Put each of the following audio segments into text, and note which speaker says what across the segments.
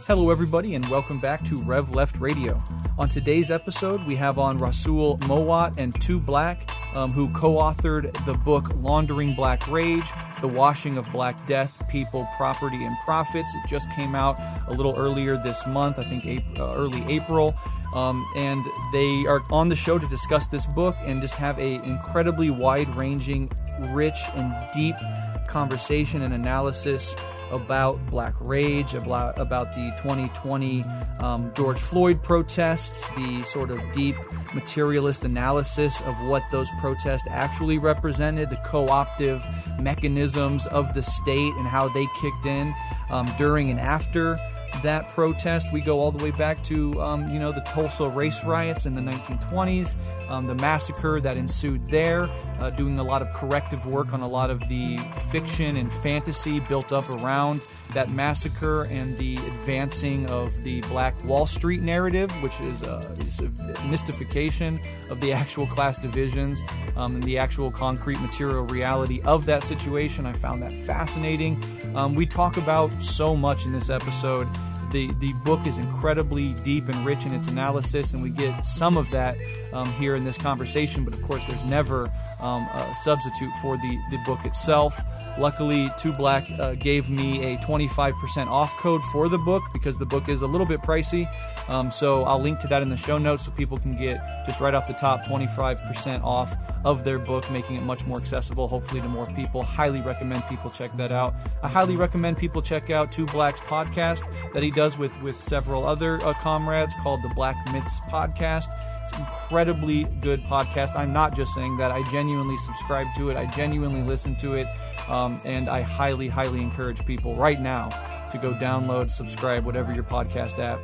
Speaker 1: Hello, everybody, and welcome back to Rev Left Radio. On today's episode, we have on Rasul, Mowatt, and 2 Black, who co-authored the book Laundering Black Rage, The Washing of Black Death, People, Property, and Profits. It just came out a little earlier this month, I think early April. And they are on the show to discuss this book and just have an incredibly wide-ranging, rich, and deep conversation and analysis about Black Rage, about the 2020 George Floyd protests, the sort of deep materialist analysis of what those protests actually represented, the co-optive mechanisms of the state and how they kicked in during and after that protest. We go all the way back to, the Tulsa race riots in the 1920s, the massacre that ensued there, doing a lot of corrective work on a lot of the fiction and fantasy built up around that massacre and the advancing of the Black Wall Street narrative, which is a mystification of the actual class divisions and the actual concrete material reality of that situation. I found that fascinating. We talk about so much in this episode. The book is incredibly deep and rich in its analysis, and we get some of that here in this conversation, but of course there's never a substitute for the book itself. Luckily, 2 Black gave me a 25% off code for the book because the book is a little bit pricey, so I'll link to that in the show notes so people can get, just right off the top, 25% off of their book, making it much more accessible, hopefully to more people. Highly recommend people check that out. I highly recommend people check out 2 Black's podcast that he does with several other comrades called the Black Myths Podcast. It's an incredibly good podcast. I'm not just saying that. I genuinely subscribe to it. I genuinely listen to it. And I highly, highly encourage people right now to go download, subscribe, whatever your podcast app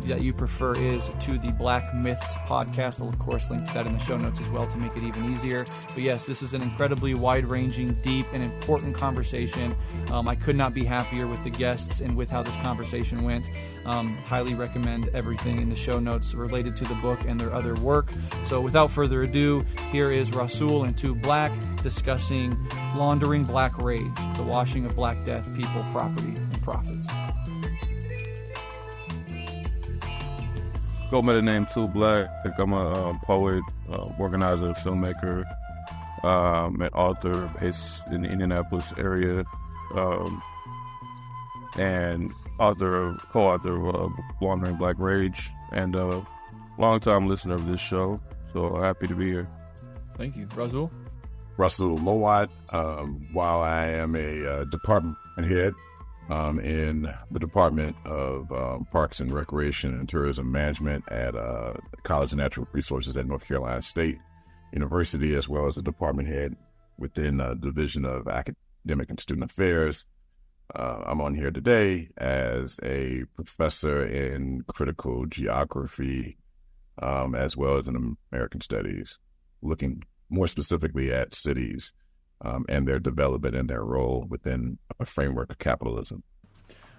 Speaker 1: that you prefer is, to the Black Myths Podcast. I'll, of course, link to that in the show notes as well to make it even easier. But yes, this is an incredibly wide-ranging, deep, and important conversation. I could not be happier with the guests and with how this conversation went. Highly recommend everything in the show notes related to the book and their other work. So without further ado, here is Rasul and 2 Black discussing Laundering Black Rage, the washing of Black death, people, property, and profits.
Speaker 2: Go by the name 2 Black. I'm a poet, organizer, filmmaker, an author based in the Indianapolis area, and co-author of Laundering Black Rage, and a long-time listener of this show. So happy to be here.
Speaker 1: Thank you. Rasul?
Speaker 3: Rasul Mowatt. While I am a department head in the Department of Parks and Recreation and Tourism Management at College of Natural Resources at North Carolina State University, as well as a department head within the Division of Academic and Student Affairs. I'm on here today as a professor in critical geography, as well as in American Studies, looking more specifically at cities and their development and their role within a framework of capitalism.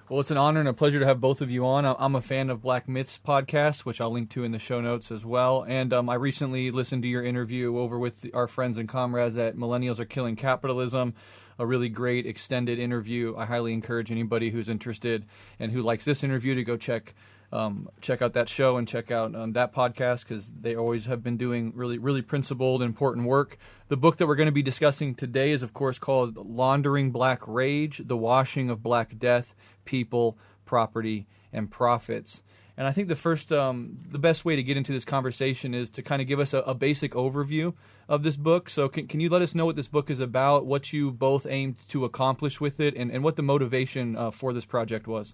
Speaker 1: Well, it's an honor and a pleasure to have both of you on. I'm a fan of Black Myths Podcast, which I'll link to in the show notes as well. And I recently listened to your interview over with our friends and comrades at Millennials Are Killing Capitalism, a really great extended interview. I highly encourage anybody who's interested and who likes this interview to go check out that show and check out that podcast, because they always have been doing really, really principled, important work. The book that we're going to be discussing today is, of course, called Laundering Black Rage, The Washing of Black Death, People, Property, and Profits. And I think the best way to get into this conversation is to kind of give us a basic overview of this book. So can you let us know what this book is about, what you both aimed to accomplish with it, and what the motivation for this project was?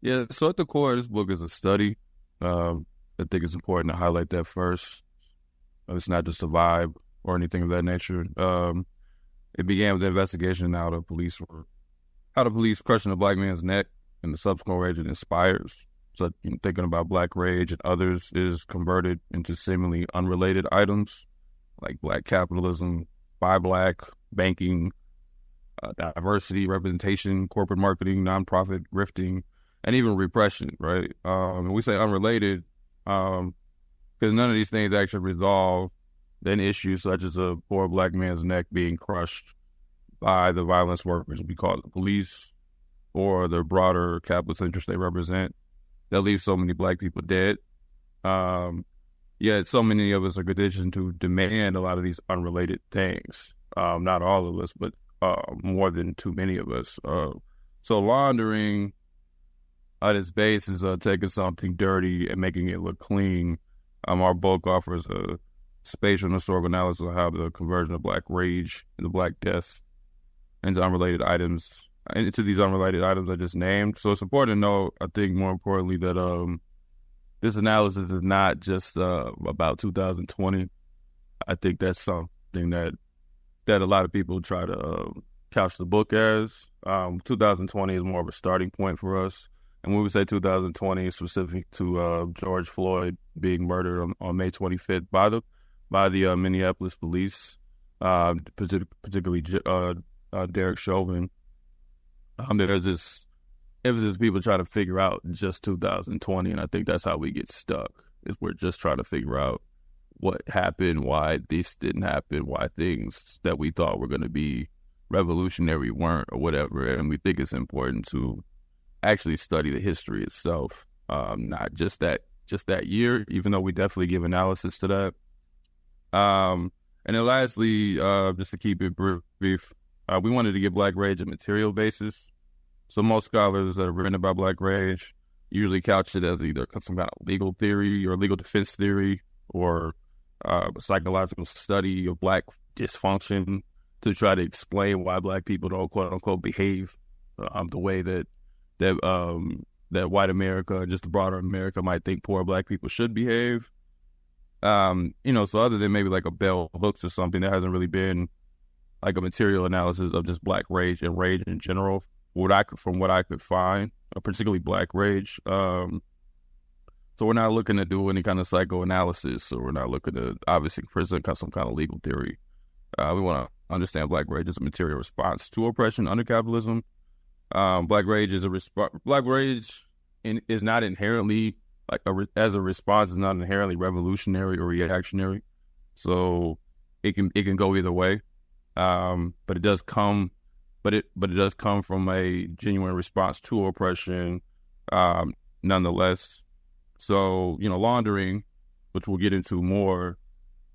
Speaker 2: Yeah, so at the core of this book is a study. I think it's important to highlight that first. It's not just a vibe or anything of that nature. It began with the investigation into how the police crushing a black man's neck and the subsequent rage it inspires. So thinking about Black Rage and others is converted into seemingly unrelated items like black capitalism, buy black, banking, diversity, representation, corporate marketing, nonprofit, grifting, and even repression, right? And we say unrelated because none of these things actually resolve then issues such as a poor black man's neck being crushed by the violence workers we call the police, or the broader capitalist interests they represent that leave so many Black people dead. Yet so many of us are conditioned to demand a lot of these unrelated things. Not all of us, but more than too many of us. So laundering at its base is taking something dirty and making it look clean. Our book offers a spatial and historical analysis of how the conversion of Black rage and the Black death into unrelated items, into these unrelated items I just named. So it's important to know, I think more importantly, that this analysis is not just about 2020. I think that's something that a lot of people try to couch the book as. 2020 is more of a starting point for us. And when we say 2020, it's specific to George Floyd being murdered on May 25th by the Minneapolis police, particularly Derek Chauvin. There's this emphasis people try to figure out just 2020, and I think that's how we get stuck, is we're just trying to figure out what happened, why this didn't happen, why things that we thought were going to be revolutionary weren't, or whatever. And we think it's important to actually study the history itself, not just that year, even though we definitely give analysis to that. And then lastly, just to keep it brief, we wanted to give Black rage a material basis. So most scholars that have written about Black rage usually couch it as either some kind of legal theory or legal defense theory, or a psychological study of Black dysfunction to try to explain why Black people don't quote unquote behave the way that white America, just the broader America, might think poor Black people should behave. So other than maybe like a bell hooks or something, there hasn't really been like a material analysis of just Black rage and rage in general. From what I could find, particularly Black rage. So we're not looking to do any kind of psychoanalysis, so we're not looking to obviously present some kind of legal theory. We want to understand Black rage as a material response to oppression under capitalism. Black rage is Black rage is not inherently as a response is not inherently revolutionary or reactionary. So it can go either way. But it does come from a genuine response to oppression, nonetheless. So, laundering, which we'll get into more,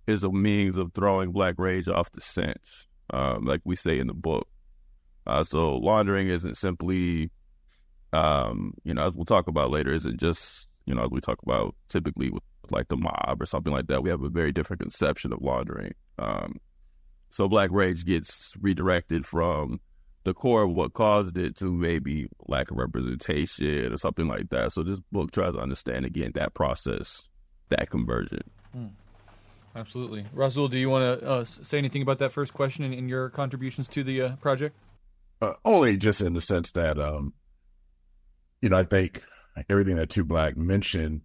Speaker 2: is a means of throwing Black rage off the scent, like we say in the book. So laundering isn't simply, as we'll talk about later, isn't just, as we talk about typically with like the mob or something like that. We have a very different conception of laundering. So Black rage gets redirected from the core of what caused it to maybe lack of representation or something like that. So this book tries to understand, again, that process, that conversion.
Speaker 1: Absolutely. Rasul, do you want to say anything about that first question in your contributions to the project?
Speaker 3: Only just in the sense that, I think everything that Two Black mentioned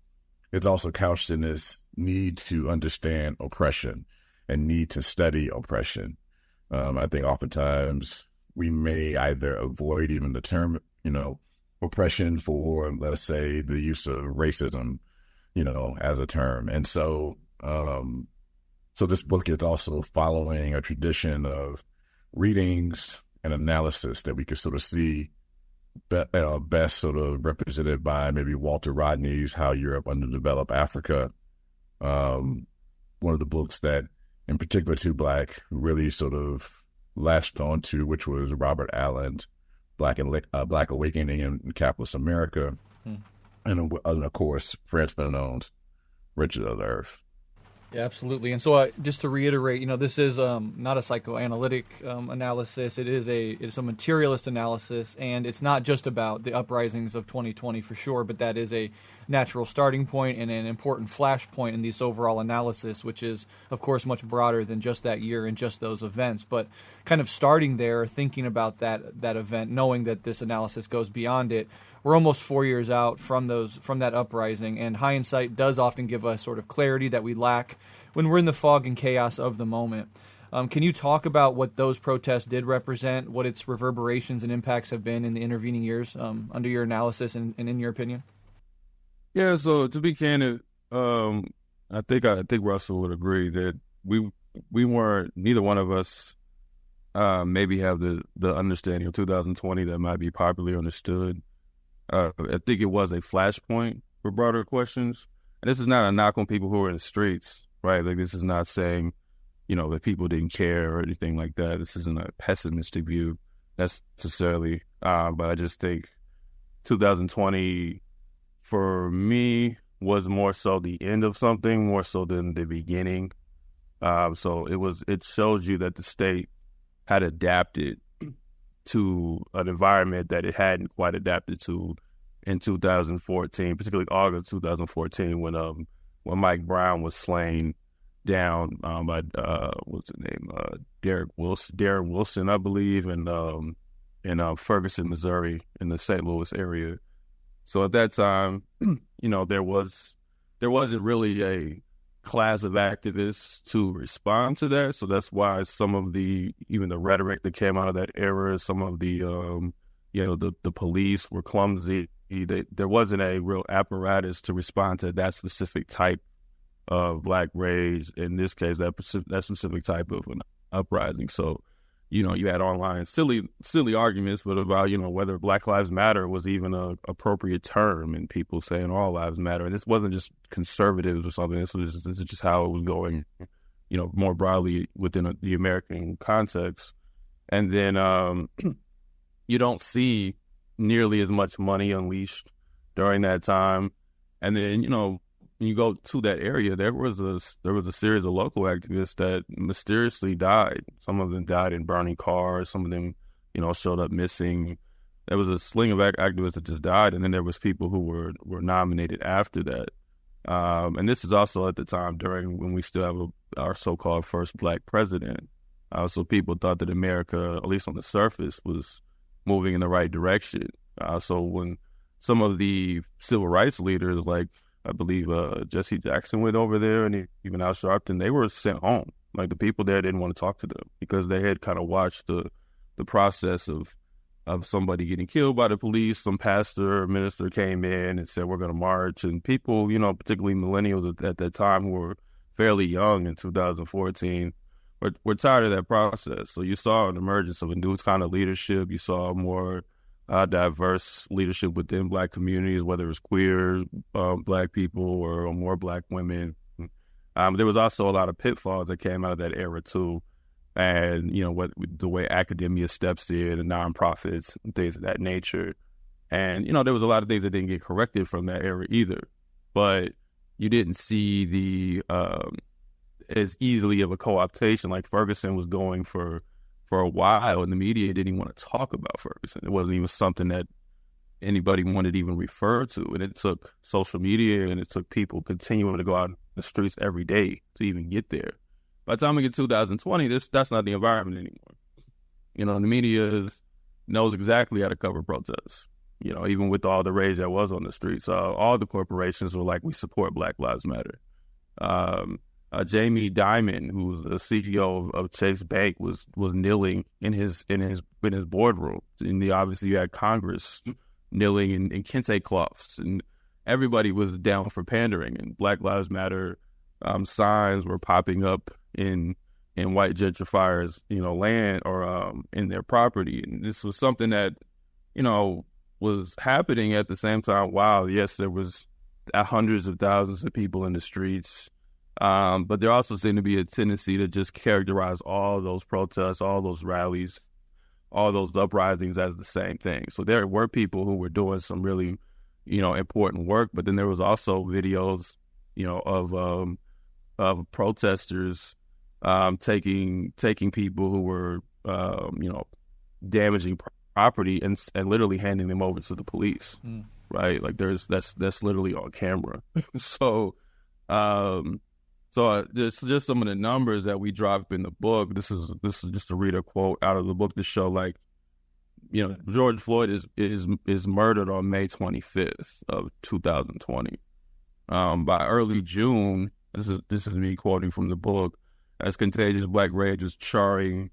Speaker 3: is also couched in this need to understand oppression and need to study oppression. I think oftentimes we may either avoid even the term, oppression for, let's say, the use of racism, as a term. And so, so this book is also following a tradition of readings and analysis that we could sort of see best sort of represented by maybe Walter Rodney's How Europe Underdeveloped Africa. One of the books that, in particular, Two Black really sort of latched onto, which was Robert Allen's Black Awakening in Capitalist America, and of course, Frantz Fanon's Riches of the Earth.
Speaker 1: Yeah, absolutely. And so just to reiterate, this is not a psychoanalytic analysis. It's a materialist analysis, and it's not just about the uprisings of 2020 for sure, but that is a natural starting point and an important flashpoint in this overall analysis, which is, of course, much broader than just that year and just those events. But kind of starting there, thinking about that event, knowing that this analysis goes beyond it, we're almost 4 years out from that uprising, and hindsight does often give us sort of clarity that we lack when we're in the fog and chaos of the moment. Can you talk about what those protests did represent, what its reverberations and impacts have been in the intervening years under your analysis and in your opinion?
Speaker 2: Yeah, so to be candid, I think Russell would agree that we weren't, neither one of us maybe have the understanding of 2020 that might be popularly understood. I think it was a flashpoint for broader questions. And this is not a knock on people who are in the streets, right? Like, this is not saying, that people didn't care or anything like that. This isn't a pessimistic view necessarily. But I just think 2020, for me, was more so the end of something, more so than the beginning. So it shows you that the state had adapted to an environment that it hadn't quite adapted to in 2014, particularly August 2014, when Mike Brown was slain down by what's his name, Darren Wilson, I believe, in Ferguson, Missouri, in the St. Louis area. So at that time, there wasn't really a class of activists to respond to that. So that's why some of even the rhetoric that came out of that era, some of the police were clumsy. There wasn't a real apparatus to respond to that specific type of Black rage. In this case, that specific type of an uprising. So, you had online silly arguments, but about, whether Black Lives Matter was even an appropriate term, and people saying all lives matter. And this wasn't just conservatives or something. This is just how it was going, more broadly within the American context. And then you don't see nearly as much money unleashed during that time. And then, when you go to that area, there was a series of local activists that mysteriously died. Some of them died in burning cars. Some of them, showed up missing. There was a sling of activists that just died, and then there was people who were nominated after that. And this is also at the time during when we still have our so-called first Black president. So people thought that America, at least on the surface, was moving in the right direction. So when some of the civil rights leaders, like I believe Jesse Jackson, went over there, and even Al Sharpton, they were sent home. Like, the people there didn't want to talk to them because they had kind of watched the process of somebody getting killed by the police. Some pastor or minister came in and said, we're going to march. And people, particularly millennials at that time who were fairly young in 2014, were tired of that process. So you saw an emergence of a new kind of leadership. You saw more diverse leadership within Black communities, whether it was queer Black people or more Black women. There was also a lot of pitfalls that came out of that era too. And, the way academia steps in and nonprofits and things of that nature. And, there was a lot of things that didn't get corrected from that era either. But you didn't see as easily of a co-optation like Ferguson was going for a while, and the media didn't even want to talk about Ferguson. It wasn't even something that anybody wanted to even refer to. And it took social media, and it took people continuing to go out in the streets every day to even get there. By the time we get to 2020, that's not the environment anymore. The media knows exactly how to cover protests. Even with all the rage that was on the streets, all the corporations were like, we support Black Lives Matter. Jamie Dimon, who's the CEO of Chase Bank, was kneeling in his boardroom. And obviously you had Congress kneeling in kente cloths, and everybody was down for pandering. And Black Lives Matter signs were popping up in white gentrifiers, land or in their property. And this was something that, was happening at the same time. Wow, yes, there was hundreds of thousands of people in the streets. But there also seemed to be a tendency to just characterize all those protests, all those rallies, all those uprisings as the same thing. So there were people who were doing some really, important work, but then there was also videos, of protesters taking people who were, damaging property and literally handing them over to the police, right? Like that's literally on camera. So just some of the numbers that we drop in the book. This is just to read a quote out of the book to show, like, George Floyd is murdered on May 25th of 2020. By early June, this is me quoting from the book, as contagious Black rage was charring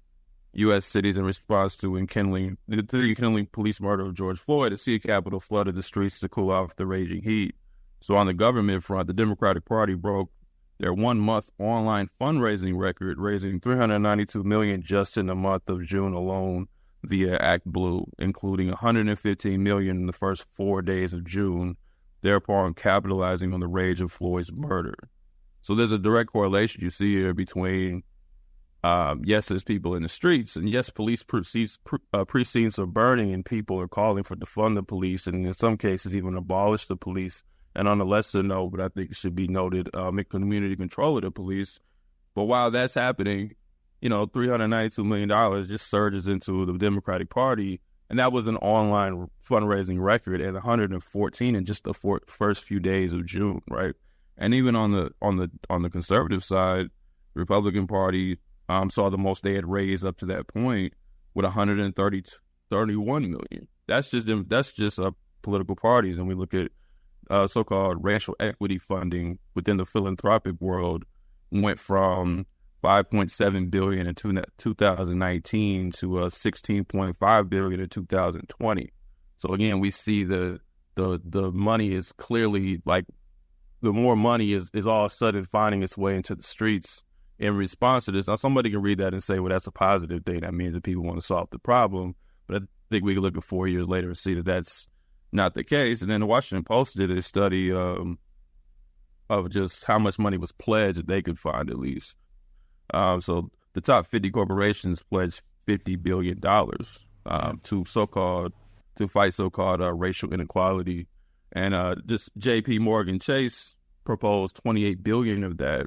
Speaker 2: U.S. cities in response to the enkindling police murder of George Floyd. The city capital flooded the streets to cool off the raging heat. So on the government front, the Democratic Party broke their 1 month online fundraising record, raising $392 million just in the month of June alone via Act Blue, including $115 million in the first 4 days of June, thereupon capitalizing on the rage of Floyd's murder. So there's a direct correlation you see here between, yes, there's people in the streets, and yes, police precincts are burning, and people are calling for defund the police, and in some cases even abolish the police. And on a lesser note, but I think it should be noted, make community control of the police. But while that's happening, $392 million just surges into the Democratic Party, and that was an online fundraising record at 114 in just the first few days of June, right? And even on the conservative side, the Republican Party saw the most they had raised up to that point with 131 million. That's just political parties, and we look at so-called racial equity funding within the philanthropic world went from $5.7 billion in 2019 to $16.5 billion in 2020. So again, we see the money is clearly, like, the more money is all of a sudden finding its way into the streets in response to this. Now, somebody can read that and say, well, that's a positive thing. That means that people want to solve the problem. But I think we can look at 4 years later and see that that's not the case. And then the Washington Post did a study of just how much money was pledged that they could find, at least. So the top 50 corporations pledged $50 billion to fight so-called racial inequality. And just J.P. Morgan Chase proposed $28 billion of that,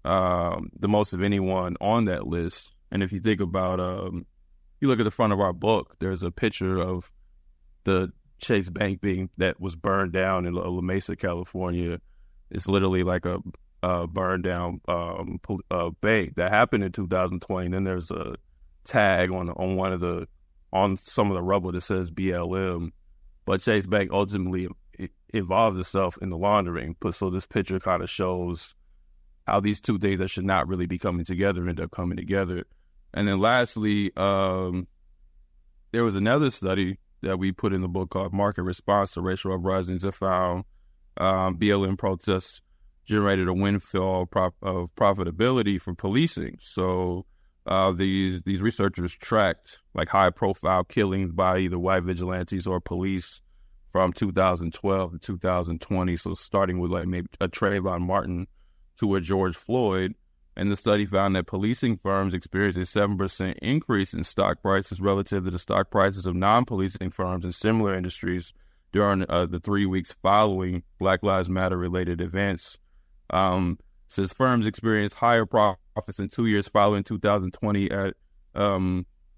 Speaker 2: the most of anyone on that list. And if you think about, you look at the front of our book, there's a picture of the Chase Bank that was burned down in La Mesa, California. It's literally like a burned down bank that happened in 2020. And then there's a tag on some of the rubble that says BLM. But Chase Bank ultimately involves itself in the laundering. So this picture kind of shows how these two things that should not really be coming together end up coming together. And then lastly, there was another study that we put in the book called Market Response to Racial Uprisings that found BLM protests generated a windfall of profitability for policing. So these researchers tracked like high-profile killings by either white vigilantes or police from 2012 to 2020. So starting with like maybe a Trayvon Martin to a George Floyd. And the study found that policing firms experienced a 7% increase in stock prices relative to the stock prices of non-policing firms in similar industries during the 3 weeks following Black Lives Matter related events. Says firms experienced higher profits in 2 years following 2020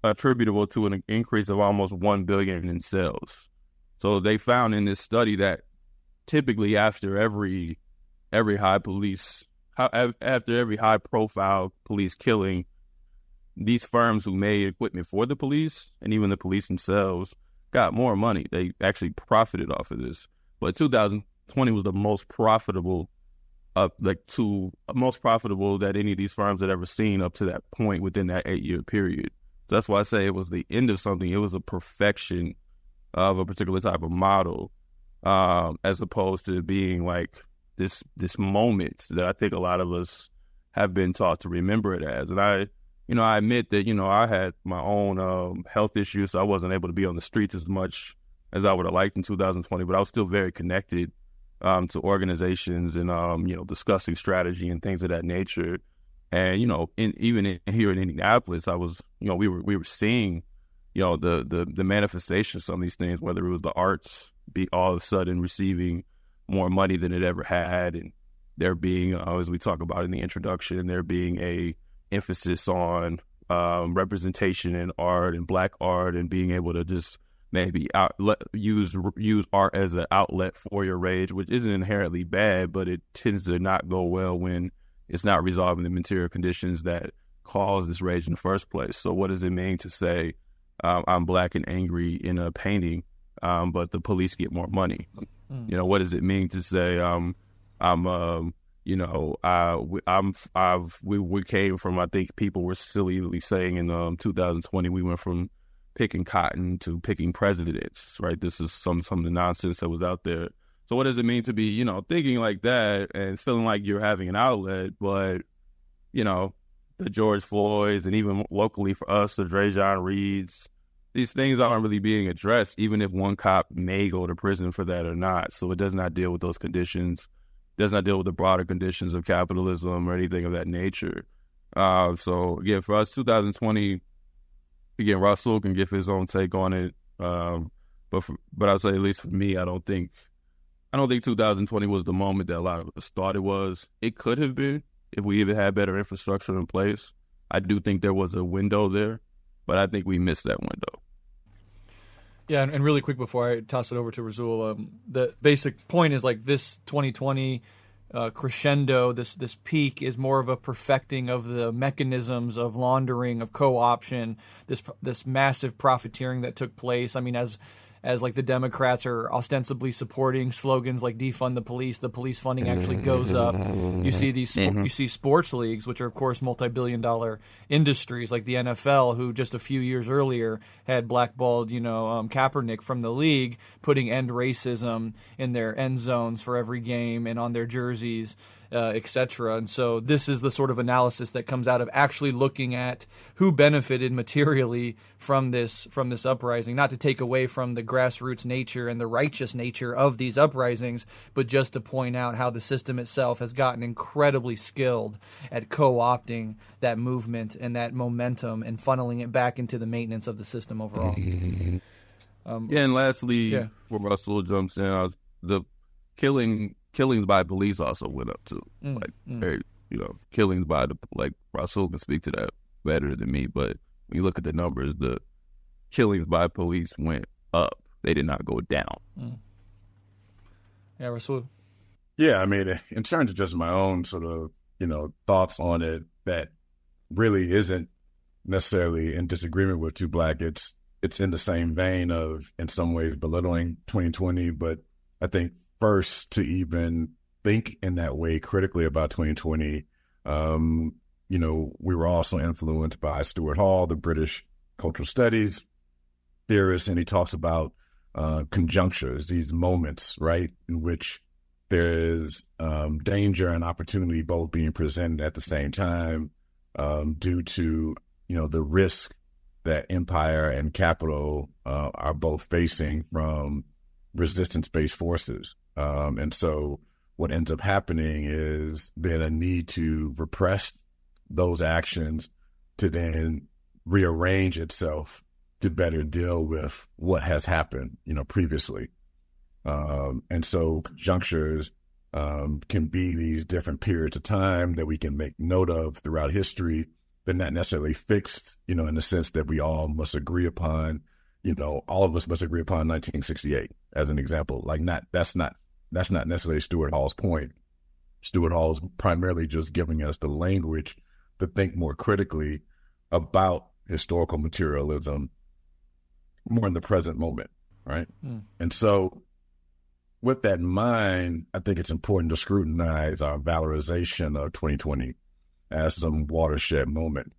Speaker 2: attributable to an increase of almost $1 billion in sales. So they found in this study that typically after every high profile police killing, these firms who made equipment for the police and even the police themselves got more money. They actually profited off of this. But 2020 was the most profitable most profitable that any of these firms had ever seen up to that point within that 8-year period. So that's why I say it was the end of something. It was a perfection of a particular type of model, as opposed to being like this moment that I think a lot of us have been taught to remember it as. And I admit that, I had my own health issues, so I wasn't able to be on the streets as much as I would have liked in 2020, but I was still very connected to organizations and, discussing strategy and things of that nature. And, even here in Indianapolis, I was, we were seeing, the manifestations of some of these things, whether it was the arts be all of a sudden receiving more money than it ever had. And there being, as we talk about in the introduction, there being a emphasis on representation in art and Black art and being able to just maybe use art as an outlet for your rage, which isn't inherently bad, but it tends to not go well when it's not resolving the material conditions that cause this rage in the first place. So what does it mean to say I'm Black and angry in a painting, but the police get more money? What does it mean to say we came from, I think people were sillily saying in 2020, we went from picking cotton to picking presidents, right? This is some of the nonsense that was out there. So what does it mean to be, thinking like that and feeling like you're having an outlet, but, the George Floyds and even locally for us, the Drajon Reeds, these things aren't really being addressed, even if one cop may go to prison for that or not. So it does not deal with those conditions, does not deal with the broader conditions of capitalism or anything of that nature. So again, for us, 2020, again, Rasul can give his own take on it. But I'll say, at least for me, I don't think 2020 was the moment that a lot of us thought it was. It could have been if we even had better infrastructure in place. I do think there was a window there, but I think we missed that window.
Speaker 1: Yeah, and really quick before I toss it over to Rasul, the basic point is like this 2020 crescendo, this peak is more of a perfecting of the mechanisms of laundering, of co-option, this massive profiteering that took place. I mean, as like the Democrats are ostensibly supporting slogans like defund the police funding actually goes up. You see you see sports leagues, which are of course multi-billion-dollar industries, like the NFL, who just a few years earlier had blackballed Kaepernick from the league, putting end racism in their end zones for every game and on their jerseys, etc. And so this is the sort of analysis that comes out of actually looking at who benefited materially from this uprising, not to take away from the grassroots nature and the righteous nature of these uprisings, but just to point out how the system itself has gotten incredibly skilled at co-opting that movement and that momentum and funneling it back into the maintenance of the system overall.
Speaker 2: And lastly, where Rasul jumps in, the killings by police also went up too. Killings by Rasul can speak to that better than me, but when you look at the numbers, the killings by police went up. They did not go down.
Speaker 1: Yeah, Rasul.
Speaker 3: Yeah, I mean, in terms of just my own sort of, thoughts on it, that really isn't necessarily in disagreement with Two Black. It's in the same vein of, in some ways, belittling 2020, but I think first to even think in that way critically about 2020, we were also influenced by Stuart Hall, the British cultural studies theorist, and he talks about conjunctures, these moments, right, in which there is danger and opportunity both being presented at the same time due to, the risk that empire and capital are both facing from resistance-based forces. And so what ends up happening is then a need to repress those actions to then rearrange itself to better deal with what has happened, previously. And so conjunctures can be these different periods of time that we can make note of throughout history. They're not necessarily fixed, in the sense that we all must agree upon, all of us must agree upon 1968 as an example. That's not necessarily Stuart Hall's point. Stuart Hall is primarily just giving us the language to think more critically about historical materialism more in the present moment, right? And so with that in mind, I think it's important to scrutinize our valorization of 2020 as some watershed moment.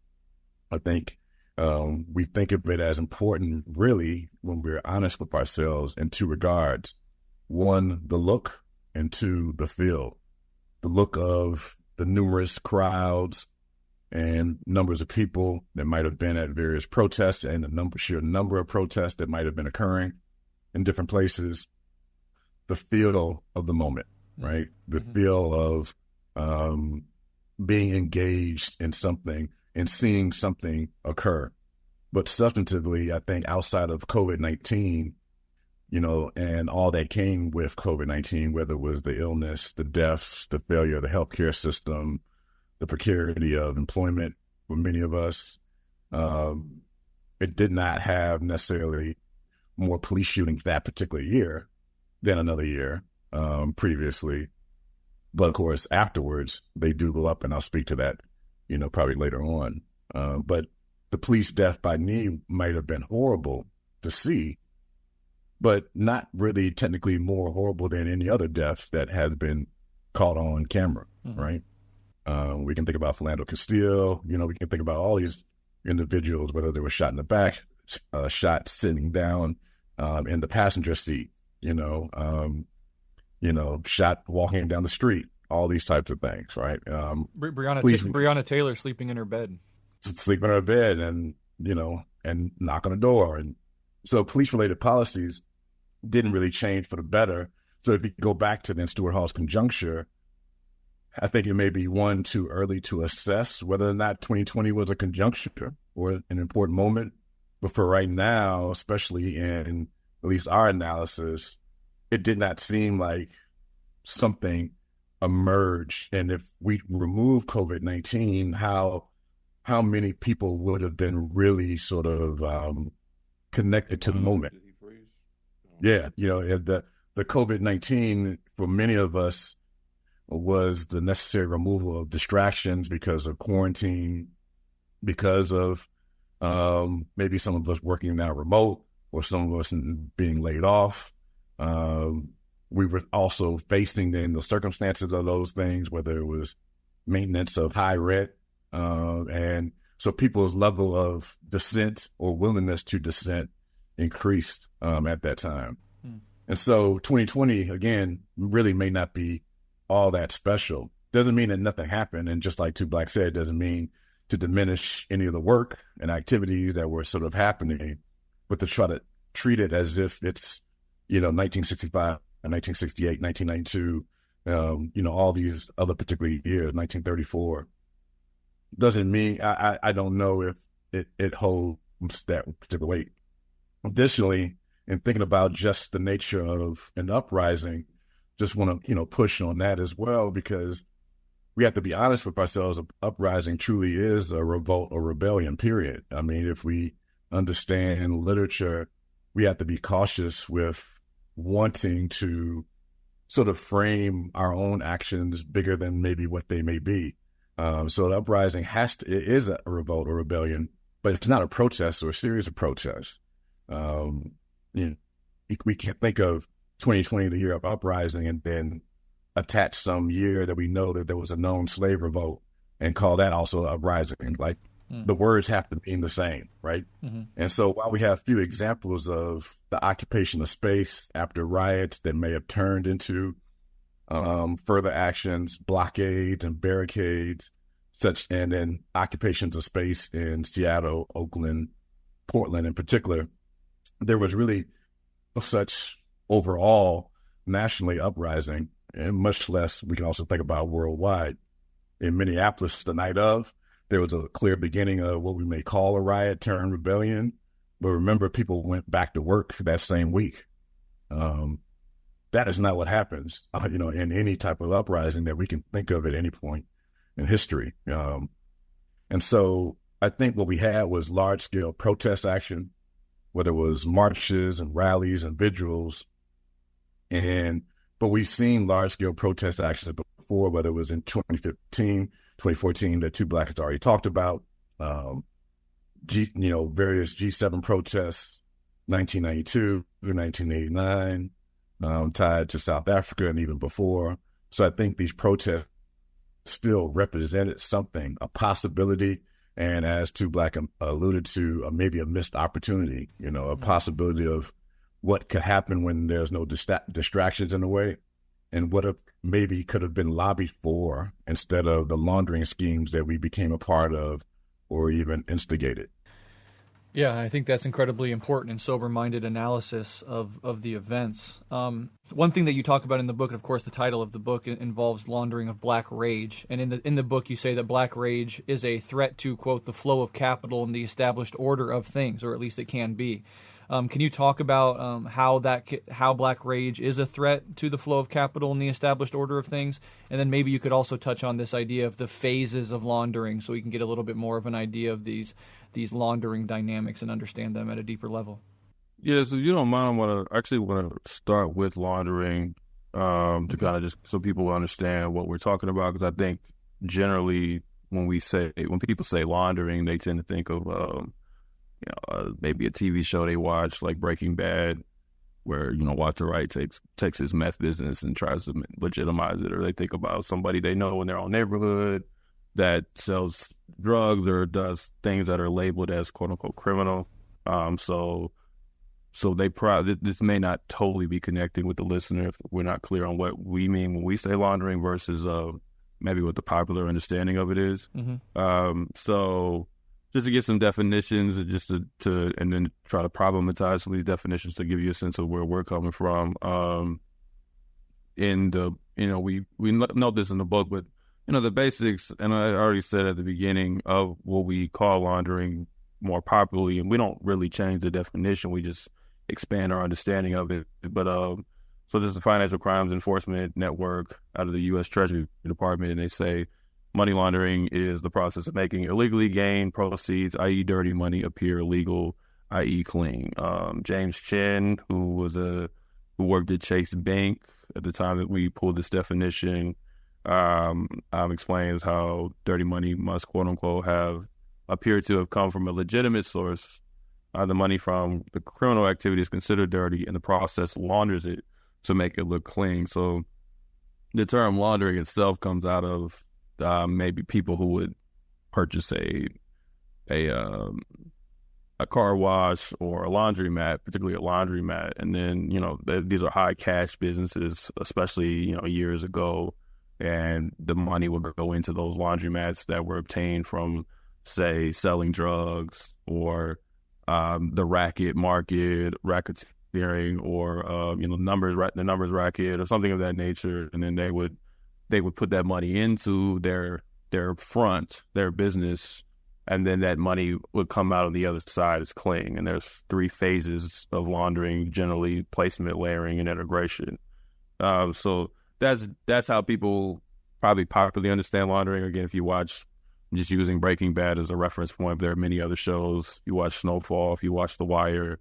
Speaker 3: I think we think of it as important, really, when we're honest with ourselves in two regards. One, the look, and two, the feel. The look of the numerous crowds and numbers of people that might have been at various protests and the sheer number of protests that might have been occurring in different places. The feel of the moment, right? The feel of being engaged in something and seeing something occur. But substantively, I think outside of COVID-19, and all that came with COVID-19, whether it was the illness, the deaths, the failure of the healthcare system, the precarity of employment for many of us, it did not have necessarily more police shootings that particular year than another year previously. But of course, afterwards, they do go up, and I'll speak to that, probably later on. But the police death by knee might have been horrible to see, but not really technically more horrible than any other death that has been caught on camera, right? We can think about Philando Castile, we can think about all these individuals, whether they were shot in the back, shot sitting down in the passenger seat, shot walking down the street, all these types of things, right?
Speaker 1: Breonna Taylor sleeping in her bed.
Speaker 3: Sleeping in her bed and knock on the door. And so police-related policies didn't really change for the better. So if you go back to then Stuart Hall's conjuncture, I think it may be too early to assess whether or not 2020 was a conjuncture or an important moment. But for right now, especially in at least our analysis, it did not seem like something emerged. And if we remove COVID-19, how many people would have been really sort of connected to the moment? Yeah, the COVID-19 for many of us was the necessary removal of distractions because of quarantine, because of maybe some of us working now remote or some of us being laid off. We were also facing then the circumstances of those things, whether it was maintenance of high rent. And so people's level of dissent or willingness to dissent increased at that time. And so 2020, again, really may not be all that special. Doesn't mean that nothing happened. And just like Two Black said, doesn't mean to diminish any of the work and activities that were sort of happening, but to try to treat it as if it's, 1965, 1968, 1992, all these other particular years, 1934, doesn't mean, I don't know if it holds that particular weight. Additionally, in thinking about just the nature of an uprising, just want to, push on that as well, because we have to be honest with ourselves. An uprising truly is a revolt or rebellion, period. I mean, if we understand literature, we have to be cautious with wanting to sort of frame our own actions bigger than maybe what they may be. So the uprising it is a revolt or rebellion, but it's not a protest or a series of protests. We can't think of 2020, the year of uprising, and then attach some year that we know that there was a known slave revolt and call that also uprising. Like the words have to mean the same, right? Mm-hmm. And so while we have few examples of the occupation of space after riots that may have turned into further actions, blockades and barricades, and then occupations of space in Seattle, Oakland, Portland in particular, there was really such overall nationally uprising, and much less we can also think about worldwide. In Minneapolis, the night of, there was a clear beginning of what we may call a riot turned rebellion. But remember, people went back to work that same week. That is not what happens, in any type of uprising that we can think of at any point in history. And so I think what we had was large-scale protest action, whether it was marches and rallies and vigils. But we've seen large-scale protest actions before, whether it was in 2015, 2014, that Two Black has already talked about, various G7 protests, 1992, 1989, tied to South Africa and even before. So I think these protests still represented something, a possibility, and as Two Black alluded to, maybe a missed opportunity, a possibility of what could happen when there's no distractions in the way, and what maybe could have been lobbied for instead of the laundering schemes that we became a part of or even instigated.
Speaker 1: Yeah, I think that's incredibly important and sober-minded analysis of the events. One thing that you talk about in the book, and of course the title of the book involves Laundering of Black Rage. And in the book you say that Black Rage is a threat to, quote, the flow of capital and the established order of things, or at least it can be. Can you talk about how Black Rage is a threat to the flow of capital and the established order of things? And then maybe you could also touch on this idea of the phases of laundering, so we can get a little bit more of an idea of these laundering dynamics and understand them at a deeper level.
Speaker 2: Yeah, so if you don't mind, I want to start with laundering to kind of just so people will understand what we're talking about, because I think generally when people say laundering, they tend to think of maybe a TV show they watch, like Breaking Bad, where, Walter White takes his meth business and tries to legitimize it, or they think about somebody they know in their own neighborhood that sells drugs or does things that are labeled as quote unquote criminal. So So this may not totally be connecting with the listener if we're not clear on what we mean when we say laundering versus maybe what the popular understanding of it is. So just to get some definitions and just to and then try to problematize some of these definitions to give you a sense of where we're coming from. We note this in the book, but the basics, and I already said at the beginning of what we call laundering more popularly, and we don't really change the definition, we just expand our understanding of it. But so there's the Financial Crimes Enforcement Network out of the U.S. Treasury Department, and they say money laundering is the process of making illegally gained proceeds, i.e. dirty money, appear legal, i.e. clean. James Chen, who worked at Chase Bank at the time that we pulled this definition, explains how dirty money must, quote unquote, have appeared to have come from a legitimate source. The money from the criminal activity is considered dirty, and the process launders it to make it look clean. So the term laundering itself comes out of maybe people who would purchase a car wash or a laundromat, particularly a laundromat, and then these are high cash businesses, especially years ago, and the money would go into those laundromats that were obtained from, say, selling drugs or the racket market, racketeering, or the numbers racket or something of that nature, and then they would put that money into their business, and then that money would come out on the other side as clean. And there's 3 phases of laundering, generally: placement, layering, and integration. So that's how people probably popularly understand laundering. Again, if you watch, I'm just using Breaking Bad as a reference point, there are many other shows. You watch Snowfall, if you watch The Wire,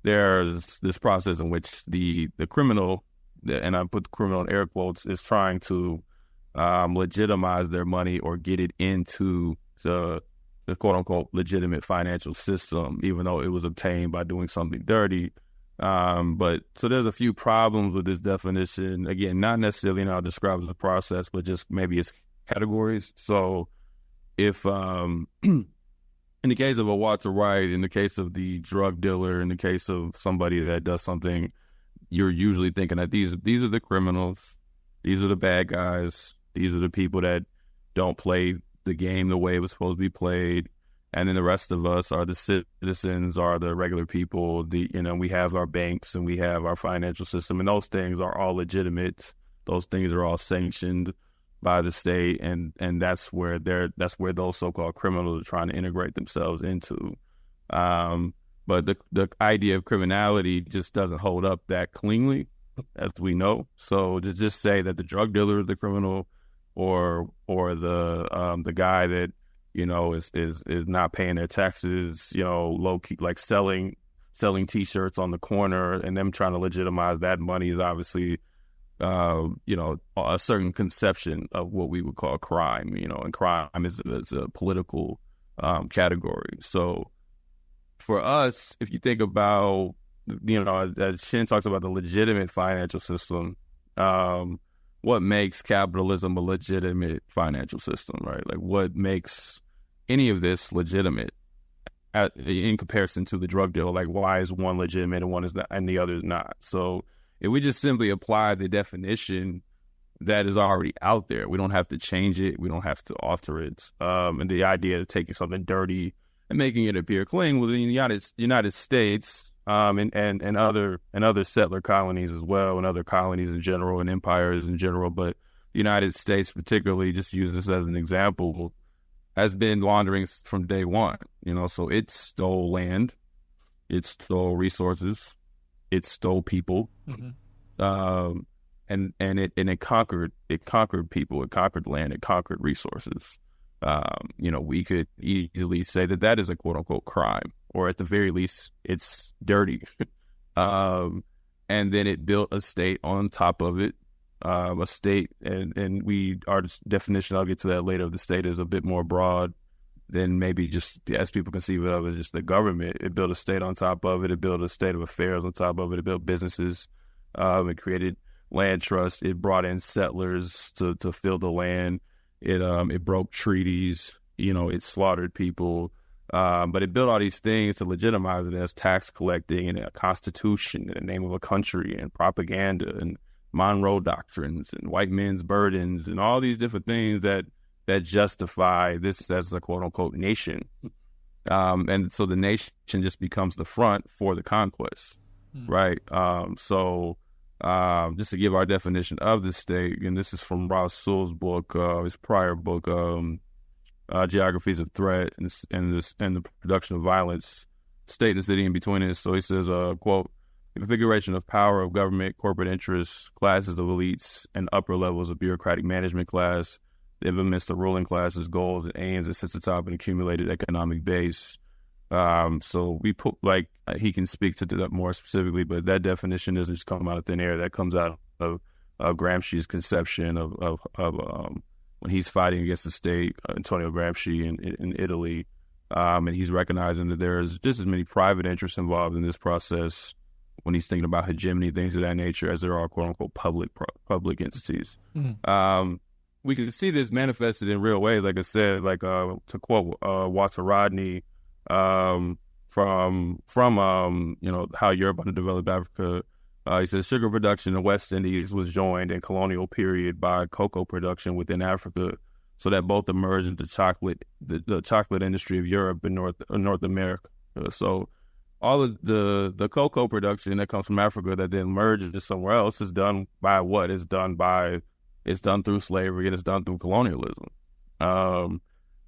Speaker 2: there's this process in which the criminal, and I put the criminal in air quotes, is trying to legitimize their money or get it into the quote-unquote legitimate financial system, even though it was obtained by doing something dirty. But so there's a few problems with this definition. Again, not necessarily how it describes the process, but just maybe its categories. So if in the case of a Walter White, in the case of the drug dealer, in the case of somebody that does something, you're usually thinking that these are the criminals, these are the bad guys, these are the people that don't play the game the way it was supposed to be played, and then the rest of us are the citizens, are the regular people. We have our banks and we have our financial system, and those things are all legitimate. Those things are all sanctioned by the state, and that's where those so-called criminals are trying to integrate themselves into. But the idea of criminality just doesn't hold up that cleanly, as we know. So to just say that the drug dealer is the criminal, or the guy that is not paying their taxes, low key, like selling T-shirts on the corner, and them trying to legitimize that money is obviously a certain conception of what we would call crime, and crime is a political category. So for us, if you think about, as Shin talks about the legitimate financial system, what makes capitalism a legitimate financial system, right? Like, what makes any of this legitimate in comparison to the drug deal? Like, why is one legitimate and one is not, and the other is not? So if we just simply apply the definition that is already out there, we don't have to change it, we don't have to alter it. And the idea of taking something dirty and making it appear clean, well, in the United States, and other settler colonies as well, and other colonies in general, and empires in general, but the United States particularly, just use this as an example, has been laundering from day one. So it stole land, it stole resources, it stole people, and it conquered people, it conquered land, it conquered resources. We could easily say that is a quote unquote crime, or at the very least, it's dirty. And then it built a state on top of it, a state, and our definition, I'll get to that later, of the state is a bit more broad than maybe just, as people conceive of it, as just the government. It built a state on top of it. It built a state of affairs on top of it. It built businesses. It created land trusts. It brought in settlers to fill the land. It broke treaties. It slaughtered people. But it built all these things to legitimize it as tax collecting and a constitution in the name of a country and propaganda and Monroe doctrines and white men's burdens and all these different things that justify this as a quote unquote nation. And so the nation just becomes the front for the conquest, right? So just to give our definition of the state, and this is from Rasul's book, his prior book, Geographies of Threat and the Production of Violence, State and the City in Between it. So he says, quote, the configuration of power of government, corporate interests, classes of elites, and upper levels of bureaucratic management class that implements the ruling class's goals and aims that sits atop an accumulated economic base. So we put, like, he can speak to that more specifically, but that definition doesn't just come out of thin air. That comes out of Gramsci's conception of when he's fighting against the state, Antonio Gramsci in Italy, and he's recognizing that there's just as many private interests involved in this process when he's thinking about hegemony, things of that nature, as there are quote unquote public entities. We can see this manifested in real ways. Like I said, like to quote Walter Rodney from How Europe Underdeveloped Africa. He says sugar production in the West Indies was joined in colonial period by cocoa production within Africa, so that both emerged into the chocolate industry of Europe and North America. So all of the cocoa production that comes from Africa that then merges somewhere else is done by what? It's done through slavery, and it's done through colonialism.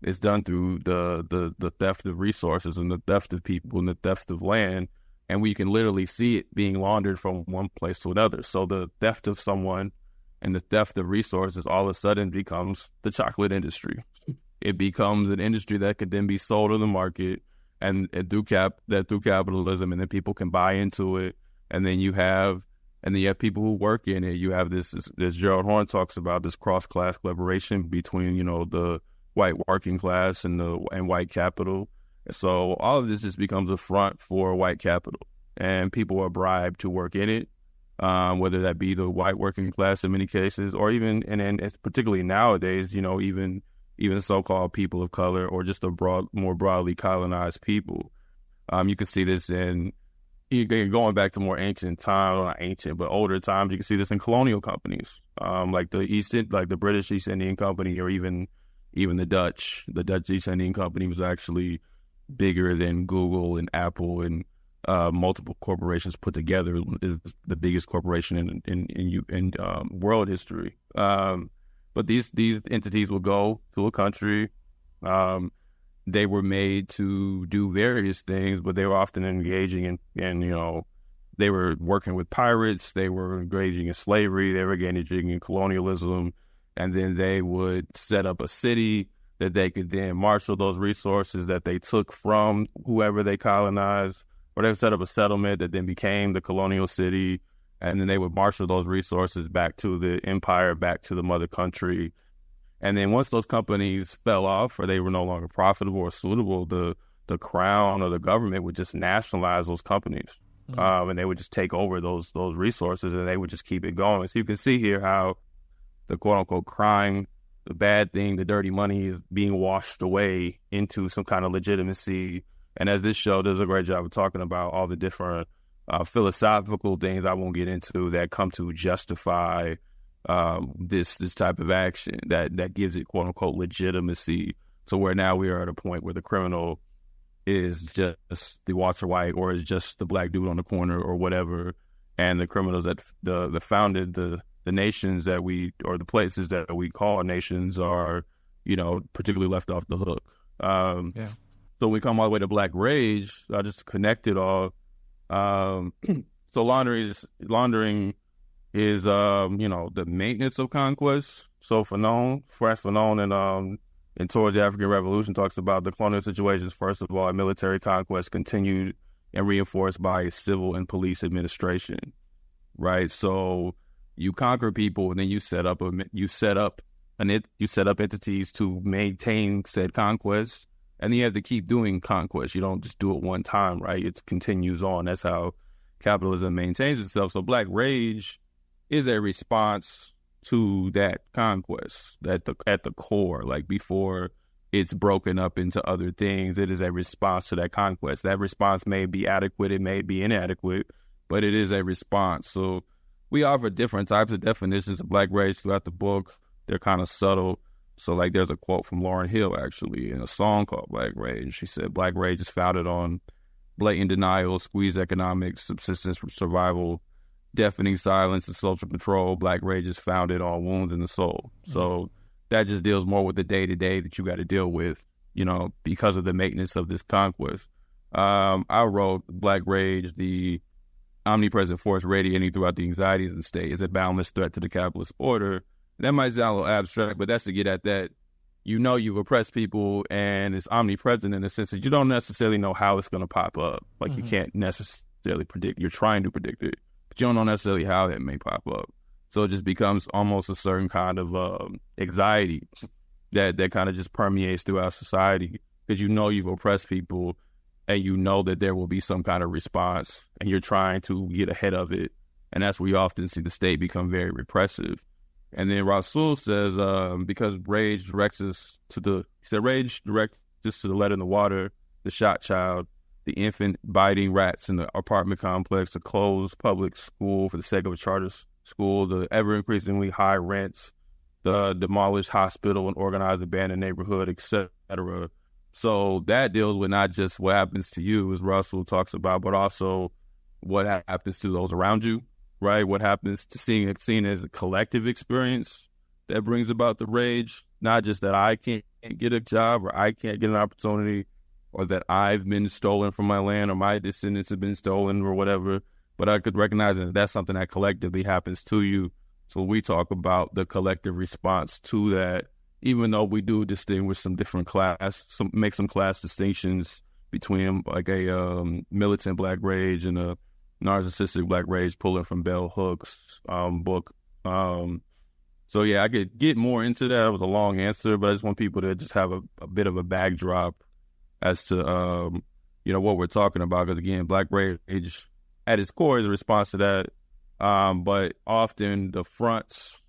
Speaker 2: It's done through the theft of resources and the theft of people and the theft of land. And we can literally see it being laundered from one place to another. So the theft of someone and the theft of resources all of a sudden becomes the chocolate industry. It becomes an industry that could then be sold on the market and through capitalism, and then people can buy into it. And then you have people who work in it. You have this Gerald Horne talks about, this cross-class collaboration between, the white working class and white capital. So all of this just becomes a front for white capital, and people are bribed to work in it, whether that be the white working class in many cases, or even, and particularly nowadays, even so-called people of color, or just more broadly colonized people. You can see this going back to more ancient times, not ancient, but older times. You can see this in colonial companies, like the British East Indian Company, or even the Dutch. The Dutch East Indian Company was actually bigger than Google and Apple and multiple corporations put together. Is the biggest corporation in world history. But these entities will go to a country. They were made to do various things, but they were often engaging in they were working with pirates. They were engaging in slavery. They were engaging in colonialism, and then they would set up a city that they could then marshal those resources that they took from whoever they colonized, or they would set up a settlement that then became the colonial city, and then they would marshal those resources back to the empire, back to the mother country. And then once those companies fell off, or they were no longer profitable or suitable, the crown or the government would just nationalize those companies, and they would just take over those resources, and they would just keep it going. So you can see here how the quote-unquote crime, the bad thing, the dirty money is being washed away into some kind of legitimacy. And as this show does a great job of talking about all the different philosophical things I won't get into that come to justify this type of action that gives it quote unquote legitimacy, to where now we are at a point where the criminal is just the Walter White, or is just the black dude on the corner or whatever, and the criminals that founded the nations or the places that we call nations are, particularly left off the hook. So we come all the way to Black Rage. I just connect it all. So laundering is the maintenance of conquest. So Fanon and Towards the African Revolution talks about the colonial situations, first of all, military conquest continued and reinforced by a civil and police administration, right? So you conquer people, and then you set up entities to maintain said conquest, and then you have to keep doing conquest. You don't just do it one time, right? It continues on. That's how capitalism maintains itself. So Black Rage is a response to that conquest at the core. Like before it's broken up into other things. It is a response to that conquest. That response may be adequate, it may be inadequate, but it is a response. So we offer different types of definitions of Black rage throughout the book. They're kind of subtle. So like there's a quote from Lauryn Hill actually in a song called Black Rage. She said, Black rage is founded on blatant denial, squeeze economics, subsistence for survival, deafening silence, and social control. Black rage is founded on wounds in the soul. So that just deals more with the day-to-day that you got to deal with, you know, because of the maintenance of this conquest. I wrote Black rage, the omnipresent force radiating throughout the anxieties of the state, is a boundless threat to the capitalist order. That might sound a little abstract, but that's to get at that. You know you've oppressed people, and it's omnipresent in the sense that you don't necessarily know how it's going to pop up. Like you can't necessarily predict. You're trying to predict it, but you don't know necessarily how it may pop up. So it just becomes almost a certain kind of anxiety that kind of just permeates throughout society, because you know you've oppressed people, and you know that there will be some kind of response, and you're trying to get ahead of it. And that's where you often see the state become very repressive. And then Rasul says, because rage directs us to rage directs us to the lead in the water, the shot child, the infant biting rats in the apartment complex, the closed public school for the sake of a charter school, the ever increasingly high rents, the demolished hospital and organized abandoned neighborhood, etc. So that deals with not just what happens to you, as Rasul talks about, but also what happens to those around you. Right, what happens to seeing it as a collective experience that brings about the rage, not just that I can't get a job or I can't get an opportunity or that I've been stolen from my land or my descendants have been stolen or whatever, but I could recognize that that's something that collectively happens to you. So we talk about the collective response to that, even though we do distinguish some different make some class distinctions between like a militant Black rage and a narcissistic Black rage, pulling from Bell Hooks book. So yeah, I could get more into that. It was a long answer, but I just want people to just have a bit of a backdrop as to what we're talking about. Because again, Black rage at its core is a response to that. But often the fronts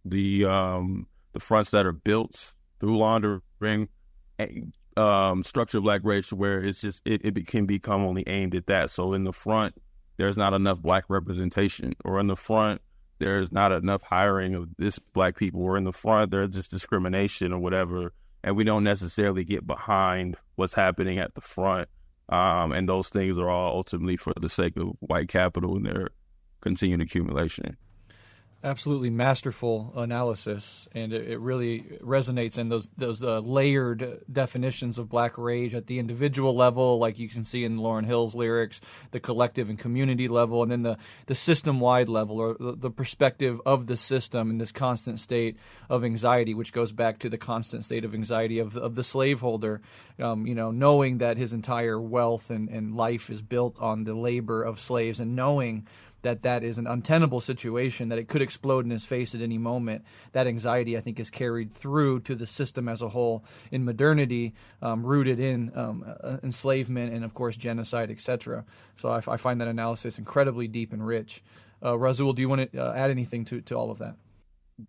Speaker 2: that are built through laundering structure Black rage to where it's just it can become only aimed at that. So in the front, there's not enough Black representation, or in the front, there's not enough hiring of this Black people, or in the front, there's just discrimination or whatever, and we don't necessarily get behind what's happening at the front. And those things are all ultimately for the sake of white capital and their continued accumulation.
Speaker 1: Absolutely masterful analysis, and it really resonates in those layered definitions of Black rage at the individual level, like you can see in Lauryn Hill's lyrics, the collective and community level, and then the system-wide level, or the perspective of the system in this constant state of anxiety, which goes back to the constant state of anxiety of the slaveholder, knowing that his entire wealth and life is built on the labor of slaves, and knowing that is an untenable situation, that it could explode in his face at any moment. That anxiety, I think, is carried through to the system as a whole in modernity, rooted in enslavement and, of course, genocide, etc. So I find that analysis incredibly deep and rich. Rasul, do you want to add anything to all of that?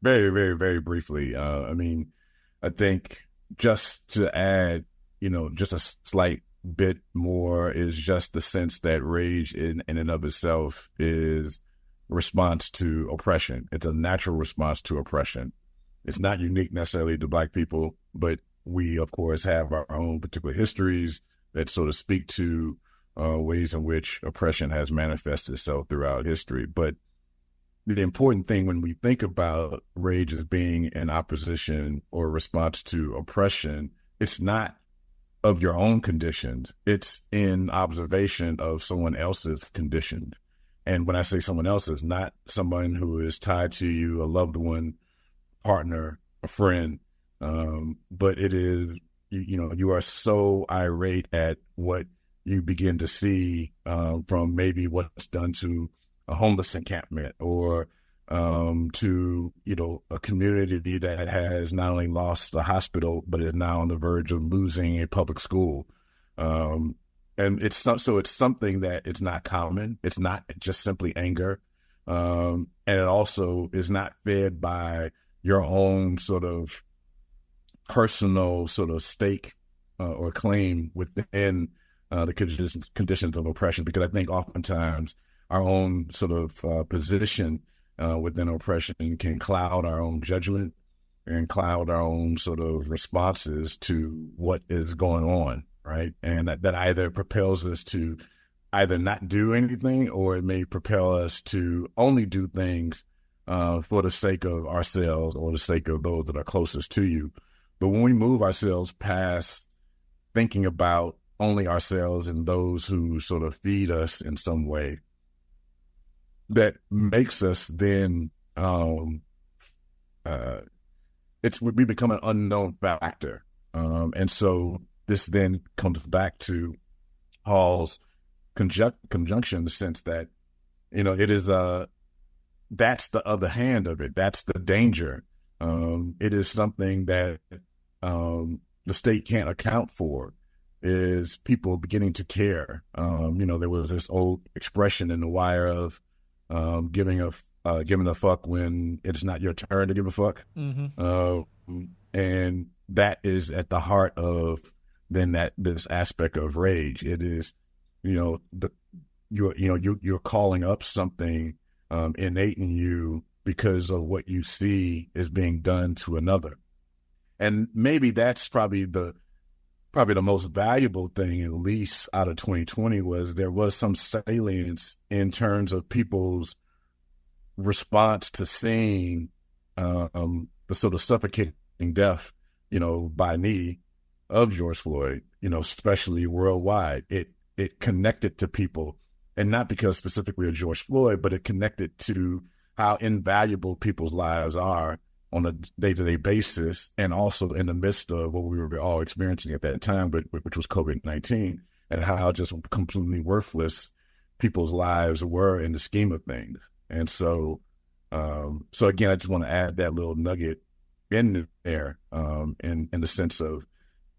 Speaker 3: Very, very, very briefly. I think just to add, just a slight bit more is just the sense that rage in and of itself is a response to oppression. It's a natural response to oppression. It's not unique necessarily to Black people, but we, of course, have our own particular histories that sort of speak to ways in which oppression has manifested itself throughout history. But the important thing when we think about rage as being an opposition or a response to oppression, it's not of your own conditions. It's in observation of someone else's conditions. And when I say someone else's, not someone who is tied to you, a loved one, partner, a friend, but it is, you are so irate at what you begin to see from maybe what's done to a homeless encampment, or to, a community that has not only lost a hospital, but is now on the verge of losing a public school. And it's something that it's not common. It's not just simply anger. And it also is not fed by your own sort of personal sort of stake or claim within the conditions of oppression, because I think oftentimes our own sort of position within oppression can cloud our own judgment and cloud our own sort of responses to what is going on, right? And that either propels us to either not do anything, or it may propel us to only do things for the sake of ourselves or the sake of those that are closest to you. But when we move ourselves past thinking about only ourselves and those who sort of feed us in some way, that makes us then we become an unknown factor. And so this then comes back to Hall's conjunction, in the sense that, it is that's the other hand of it. That's the danger. It is something that the state can't account for, is people beginning to care. There was this old expression in The Wire of giving a fuck when it's not your turn to give a fuck. Mm-hmm. And that is at the heart of then this aspect of rage. It is, you're calling up something innate in you because of what you see is being done to another. And maybe that's probably the most valuable thing, at least out of 2020, was there was some salience in terms of people's response to seeing the sort of suffocating death, by knee of George Floyd, especially worldwide. It connected to people, and not because specifically of George Floyd, but it connected to how invaluable people's lives are on a day-to-day basis, and also in the midst of what we were all experiencing at that time, which was COVID-19, and how just completely worthless people's lives were in the scheme of things. And so again, I just want to add that little nugget in there, in the sense of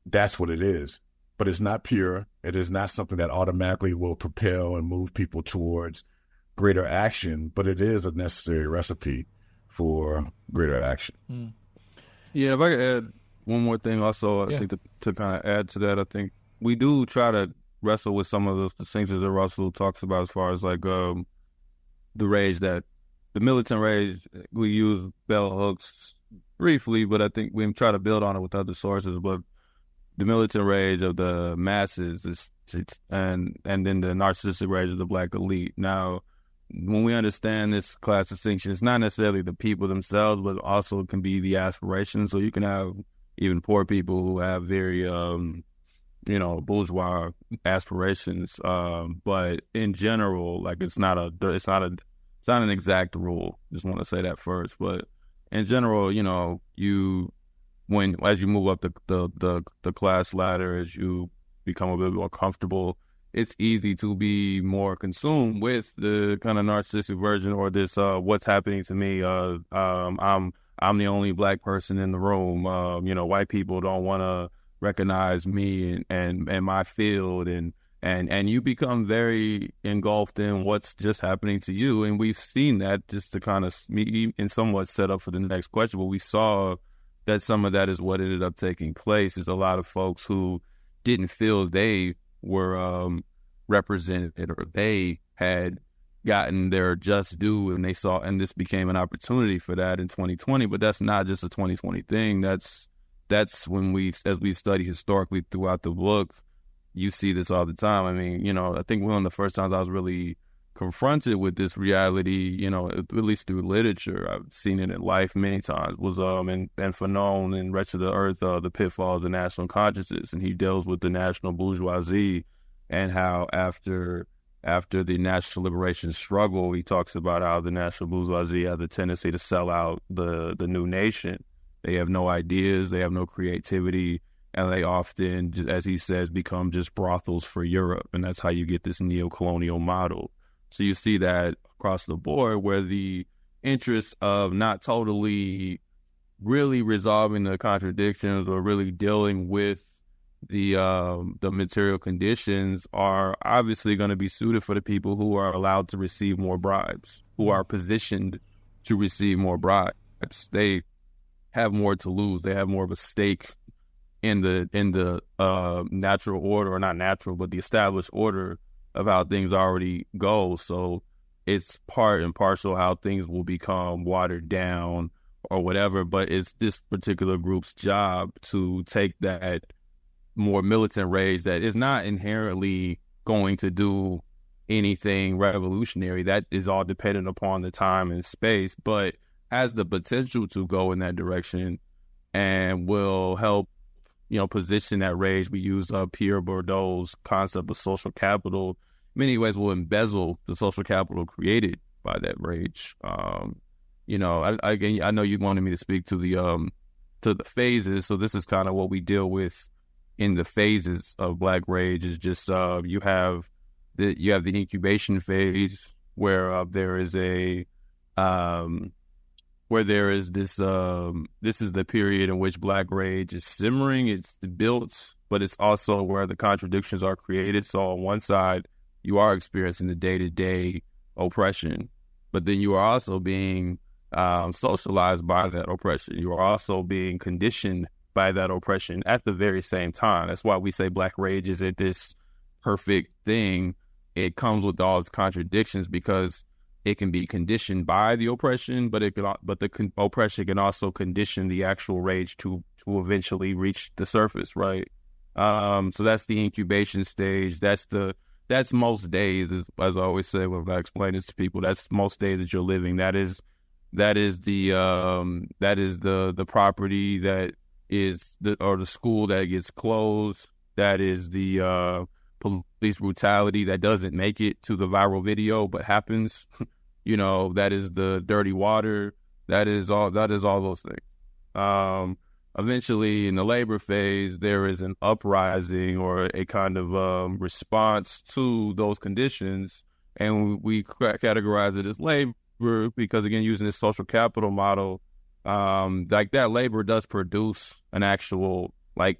Speaker 3: that's what it is. But it's not pure. It is not something that automatically will propel and move people towards greater action, but it is a necessary recipe for greater action.
Speaker 2: Mm. Yeah, if I could add one more thing also, I think to kind of add to that, I think we do try to wrestle with some of those distinctions that Rasul talks about, as far as like the rage, that the militant rage, we use bell hooks briefly, but I think we try to build on it with other sources. But the militant rage of the masses and then the narcissistic rage of the black elite. Now, when we understand this class distinction, it's not necessarily the people themselves, but also can be the aspirations. So you can have even poor people who have very, bourgeois aspirations. But in general, like it's not an exact rule. Just want to say that first. But in general, as you move up the class ladder, as you become a bit more comfortable, it's easy to be more consumed with the kind of narcissistic version, or this what's happening to me. I'm the only black person in the room. White people don't want to recognize me and my field, and you become very engulfed in what's just happening to you. And we've seen that, just to kind of and somewhat set up for the next question, but we saw that some of that is what ended up taking place. Is a lot of folks who didn't feel they were represented, or they had gotten their just due, and this became an opportunity for that in 2020. But that's not just a 2020 thing. That's when as we study historically throughout the book, you see this all the time. I mean, I think one of the first times I was really confronted with this reality, at least through literature, I've seen it in life many times, was in Fanon and Wretched of the Earth, The Pitfalls of National Consciousness. And he deals with the national bourgeoisie and how after the national liberation struggle, he talks about how the national bourgeoisie has a tendency to sell out the new nation. They have no ideas, they have no creativity, and they often, as he says, become just brothels for Europe. And that's how you get this neo-colonial model. So you see that across the board, where the interest of not totally really resolving the contradictions or really dealing with the material conditions are obviously going to be suited for the people who are allowed to receive more bribes, who are positioned to receive more bribes. They have more to lose. They have more of a stake in the natural order, or not natural, but the established order of how things already go. So it's part and parcel how things will become watered down or whatever, but it's this particular group's job to take that more militant rage that is not inherently going to do anything revolutionary. That is all dependent upon the time and space, but has the potential to go in that direction and will help, position that rage. We use Pierre Bourdieu's concept of social capital. In many ways will embezzle the social capital created by that rage. I know you wanted me to speak to the phases, so this is kind of what we deal with in the phases of Black Rage. Is just you have the incubation phase where there is this this is the period in which Black Rage is simmering, it's built, but it's also where the contradictions are created. So on one side, you are experiencing the day-to-day oppression, but then you are also being socialized by that oppression. You are also being conditioned by that oppression at the very same time. That's why we say Black Rage isn't this perfect thing. It comes with all its contradictions because it can be conditioned by the oppression, but the oppression can also condition the actual rage to eventually reach the surface, right? So that's the incubation stage. That's most days, as I always say when I explain this to people. That's most days that you're living. That is the property that is the school that gets closed. That is the police brutality that doesn't make it to the viral video but happens. That is the dirty water. That is all those things. Eventually, in the labor phase, there is an uprising or a kind of response to those conditions, and we categorize it as labor because, again, using this social capital model, like that labor does produce an actual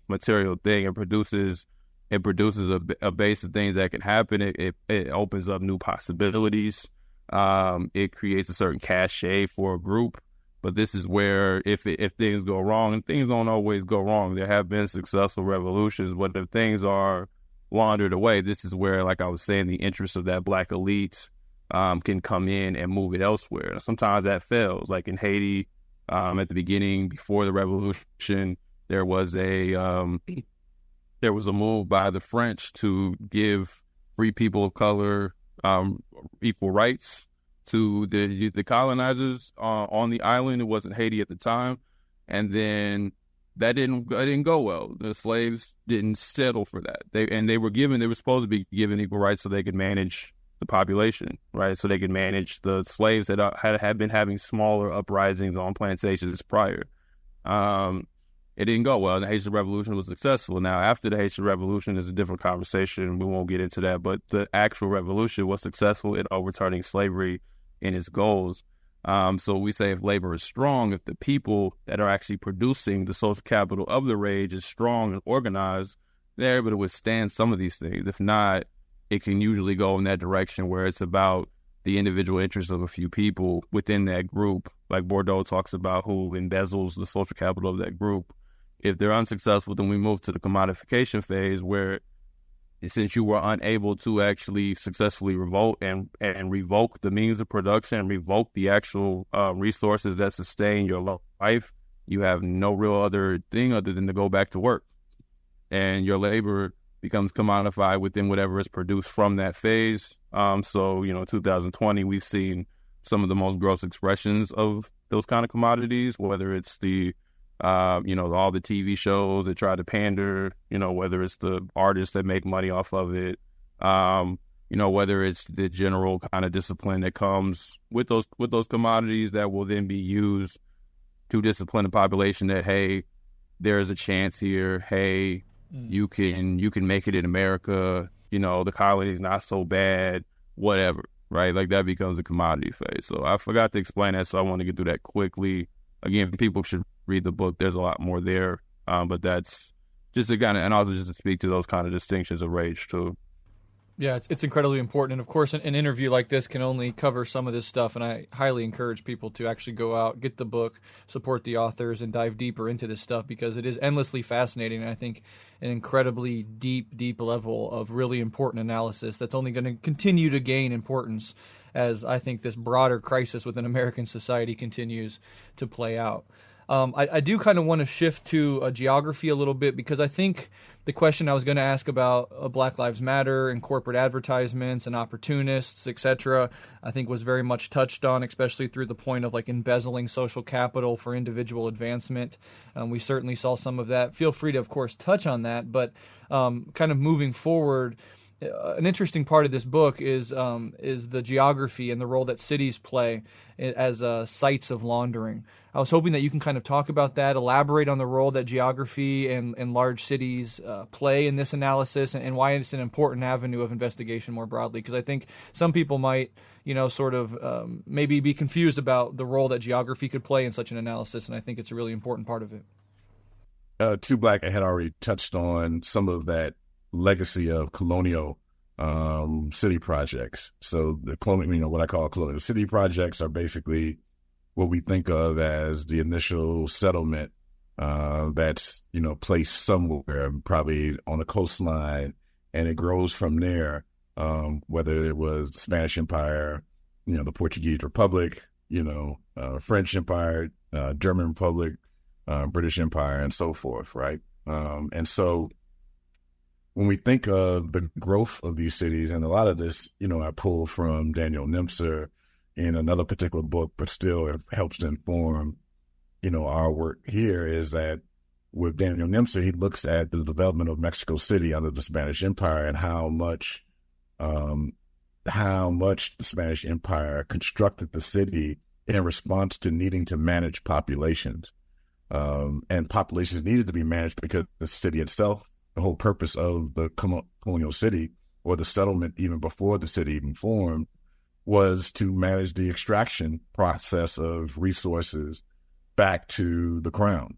Speaker 2: material thing. It produces a base of things that can happen. It opens up new possibilities. It creates a certain cachet for a group. But this is where if things go wrong, and things don't always go wrong, there have been successful revolutions, but if things are wandered away, this is where, like I was saying, the interests of that Black elite can come in and move it elsewhere. Sometimes that fails. Like in Haiti, at the beginning, before the revolution, there was a move by the French to give free people of color equal rights to the colonizers on the island. It wasn't Haiti at the time, and then that didn't go well. The slaves didn't settle for that. They were supposed to be given equal rights so they could manage the population, right? So they could manage the slaves that had been having smaller uprisings on plantations prior. It didn't go well. The Haitian Revolution was successful. Now, after the Haitian Revolution is a different conversation. We won't get into that. But the actual revolution was successful in overturning slavery in its goals. So we say if labor is strong, if the people that are actually producing the social capital of the rage is strong and organized, they're able to withstand some of these things. If not, it can usually go in that direction where it's about the individual interests of a few people within that group, like Bourdieu talks about, who embezzles the social capital of that group. If they're unsuccessful, then we move to the commodification phase where, since you were unable to actually successfully revolt and revoke the means of production and revoke the actual resources that sustain your life, you have no real other thing other than to go back to work. And your labor becomes commodified within whatever is produced from that phase. So, 2020, we've seen some of the most gross expressions of those kind of commodities, whether it's the all the TV shows that try to pander, whether it's the artists that make money off of it, whether it's the general kind of discipline that comes with those commodities that will then be used to discipline the population that, hey, there's a chance here. Hey, you can make it in America. The colony is not so bad, whatever, right? Like that becomes a commodity phase. So I forgot to explain that, so I want to get through that quickly. Again, people should read the book. There's a lot more there, but that's just to kind of, and also just to speak to those kind of distinctions of rage too.
Speaker 1: Yeah, it's incredibly important. And of course, an interview like this can only cover some of this stuff. And I highly encourage people to actually go out, get the book, support the authors, and dive deeper into this stuff because it is endlessly fascinating. And I think an incredibly deep level of really important analysis that's only going to continue to gain importance as I think this broader crisis within American society continues to play out. I do kind of want to shift to geography a little bit because I think the question I was going to ask about Black Lives Matter and corporate advertisements and opportunists, etc., I think was very much touched on, especially through the point of like embezzling social capital for individual advancement. We certainly saw some of that. Feel free to, of course, touch on that, but kind of moving forward, an interesting part of this book is the geography and the role that cities play as sites of laundering. I was hoping that you can kind of talk about that, elaborate on the role that geography and large cities play in this analysis and why it's an important avenue of investigation more broadly. Because I think some people might, sort of maybe be confused about the role that geography could play in such an analysis, and I think it's a really important part of it.
Speaker 3: Two Black had already touched on some of that legacy of colonial city projects. So the colonial, what I call colonial city projects are basically what we think of as the initial settlement that's, placed somewhere, probably on a coastline, and it grows from there, whether it was the Spanish Empire, the Portuguese Republic, French Empire, German Republic, British Empire, and so forth, right? And so when we think of the growth of these cities, and a lot of this, I pull from Daniel Nemser in another particular book, but still it helps to inform, our work here, is that with Daniel Nemser, he looks at the development of Mexico City under the Spanish Empire and how much the Spanish Empire constructed the city in response to needing to manage populations. And populations needed to be managed because the city itself, the whole purpose of the colonial city or the settlement even before the city even formed, was to manage the extraction process of resources back to the crown.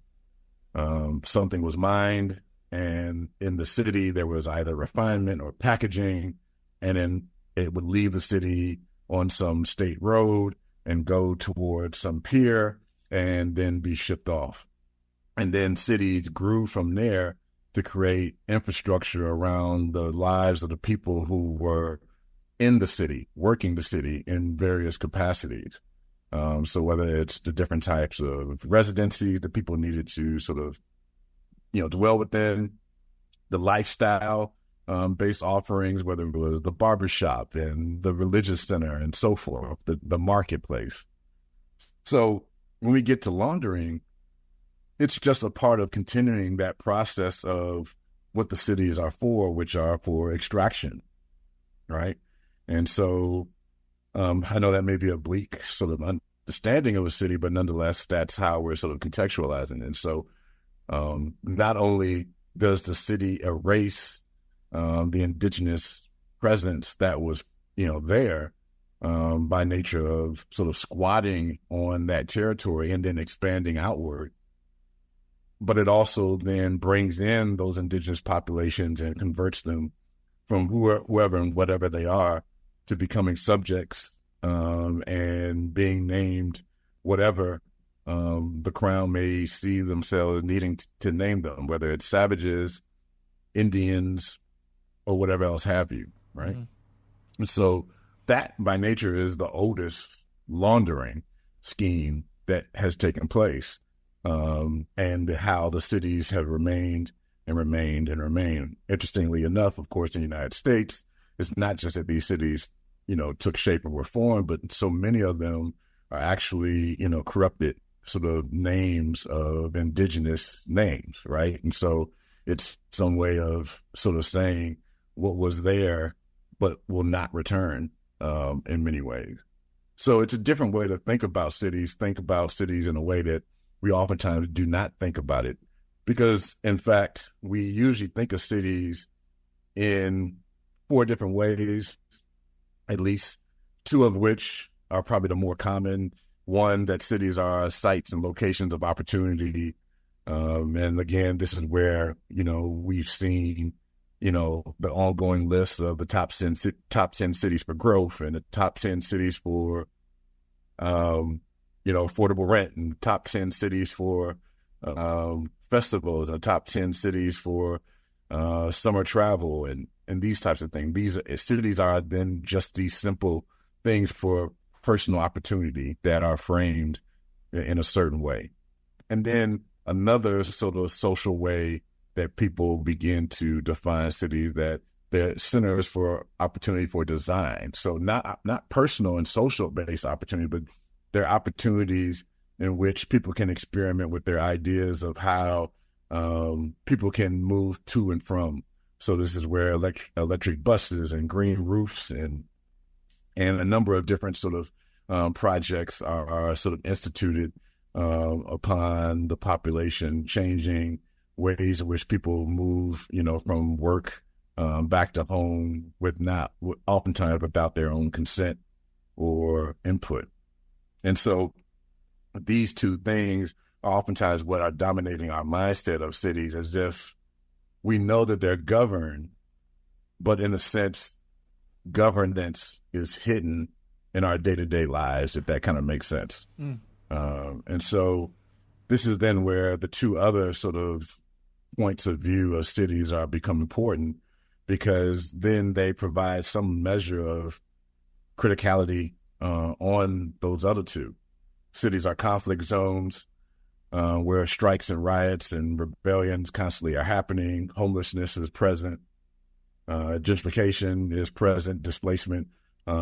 Speaker 3: Something was mined, and in the city there was either refinement or packaging, and then it would leave the city on some state road and go towards some pier and then be shipped off. And then cities grew from there to create infrastructure around the lives of the people who were in the city, working the city in various capacities. So whether it's the different types of residency that people needed to sort of, dwell within, the lifestyle based offerings, whether it was the barbershop and the religious center and so forth, the marketplace. So when we get to laundering, it's just a part of continuing that process of what the cities are for, which are for extraction, right? And so I know that may be a bleak sort of understanding of a city, but nonetheless, that's how we're sort of contextualizing it. And so not only does the city erase the indigenous presence that was, there by nature of sort of squatting on that territory and then expanding outward, but it also then brings in those indigenous populations and converts them from whoever and whatever they are to becoming subjects and being named whatever the crown may see themselves needing to name them, whether it's savages, Indians, or whatever else have you, right? Mm-hmm. So that by nature is the oldest laundering scheme that has taken place, and how the cities have remained and remained and remained. Interestingly enough, of course, in the United States, it's not just that these cities, took shape and were formed, but so many of them are actually, corrupted sort of names of indigenous names, right? And so it's some way of sort of saying what was there, but will not return in many ways. So it's a different way to think about cities in a way that we oftentimes do not think about it. Because, in fact, we usually think of cities in 4 different ways, at least 2 of which are probably the more common. One, that cities are sites and locations of opportunity. And again, this is where, we've seen the ongoing list of the top 10 cities for growth and the top 10 cities for, affordable rent, and top 10 cities for festivals, and the top 10 cities for summer travel, and these types of things. These cities are then just these simple things for personal opportunity that are framed in a certain way. And then another sort of social way that people begin to define cities, that they're centers for opportunity for design. So not personal and social based opportunity, but they're opportunities in which people can experiment with their ideas of how people can move to and from. So this is where electric buses and green roofs and a number of different sort of projects are sort of instituted upon the population changing ways in which people move, from work back to home oftentimes without their own consent or input. And so these two things are oftentimes what are dominating our mindset of cities, as if we know that they're governed, but in a sense, governance is hidden in our day-to-day lives, if that kind of makes sense. And so this is then where the two other sort of points of view of cities are become important, because then they provide some measure of criticality on those other two. Cities are conflict zones where strikes and riots and rebellions constantly are happening. Homelessness is present. Gentrification is present. Displacement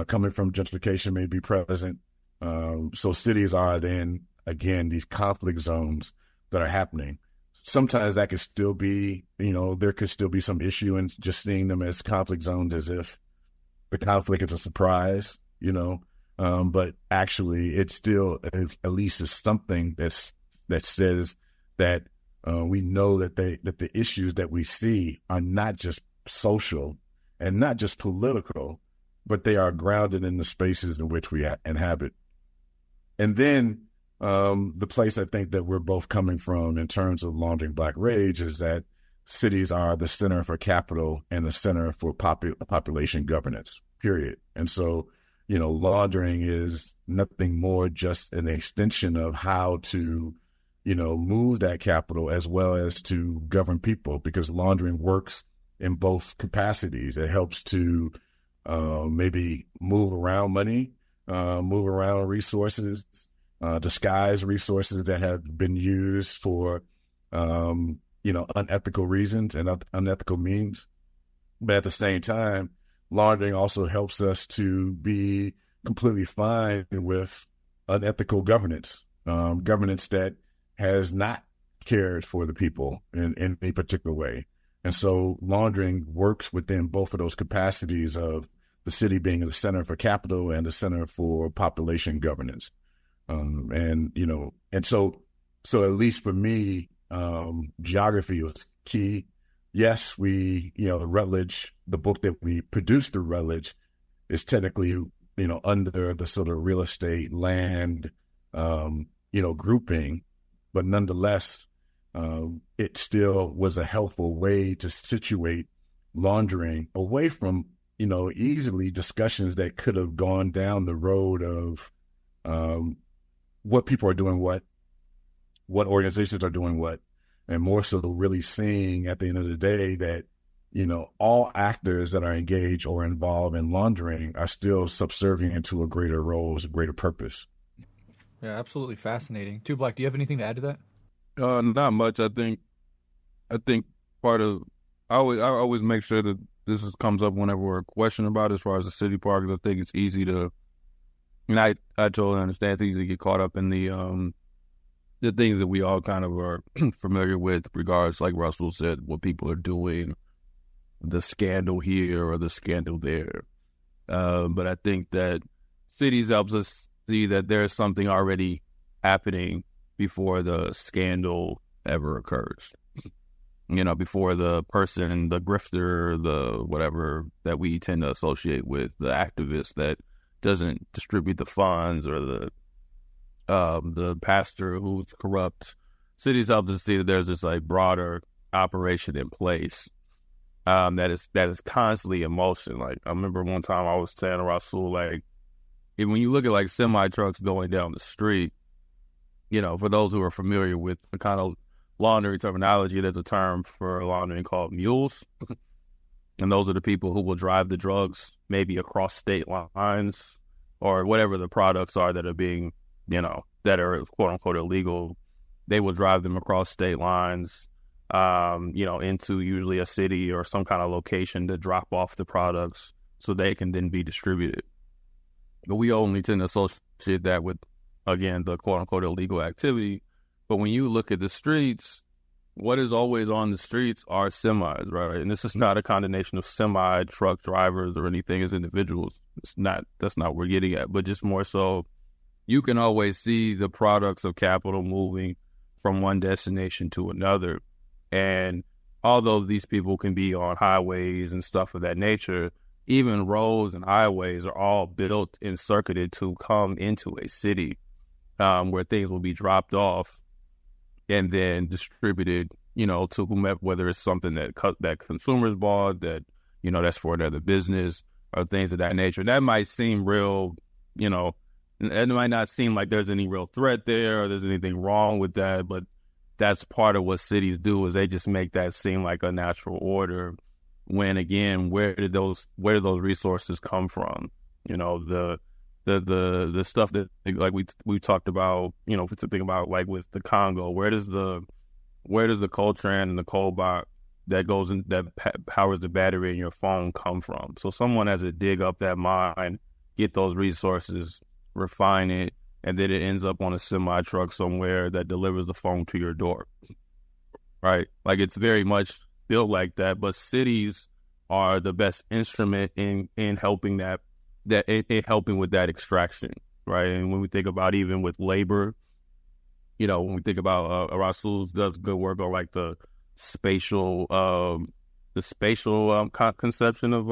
Speaker 3: coming from gentrification may be present. So cities are then, again, these conflict zones that are happening. Sometimes that could still be, there could still be some issue in just seeing them as conflict zones, as if the conflict is a surprise, but actually it still at least is something that says that we know that the issues that we see are not just social and not just political, but they are grounded in the spaces in which we inhabit. And then the place I think that we're both coming from in terms of Laundering Black Rage is that cities are the center for capital and the center for population governance, period. And so, laundering is nothing more just an extension of how to, move that capital as well as to govern people, because laundering works in both capacities. It helps to maybe move around money, move around resources, disguise resources that have been used for, unethical reasons and unethical means. But at the same time, laundering also helps us to be completely fine with unethical governance, governance that has not cared for the people in a particular way. And so laundering works within both of those capacities of the city being the center for capital and the center for population governance. So at least for me, geography was key. Yes, the Rutledge, the book that we produced through Rutledge is technically, under the sort of real estate land, grouping, but nonetheless, it still was a helpful way to situate laundering away from, easily discussions that could have gone down the road of what people are doing, what organizations are doing what, and more so really seeing at the end of the day that, all actors that are engaged or involved in laundering are still subservient to a greater role, a greater purpose.
Speaker 1: Yeah, absolutely fascinating. Too Black, do you have anything to add to that?
Speaker 2: Not much. I think part of I always make sure that comes up whenever we're questioning about it, as far as the city parks. I think it's easy to, and I totally understand, it's easy to get caught up in the things that we all kind of are familiar with, regards, like Rasul said, what people are doing, the scandal here or the scandal there. But I think that cities helps us see that there's something already happening before the scandal ever occurs. Before the person, the grifter, the whatever that we tend to associate with, the activist that doesn't distribute the funds, or the pastor who's corrupt. Cities help us see that there's this broader operation in place that is constantly in motion. Like, I remember one time I was saying to Rasul, like, when you look at like semi trucks going down the street, you know, for those who are familiar with the kind of laundering terminology, there's a term for laundering called mules. And those are the people who will drive the drugs maybe across state lines or whatever the products are that are being, you know, that are quote unquote illegal. They will drive them across state lines, you know, into usually a city or some kind of location to drop off the products so they can then be distributed. But we only tend to associate that with, again, the quote unquote illegal activity. But when you look at the streets, what is always on the streets are semis, right? And this is not a condemnation of semi truck drivers or anything as individuals. That's not what we're getting at, but just more so, you can always see the products of capital moving from one destination to another. And although these people can be on highways and stuff of that nature, even roads and highways are all built and circuited to come into a city where things will be dropped off and then distributed, you know, to whomever, whether it's something that consumers bought, that, you know, that's for another business or things of that nature. That might seem real, you know, it might not seem like there's any real threat there or there's anything wrong with that, but that's part of what cities do, is they just make that seem like a natural order. When again, where did those resources come from? You know, the stuff that, like we talked about, you know, if it's a thing about like with the Congo, where does the Coltran and the cobalt that goes in that powers the battery in your phone come from? So someone has to dig up that mine, get those resources, refine it, and then it ends up on a semi truck somewhere that delivers the phone to your door, right? Like, it's very much built like that. But cities are the best instrument in helping helping with that extraction, right? And when we think about even with labor, you know, when we think about Rasul does good work on like the spatial conception of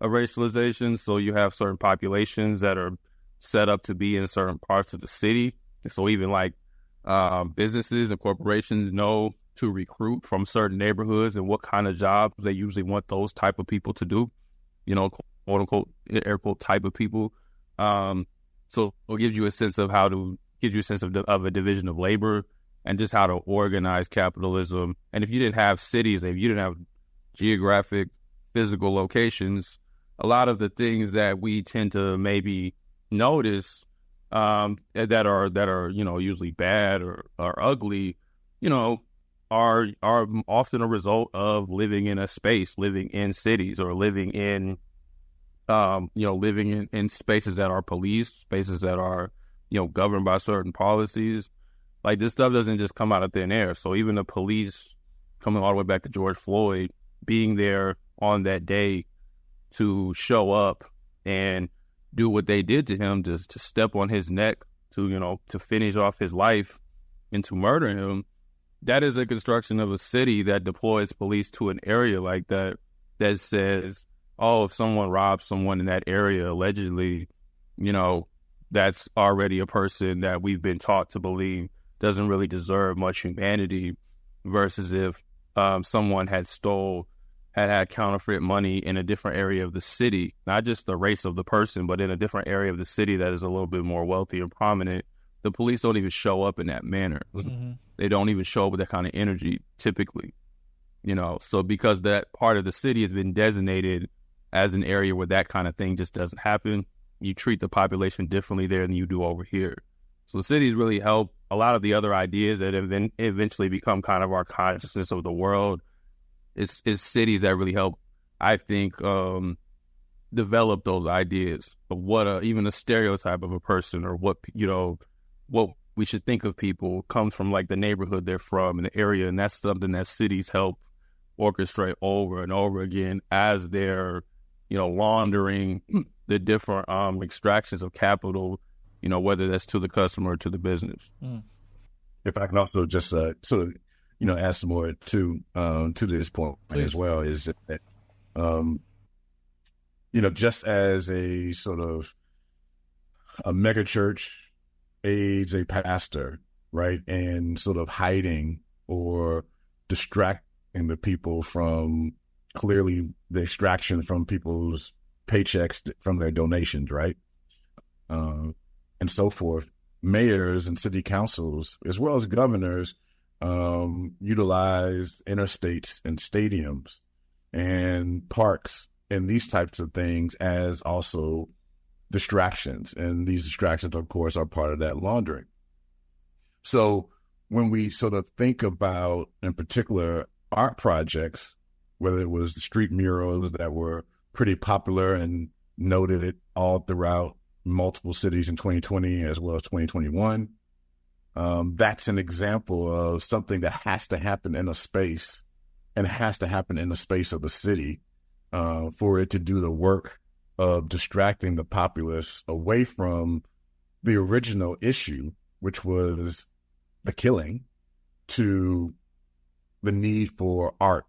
Speaker 2: racialization. So you have certain populations that are set up to be in certain parts of the city. And so even like businesses and corporations know to recruit from certain neighborhoods and what kind of jobs they usually want those type of people to do, you know, quote unquote, air quote, type of people. So it gives you a sense of of a division of labor and just how to organize capitalism. And if you didn't have cities, if you didn't have geographic, physical locations, a lot of the things that we tend to maybe notice that are you know, usually bad or ugly, you know, are often a result of living in a space, living in cities, or living in living in spaces that are policed, spaces that are, you know, governed by certain policies. Like, this stuff doesn't just come out of thin air. So even the police, coming all the way back to George Floyd, being there on that day to show up and do what they did to him, just to step on his neck, to, you know, to finish off his life and to murder him, that is a construction of a city that deploys police to an area like that, that says, oh, if someone robs someone in that area, allegedly, you know, that's already a person that we've been taught to believe doesn't really deserve much humanity, versus if someone had counterfeit money in a different area of the city, not just the race of the person, but in a different area of the city that is a little bit more wealthy or prominent. The police don't even show up in that manner. Mm-hmm. They don't even show up with that kind of energy, typically. You know, so because that part of the city has been designated as an area where that kind of thing just doesn't happen, you treat the population differently there than you do over here. So cities really help a lot of the other ideas that have then eventually become kind of our consciousness of the world. It's cities that really help, I think, develop those ideas of what even a stereotype of a person, or what, you know, what we should think of people, comes from like the neighborhood they're from and the area. And that's something that cities help orchestrate over and over again as they're, you know, laundering the different extractions of capital, you know, whether that's to the customer or to the business. Mm.
Speaker 3: If I can also just sort of, you know, add some more to this point as well, is that, you know, just as a sort of a mega church aids a pastor, right, and sort of hiding or distracting the people from clearly the extraction from people's paychecks from their donations, right? And so forth. Mayors and city councils, as well as governors, utilize interstates and stadiums and parks and these types of things as also distractions. And these distractions, of course, are part of that laundering. So when we sort of think about, in particular, art projects, whether it was the street murals that were pretty popular and noted all throughout multiple cities in 2020 as well as 2021, that's an example of something that has to happen in a space, and it has to happen in the space of the city for it to do the work of distracting the populace away from the original issue, which was the killing, to the need for art,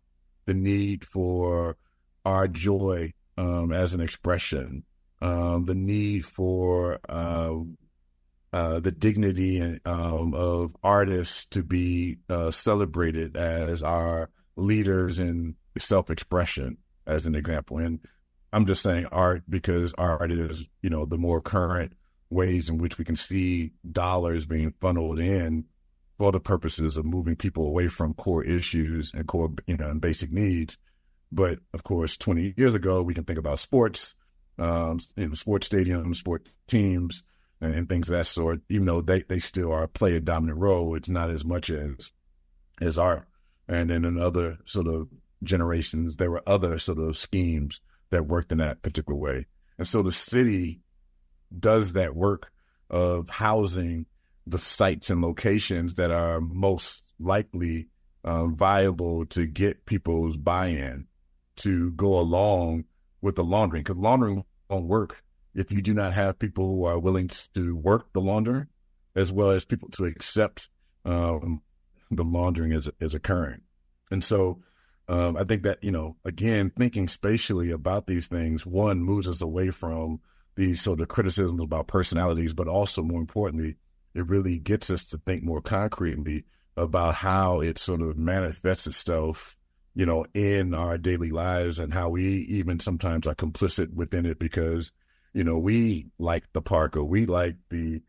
Speaker 3: the need for our joy as an expression, the need for the dignity of artists to be celebrated as our leaders in self-expression, as an example. And I'm just saying art because art is, the more current ways in which we can see dollars being funneled in for the purposes of moving people away from core issues and core, and basic needs. But of course, 20 years ago, we can think about sports, sports stadiums, sport teams, and things of that sort. Even though they still play a dominant role, it's not as much as art. And then in other sort of generations, there were other sort of schemes that worked in that particular way. And so the city does that work of housing the sites and locations that are most likely viable to get people's buy-in to go along with the laundering. Because laundering won't work if you do not have people who are willing to work the laundering, as well as people to accept the laundering is occurring. And so I think that, again, thinking spatially about these things, one, moves us away from these sort of criticisms about personalities, but also more importantly, it really gets us to think more concretely about how it sort of manifests itself, in our daily lives, and how we even sometimes are complicit within it because, we like the park, or we like the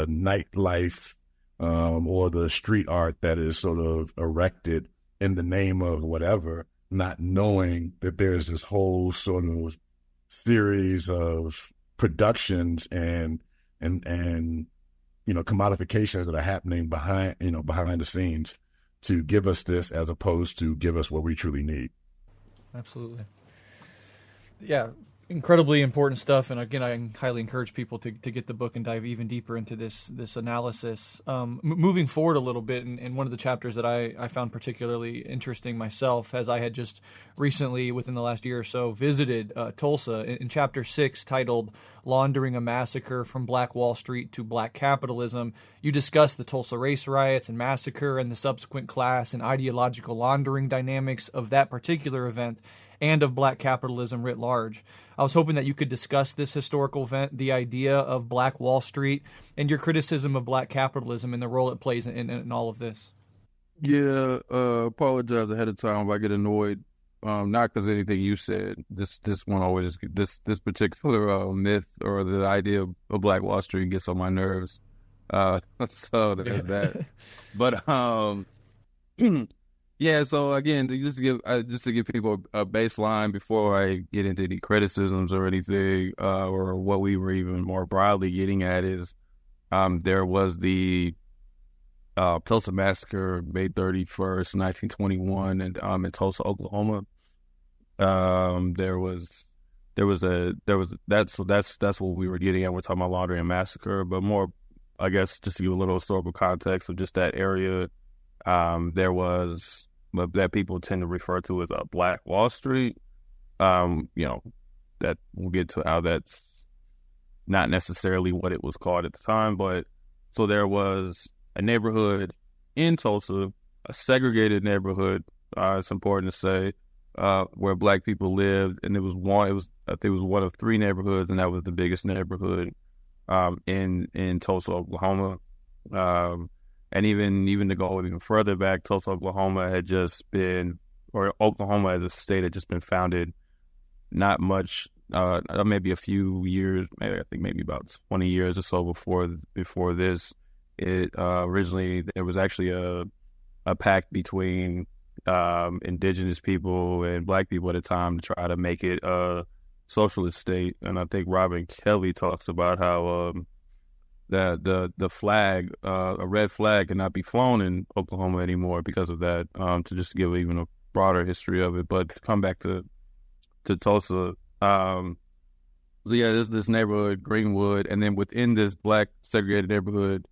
Speaker 3: nightlife, or the street art that is sort of erected in the name of whatever, not knowing that there's this whole sort of series of productions and commodifications that are happening behind the scenes to give us this, as opposed to give us what we truly need.
Speaker 1: Absolutely. Yeah. Incredibly important stuff, and again, I highly encourage people to get the book and dive even deeper into this analysis. Moving forward a little bit, and one of the chapters that I found particularly interesting myself, as I had just recently, within the last year or so, visited Tulsa, in Chapter 6, titled Laundering a Massacre from Black Wall Street to Black Capitalism, you discuss the Tulsa race riots and massacre and the subsequent class and ideological laundering dynamics of that particular event and of black capitalism writ large. I was hoping that you could discuss this historical event, the idea of Black Wall Street, and your criticism of black capitalism and the role it plays in all of this.
Speaker 2: Yeah, apologize ahead of time if I get annoyed. Not because anything you said. This one always this particular myth or the idea of Black Wall Street gets on my nerves. So there's that. But yeah. So again, just to give people a baseline before I get into any criticisms or anything, or what we were even more broadly getting at is, there was the Tulsa Massacre, May 31st, 1921, and in Tulsa, Oklahoma. That's what we were getting at. We're talking about Laundering and Massacre, but more, I guess, just to give a little historical context of just that area. There was that people tend to refer to as a Black Wall Street. That we'll get to how that's not necessarily what it was called at the time, but so there was a neighborhood in Tulsa, a segregated neighborhood. It's important to say, where black people lived, and I think it was one of three neighborhoods, and that was the biggest neighborhood in Tulsa, Oklahoma. And even to go even further back, Tulsa, Oklahoma had just been or Oklahoma as a state had just been founded not much, maybe a few years, I think maybe about 20 years or so before this. It originally, there was actually a pact between indigenous people and black people at the time to try to make it a socialist state. And I think Robin Kelly talks about how the flag, a red flag, cannot be flown in Oklahoma anymore because of that, to just give even a broader history of it. But to come back to Tulsa, so yeah, there's this neighborhood, Greenwood, and then within this black segregated neighborhood,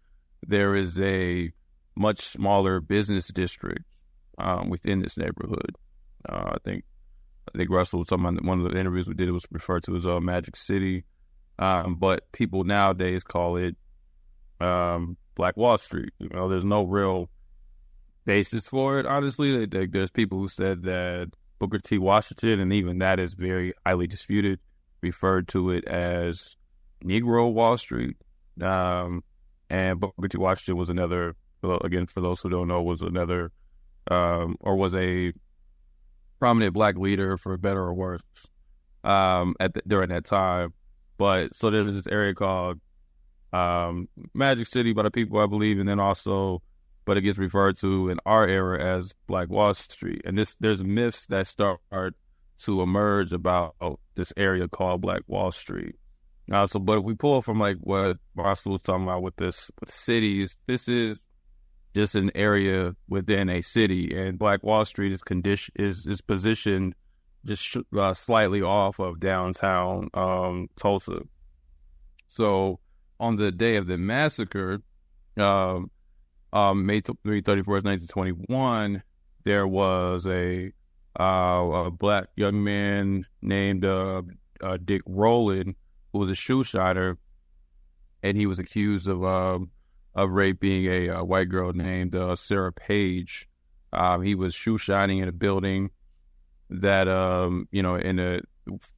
Speaker 2: there is a much smaller business district within this neighborhood. I think Rasul was talking about one of the interviews we did. It was referred to as Magic City, but people nowadays call it Black Wall Street. You know, there's no real basis for it. Honestly, there's people who said that Booker T. Washington, and even that is very highly disputed, referred to it as Negro Wall Street. And Booker T. Washington was another, again, for those who don't know, was another, or was a prominent black leader, for better or worse, during that time. But so there was this area called Magic City by the people, I believe, and then also, but it gets referred to in our era as Black Wall Street. And there's myths that start to emerge about this area called Black Wall Street. But if we pull from like what Rasul was talking about with cities, this is just an area within a city, and Black Wall Street is positioned just slightly off of downtown Tulsa. So on the day of the massacre, May 31st, 1921, there was a black young man named Dick Rowland, who was a shoe shiner, and he was accused of raping a white girl named Sarah Page. He was shoe shining in a building that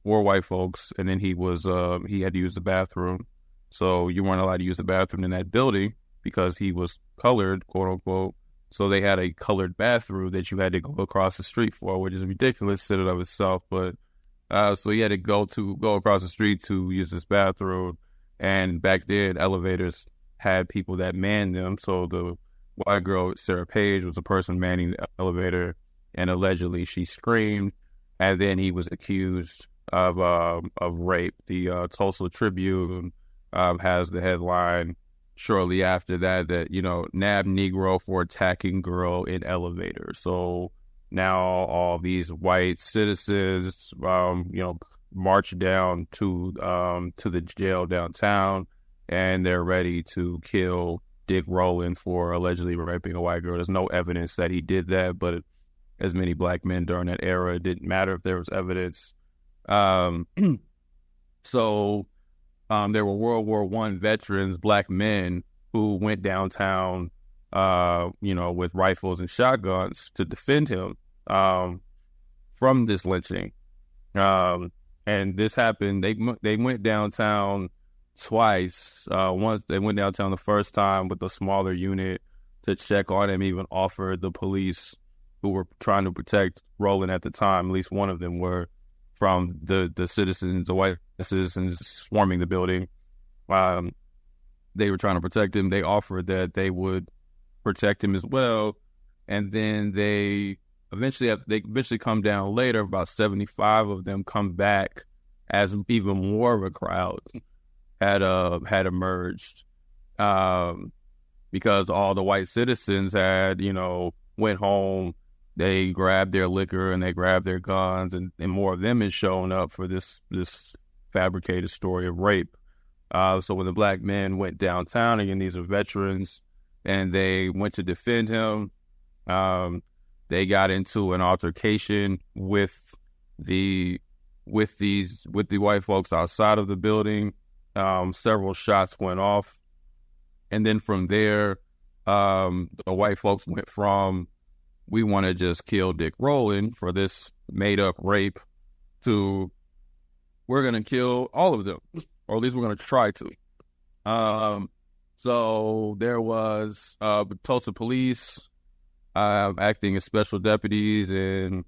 Speaker 2: for white folks, and then he had to use the bathroom. So you weren't allowed to use the bathroom in that building because he was colored, quote unquote. So they had a colored bathroom that you had to go across the street for, which is ridiculous in and of itself. But so you had to go across the street to use this bathroom. And back then, elevators had people that manned them. So the white girl, Sarah Page, was the person manning the elevator, and allegedly she screamed, and then he was accused of rape. The Tulsa Tribune has the headline shortly after that, nab Negro for attacking girl in elevator. So now all these white citizens, march down to the jail downtown, and they're ready to kill Dick Rowland for allegedly raping a white girl. There's no evidence that he did that, but as many black men during that era, it didn't matter if there was evidence. So there were World War I veterans, black men, who went downtown, with rifles and shotguns to defend him from this lynching. And this happened. They went downtown twice. Once they went downtown the first time with a smaller unit to check on him, even offered the police who were trying to protect Rowland at the time, at least one of them were from the citizens, the white citizens swarming the building. They were trying to protect him. They offered that they would protect him as well. And then they eventually come down later. About 75 of them come back as even more of a crowd had emerged, because all the white citizens had, went home. They grabbed their liquor and they grabbed their guns, and more of them had shown up for this fabricated story of rape. So when the black men went downtown, again, these are veterans, and they went to defend him. They got into an altercation with the white folks outside of the building. Several shots went off, and then from there, the white folks went from, we want to just kill Dick Rowland for this made-up rape, to we're going to kill all of them, or at least we're going to try to. So there was Tulsa police acting as special deputies, and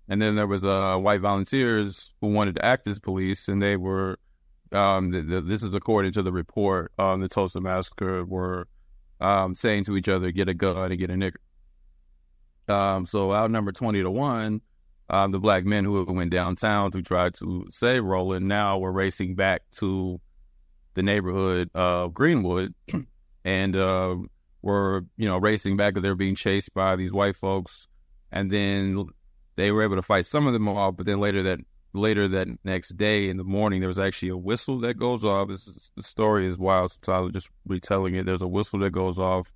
Speaker 2: then there was white volunteers who wanted to act as police, and they were this is according to the report on the Tulsa massacre, were saying to each other, get a gun and get a nigger. So outnumbered 20-1, the black men who went downtown to try to save Roland now were racing back to the neighborhood of Greenwood and were, racing back because they were being chased by these white folks. And then they were able to fight some of them off, but then later that next day in the morning, there was actually a whistle that goes off. The story is wild, so I was just retelling it. There's a whistle that goes off.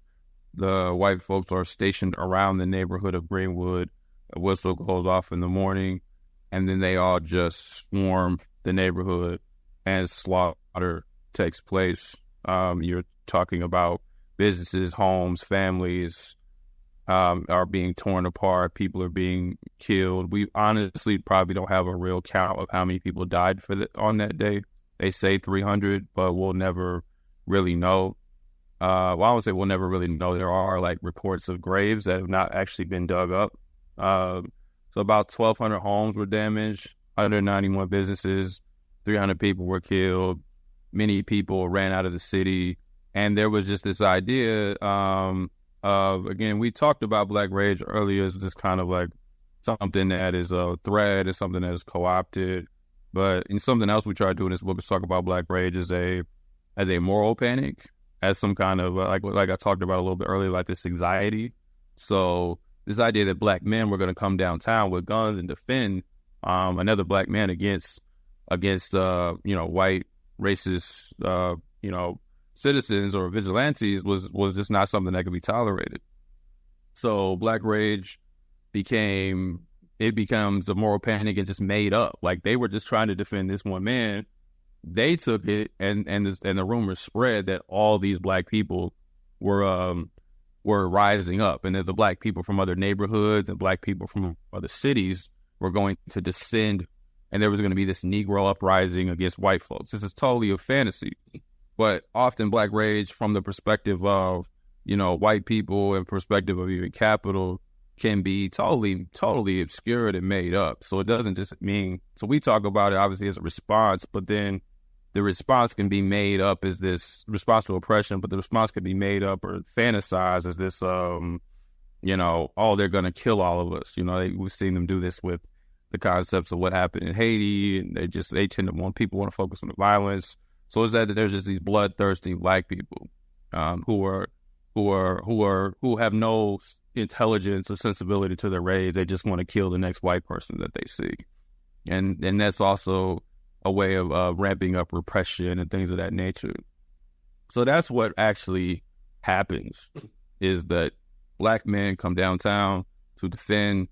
Speaker 2: The white folks are stationed around the neighborhood of Greenwood. A whistle goes off in the morning, and then they all just swarm the neighborhood, and slaughter takes place. You're talking about businesses, homes, families are being torn apart. People are being killed. We honestly probably don't have a real count of how many people died on that day. They say 300, but we'll never really know. Well, I would say we'll never really know. There are reports of graves that have not actually been dug up. So about 1,200 homes were damaged, 191 businesses, 300 people were killed. Many people ran out of the city. And there was just this idea of, again, we talked about Black Rage earlier as this kind of something that is a thread, is something that is co-opted. But in something else we try to do in this book is talk about Black Rage as a moral panic, as some kind of, like I talked about a little bit earlier, this anxiety. So this idea that black men were going to come downtown with guns and defend another black man against white racist citizens or vigilantes was just not something that could be tolerated. So Black Rage becomes a moral panic and just made up. They were just trying to defend this one man. They took it, and the rumors spread that all these black people were rising up, and that the black people from other neighborhoods and black people from other cities were going to descend, and there was going to be this Negro uprising against white folks. This is totally a fantasy, but often Black Rage, from the perspective of white people and perspective of even capital, can be totally obscured and made up. So it doesn't just mean. So we talk about it obviously as a response, but then the response can be made up as this response to oppression, but the response can be made up or fantasized as this, they're going to kill all of us. We've seen them do this with the concepts of what happened in Haiti, and they tend to want to focus on the violence. So is that there's just these bloodthirsty black people who have no intelligence or sensibility to their race. They just want to kill the next white person that they see, and that's also a way of ramping up repression and things of that nature. So that's what actually happens, is that black men come downtown to defend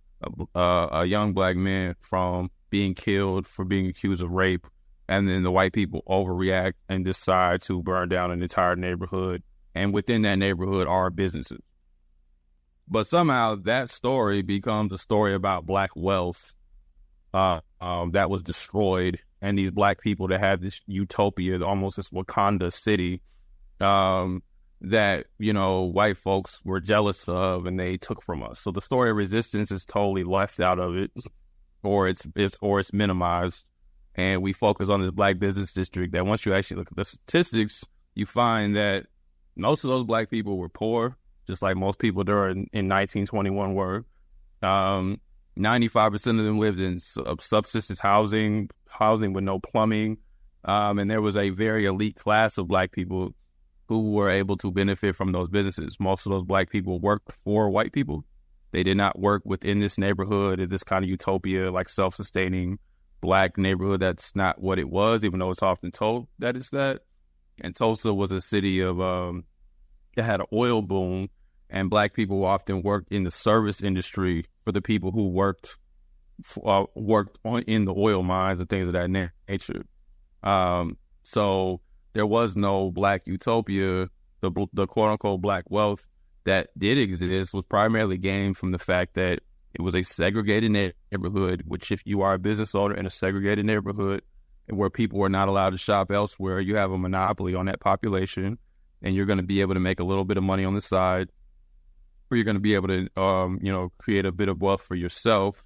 Speaker 2: a young black man from being killed for being accused of rape, and then the white people overreact and decide to burn down an entire neighborhood, and within that neighborhood are businesses. But somehow that story becomes a story about black wealth that was destroyed, and these black people that had this utopia, almost this Wakanda city, that white folks were jealous of and they took from us. So the story of resistance is totally left out of it, or it's minimized, and we focus on this black business district. That once you actually look at the statistics, you find that most of those black people were poor, just like most people during in 1921 were. 95% of them lived in subsistence housing with no plumbing. And there was a very elite class of black people who were able to benefit from those businesses. Most of those black people worked for white people. They did not work within this neighborhood, this kind of utopia, self-sustaining black neighborhood. That's not what it was, even though it's often told that it's that. And Tulsa was a city of that had an oil boom, and black people often worked in the service industry for the people who worked in the oil mines and things of that nature. So there was no black utopia. The quote-unquote black wealth that did exist was primarily gained from the fact that it was a segregated neighborhood, which if you are a business owner in a segregated neighborhood where people are not allowed to shop elsewhere, you have a monopoly on that population, and you're going to be able to make a little bit of money on the side. where you're going to be able to, create a bit of wealth for yourself.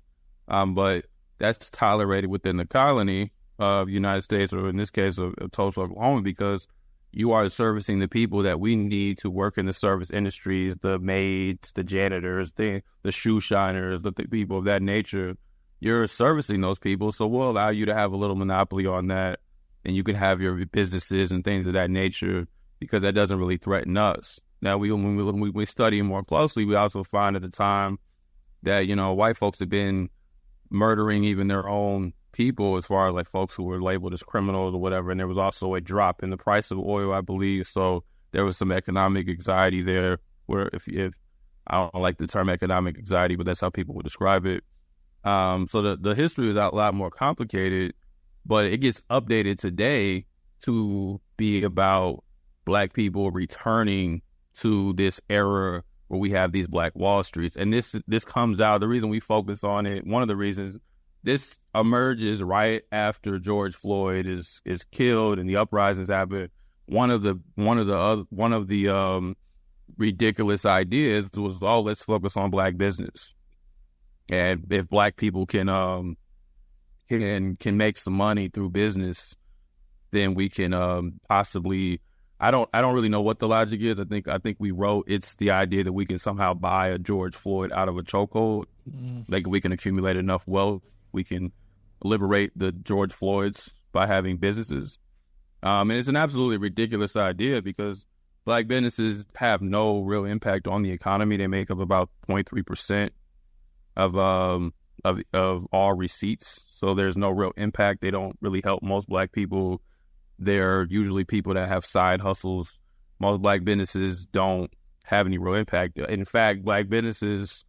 Speaker 2: But that's tolerated within the colony of the United States, or in this case of Tulsa, Oklahoma, because you are servicing the people that we need to work in the service industries, the maids, the janitors, the shoe shiners, the people of that nature. You're servicing those people, so we'll allow you to have a little monopoly on that, and you can have your businesses and things of that nature, because that doesn't really threaten us. Now, when we study more closely, we also find at the time that, white folks have been murdering even their own people, as far as like folks who were labeled as criminals or whatever. And there was also a drop in the price of oil, I believe. So there was some economic anxiety there, where if I don't like the term economic anxiety, but that's how people would describe it. So the history is a lot more complicated, but it gets updated today to be about Black people returning to this era where we have these Black Wall Streets. And this comes out, the reason we focus on it, one of the reasons, this emerges right after George Floyd is killed and the uprisings happen. One of the ridiculous ideas was, let's focus on Black business, and if Black people can make some money through business, then we can possibly. I don't really know what the logic is. I think we wrote it's the idea that we can somehow buy a George Floyd out of a chokehold. Like we can accumulate enough wealth, we can liberate the George Floyds by having businesses. And it's an absolutely ridiculous idea, because Black businesses have no real impact on the economy. They make up about 0.3% of all receipts. So there's no real impact. They don't really help most Black people. They're usually people that have side hustles. Most Black businesses don't have any real impact. In fact, Black businesses,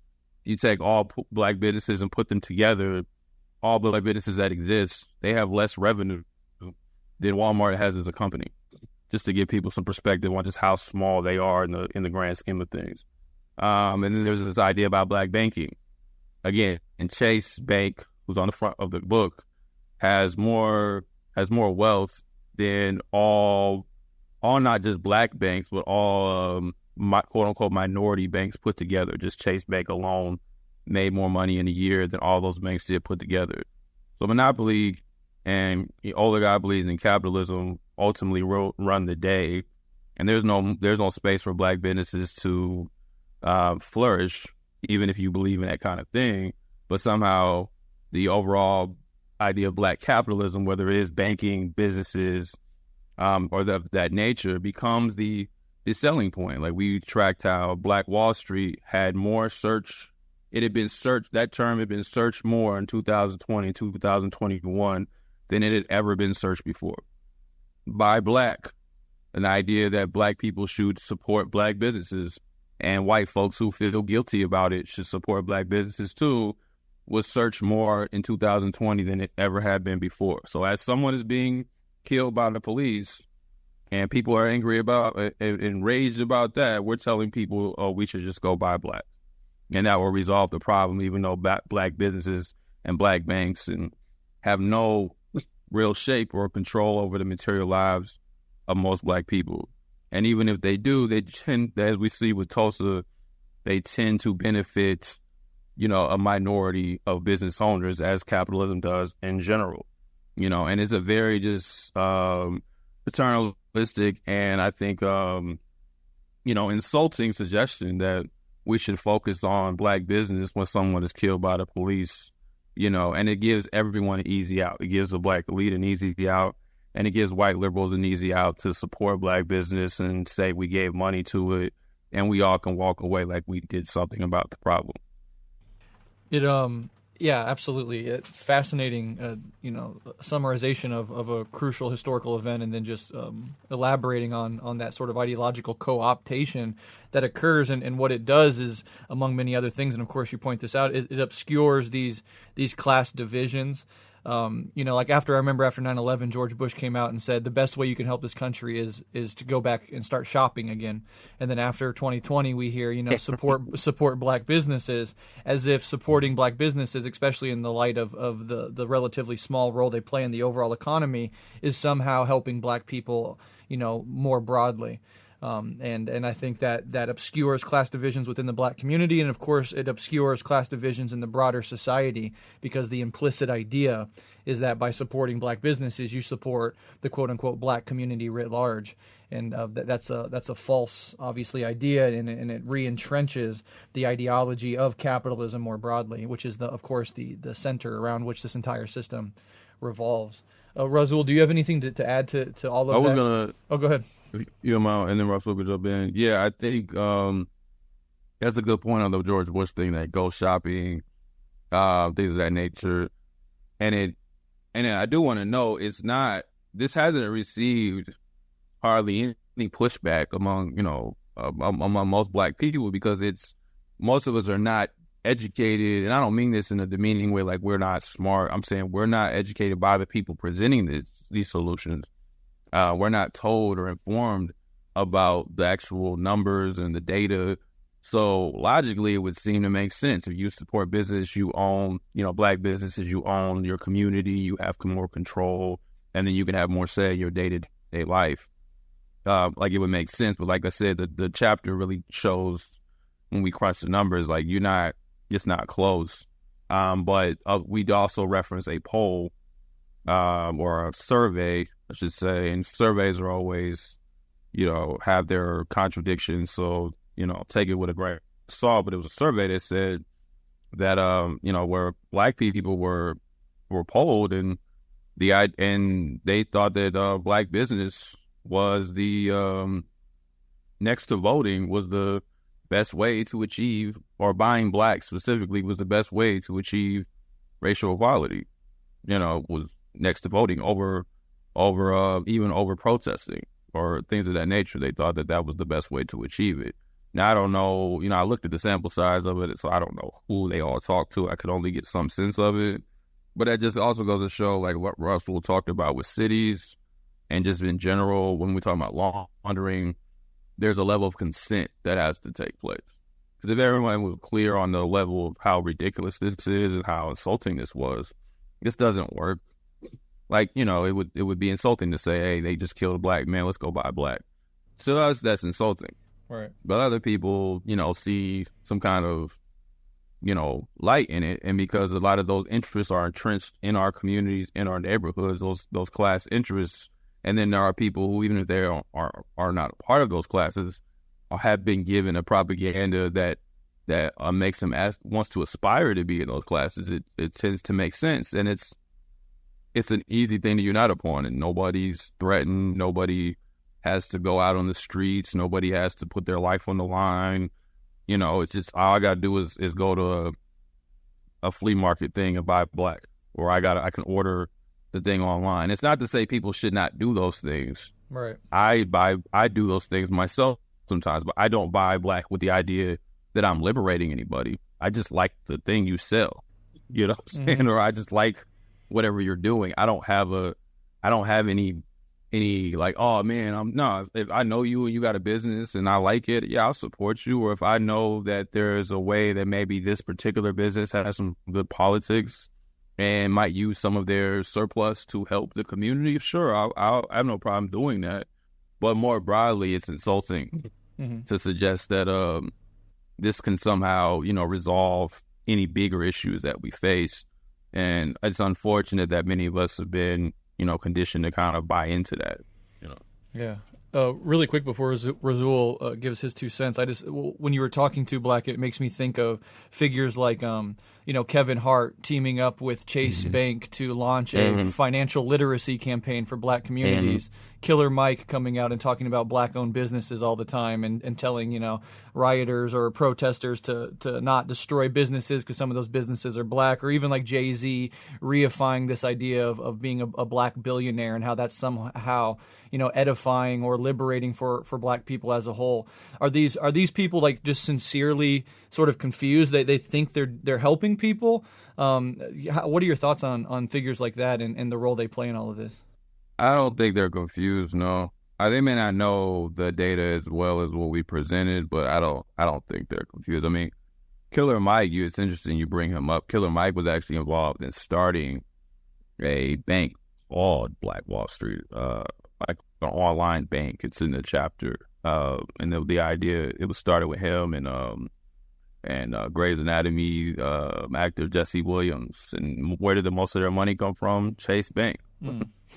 Speaker 2: you take all Black businesses and put them together, all Black businesses that exist, they have less revenue than Walmart has as a company. Just to give people some perspective on just how small they are in the grand scheme of things. And then there's this idea about Black banking. Again, and Chase Bank, who's on the front of the book, has more wealth than all not just Black banks, but all quote unquote minority banks put together. Just Chase Bank alone made more money in a year than all those banks did put together. So monopoly and oligopolies and capitalism ultimately run the day, and there's no space for Black businesses to flourish, even if you believe in that kind of thing. But somehow the overall idea of Black capitalism, whether it is banking, businesses, or that nature, becomes the selling point. Like we tracked how Black Wall Street had more search. It had been searched, that term had been searched more in 2020, 2021 than it had ever been searched before by Black. An idea that Black people should support Black businesses, and white folks who feel guilty about it should support Black businesses too, was searched more in 2020 than it ever had been before. So as someone is being killed by the police and people are angry about, enraged about that, we're telling people, we should just go buy Black. And that will resolve the problem, even though Black businesses and Black banks and have no real shape or control over the material lives of most Black people. And even if they do, they tend, as we see with Tulsa, they tend to benefit, a minority of business owners, as capitalism does in general, and it's a very just paternalistic and I think, insulting suggestion that we should focus on Black business when someone is killed by the police, and it gives everyone an easy out. It gives the Black elite an easy out, and it gives white liberals an easy out to support Black business and say we gave money to it, and we all can walk away like we did something about the problem.
Speaker 1: Yeah, absolutely. It's fascinating, summarization of a crucial historical event, and then just elaborating on that sort of ideological co-optation that occurs. And what it does is, among many other things, and of course you point this out, it obscures these class divisions. Like I remember after 9/11, George Bush came out and said the best way you can help this country is to go back and start shopping again. And then after 2020, we hear, support Black businesses, as if supporting Black businesses, especially in the light of the relatively small role they play in the overall economy, is somehow helping Black people, more broadly. And I think that obscures class divisions within the black community, and of course it obscures class divisions in the broader society, because the implicit idea is that by supporting black businesses, you support the quote unquote black community writ large. And that's a false, obviously, idea, and it re-entrenches the ideology of capitalism more broadly, which is of course the center around which this entire system revolves. Rasul, do you have anything to add to all of that? Oh, go ahead.
Speaker 2: You know, and then Rasul could jump in. Yeah, I think that's a good point on the George Bush thing, that go shopping, things of that nature. And I do want to know, this hasn't received hardly any pushback among most black people, because most of us are not educated, and I don't mean this in a demeaning way, like we're not smart. I'm saying we're not educated by the people presenting these solutions. We're not told or informed about the actual numbers and the data. So logically, it would seem to make sense. If you support business, you own, black businesses, you own your community, you have more control, and then you can have more say in your day-to-day life. Like it would make sense. But like I said, the chapter really shows, when we crunch the numbers, like it's not close. But we'd also reference a poll or a survey, I should say, and surveys are always, have their contradictions. So, take it with a grain of salt. But it was a survey that said that, where black people were polled, and they thought that black business was the next to voting was the best way to achieve, or buying black specifically was the best way to achieve racial equality. Was next to voting over even over protesting or things of that nature. They thought that was the best way to achieve it. Now, I don't know, I looked at the sample size of it, so I don't know who they all talked to. I could only get some sense of it. But that just also goes to show, like, what Rasul talked about with cities and just in general, when we talk about laundering, there's a level of consent that has to take place. Because if everyone was clear on the level of how ridiculous this is and how insulting this was, this doesn't work. Like, it would be insulting to say, hey, they just killed a black man, let's go buy black. So that's insulting.
Speaker 1: Right.
Speaker 2: But other people, see some kind of, light in it. And because a lot of those interests are entrenched in our communities, in our neighborhoods, those class interests. And then there are people who, even if they are not a part of those classes, or have been given a propaganda that makes them wants to aspire to be in those classes. It tends to make sense. And it's an easy thing to unite upon, and nobody's threatened. Nobody has to go out on the streets. Nobody has to put their life on the line. It's just, all I got to do is go to a flea market thing and buy black, or I can order the thing online. It's not to say people should not do those things.
Speaker 1: Right.
Speaker 2: I do those things myself sometimes, but I don't buy black with the idea that I'm liberating anybody. I just like the thing you sell. You know what I'm saying? Mm-hmm. Or I just like whatever you're doing. I don't have any like, oh man, if I know you and you got a business and I like it, yeah, I'll support you. Or if I know that there's a way that maybe this particular business has some good politics and might use some of their surplus to help the community, sure, I have no problem doing that. But more broadly, it's insulting to suggest that this can somehow, resolve any bigger issues that we face. And it's unfortunate that many of us have been, conditioned to kind of buy into that,
Speaker 1: Yeah. Really quick before Rasul gives his 2 cents, when you were talking to Black, it makes me think of figures like, Kevin Hart teaming up with Chase Bank to launch a financial literacy campaign for Black communities. Killer Mike coming out and talking about Black-owned businesses all the time and telling, rioters or protesters to not destroy businesses because some of those businesses are Black, or even like Jay-Z reifying this idea of being a Black billionaire and how that's somehow, edifying or liberating for Black people as a whole. Are these people like just sincerely sort of confused? They think they're helping people? What are your thoughts on figures like that and the role they play in all of this?
Speaker 2: I don't think they're confused, no. They may not know the data as well as what we presented, but I don't think they're confused. I mean, Killer Mike, it's interesting you bring him up. Killer Mike was actually involved in starting a bank called Black Wall Street, like an online bank. It's in the chapter. And the idea, it was started with him and Grey's Anatomy actor Jesse Williams. And where did the most of their money come from? Chase Bank.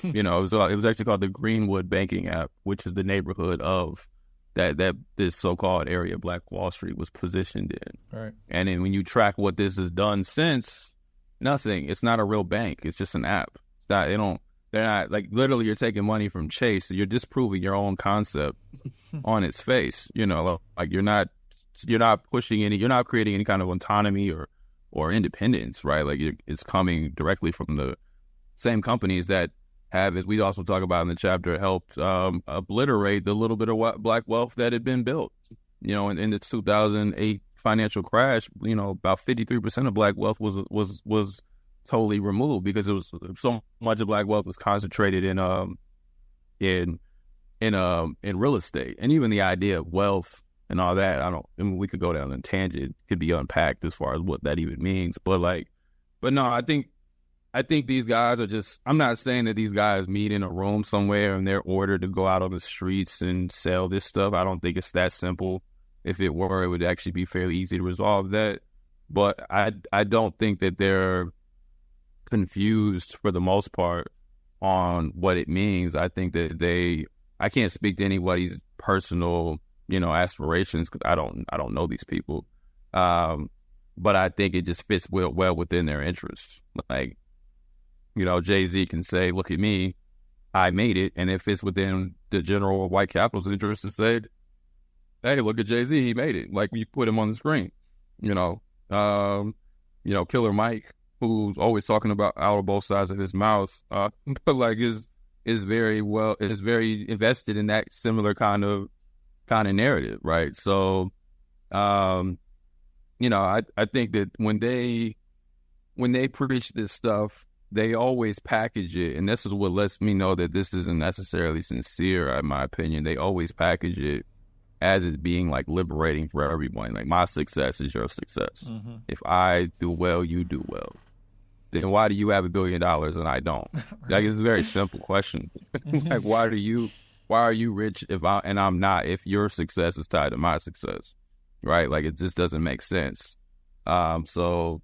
Speaker 2: It was actually called the Greenwood Banking app, which is the neighborhood of that this so-called area Black Wall Street was positioned in.
Speaker 1: Right.
Speaker 2: And then when you track what this has done since, nothing. It's not a real bank. It's just an app. It's not. They're not, like, literally you're taking money from Chase. So you're disproving your own concept on its face. Like you're not pushing you're not creating any kind of autonomy or independence, right? Like it's coming directly from the same companies that have, as we also talk about in the chapter, helped obliterate the little bit of Black wealth that had been built. In the 2008 financial crash, about 53% of Black wealth was totally removed because it was so much of Black wealth was concentrated in real estate. And even the idea of wealth and all that, we could go down a tangent, could be unpacked as far as what that even means. But no, I think these guys are just, I'm not saying that these guys meet in a room somewhere and they're ordered to go out on the streets and sell this stuff. I don't think it's that simple. If it were, it would actually be fairly easy to resolve that. But I don't think that they're confused for the most part on what it means. I think that I can't speak to anybody's personal, aspirations because I don't know these people. But I think it just fits well within their interests. Like, Jay-Z can say, look at me, I made it. And it fits within the general white capitalist interest to say, hey, look at Jay-Z, he made it. Like, you put him on the screen, Killer Mike, who's always talking about out of both sides of his mouth, but like is very invested in that similar kind of narrative, right? So, I think that when they preach this stuff, they always package it, and this is what lets me know that this isn't necessarily sincere, in my opinion. They always package it as it being like liberating for everyone. Like, my success is your success. Mm-hmm. If I do well, you do well. Then why do you have $1 billion and I don't? Right. Like, it's a very simple question. Like, why are you rich and I'm not, if your success is tied to my success, right? Like, it just doesn't make sense. So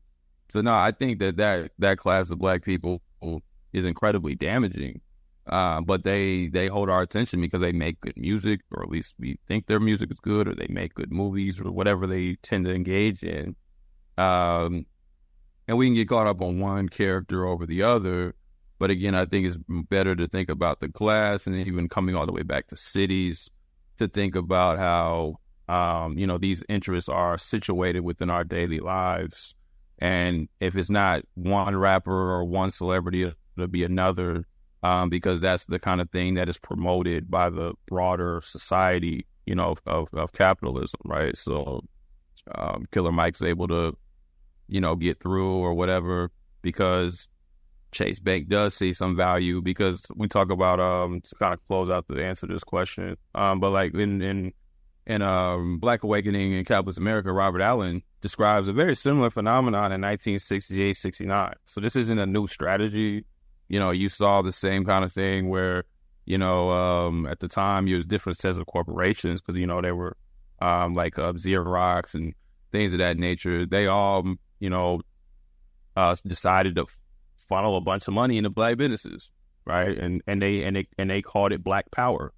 Speaker 2: no, I think that class of Black people is incredibly damaging. But they hold our attention because they make good music, or at least we think their music is good, or they make good movies, or whatever they tend to engage in. And we can get caught up on one character over the other. But again, I think it's better to think about the class, and even coming all the way back to cities, to think about how, these interests are situated within our daily lives. And if it's not one rapper or one celebrity, it'll be another, because that's the kind of thing that is promoted by the broader society, of capitalism, right? So Killer Mike's able to, get through or whatever because Chase Bank does see some value, because we talk about, to kind of close out the answer to this question, but like in Black Awakening in Capitalist America, Robert Allen describes a very similar phenomenon in 1968-69. So this isn't a new strategy. You saw the same kind of thing where, at the time, you was different sets of corporations because, they were like Xerox and things of that nature. They all, decided to funnel a bunch of money into Black businesses, right? And they called it Black Power.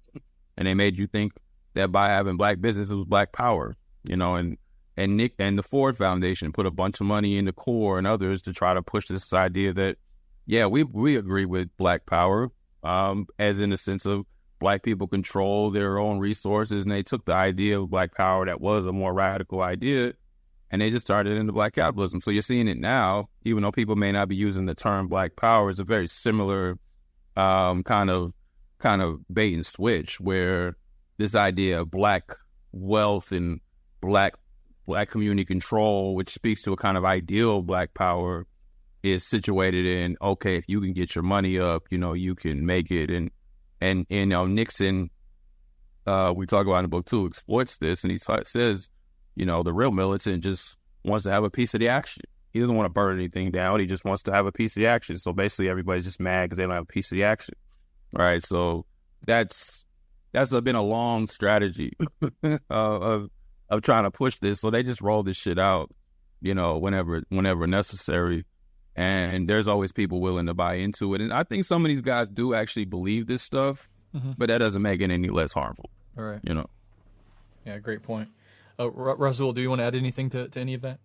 Speaker 2: And they made you think that by having Black business, it was Black Power, and Nick and the Ford Foundation put a bunch of money into Core and others to try to push this idea that, yeah, we agree with Black Power, as in the sense of Black people control their own resources, and they took the idea of Black Power that was a more radical idea, and they just started into Black capitalism. So you're seeing it now, even though people may not be using the term Black Power, it's a very similar kind of bait and switch, where this idea of Black wealth and Black community control, which speaks to a kind of ideal Black power, is situated in, okay, if you can get your money up, you can make it. And Nixon, we talk about in the book too, exploits this, and he says, the real militant just wants to have a piece of the action. He doesn't want to burn anything down. He just wants to have a piece of the action. So basically everybody's just mad because they don't have a piece of the action. All right. So that's that's been a long strategy of trying to push this. So they just roll this shit out, whenever necessary. And there's always people willing to buy into it. And I think some of these guys do actually believe this stuff, but that doesn't make it any less harmful.
Speaker 1: All right. Yeah, great point. Rasul, do you want to add anything to any of that?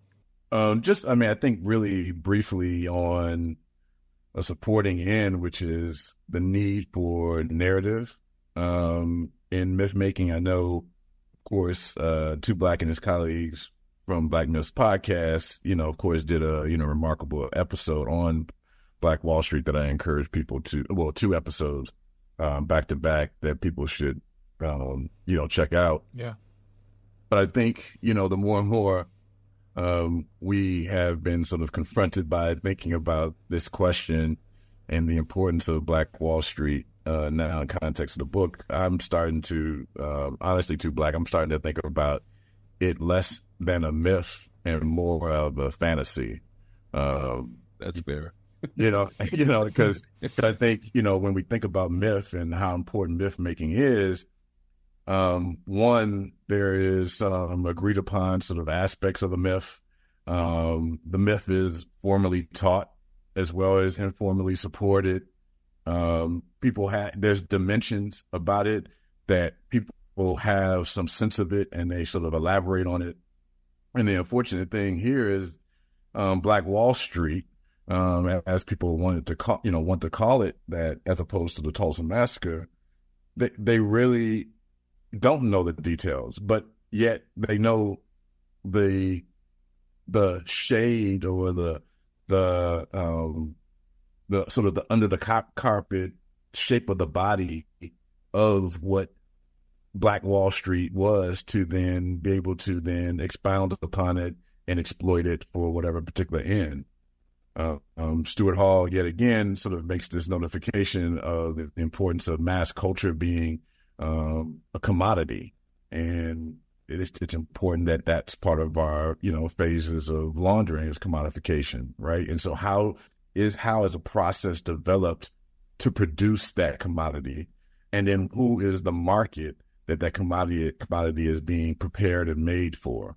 Speaker 3: I think really briefly on a supporting end, which is the need for narrative in myth making. I know, of course, Two Black and his colleagues from Black Myths Podcast, of course, did a remarkable episode on Black Wall Street that I encourage people to, 2 episodes back to back that people should check out.
Speaker 1: Yeah.
Speaker 3: But I think the more and more we have been sort of confronted by thinking about this question and the importance of Black Wall Street now in context of the book, I'm starting to, honestly, Two Black, I'm starting to think about it less than a myth and more of a fantasy.
Speaker 2: That's fair.
Speaker 3: Because I think, when we think about myth and how important myth making is, one, there is some agreed upon sort of aspects of a myth. The myth is formally taught as well as informally supported. There's dimensions about it that people have some sense of it and they sort of elaborate on it. And the unfortunate thing here is Black Wall Street, as people want to call it that, as opposed to the Tulsa Massacre, they really don't know the details, but yet they know the shade or the sort of the under the carpet shape of the body of what Black Wall Street was, to then be able to then expound upon it and exploit it for whatever particular end. Stuart Hall, yet again, sort of makes this notification of the importance of mass culture being a commodity. And it's important that that's part of our, phases of laundering is commodification, right? And so how is a process developed to produce that commodity? And then who is the market that commodity is being prepared and made for?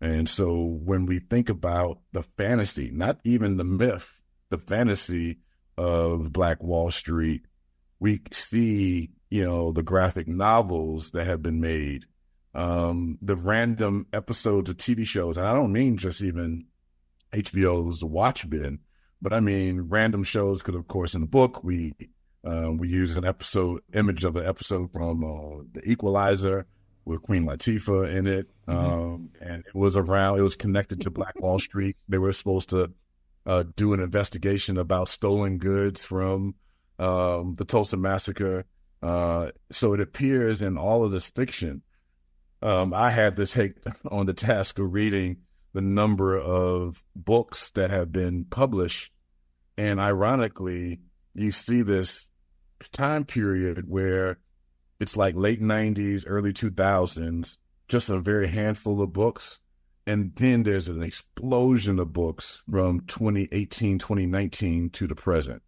Speaker 3: And so when we think about the fantasy, not even the myth, the fantasy of Black Wall Street, we see, the graphic novels that have been made, the random episodes of TV shows. And I don't mean just even HBO's The Watchmen, but I mean random shows, because of course in the book we use an image of an episode from The Equalizer with Queen Latifah in it. And it was connected to Black Wall Street. They were supposed to do an investigation about stolen goods from the Tulsa Massacre. So it appears in all of this fiction. I had this on the task of reading the number of books that have been published. And ironically, you see this time period where it's like late 90s, early 2000s, just a very handful of books. And then there's an explosion of books from 2018, 2019 to the present.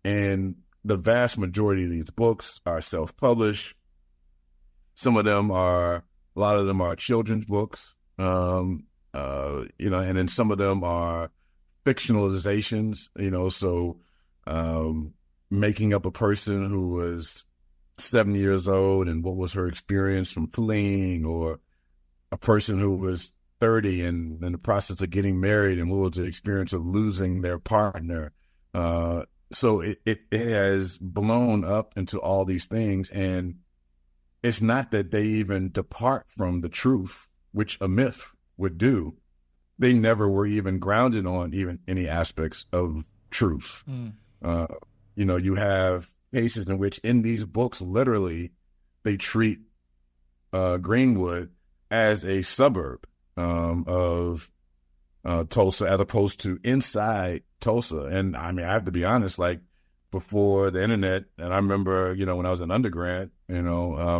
Speaker 3: And the vast majority of these books are self-published. A lot of them are children's books, and then some of them are fictionalizations, so making up a person who was 7 years old and what was her experience from fleeing, or a person who was 30 and in the process of getting married and what was the experience of losing their partner. So it has blown up into all these things, and it's not that they even depart from the truth, which a myth would do. They never were even grounded on even any aspects of truth. You have cases in which in these books, literally, they treat Greenwood as a suburb of Tulsa, as opposed to inside Tulsa. And I mean, I have to be honest, like before the internet, and I remember, when I was an undergrad,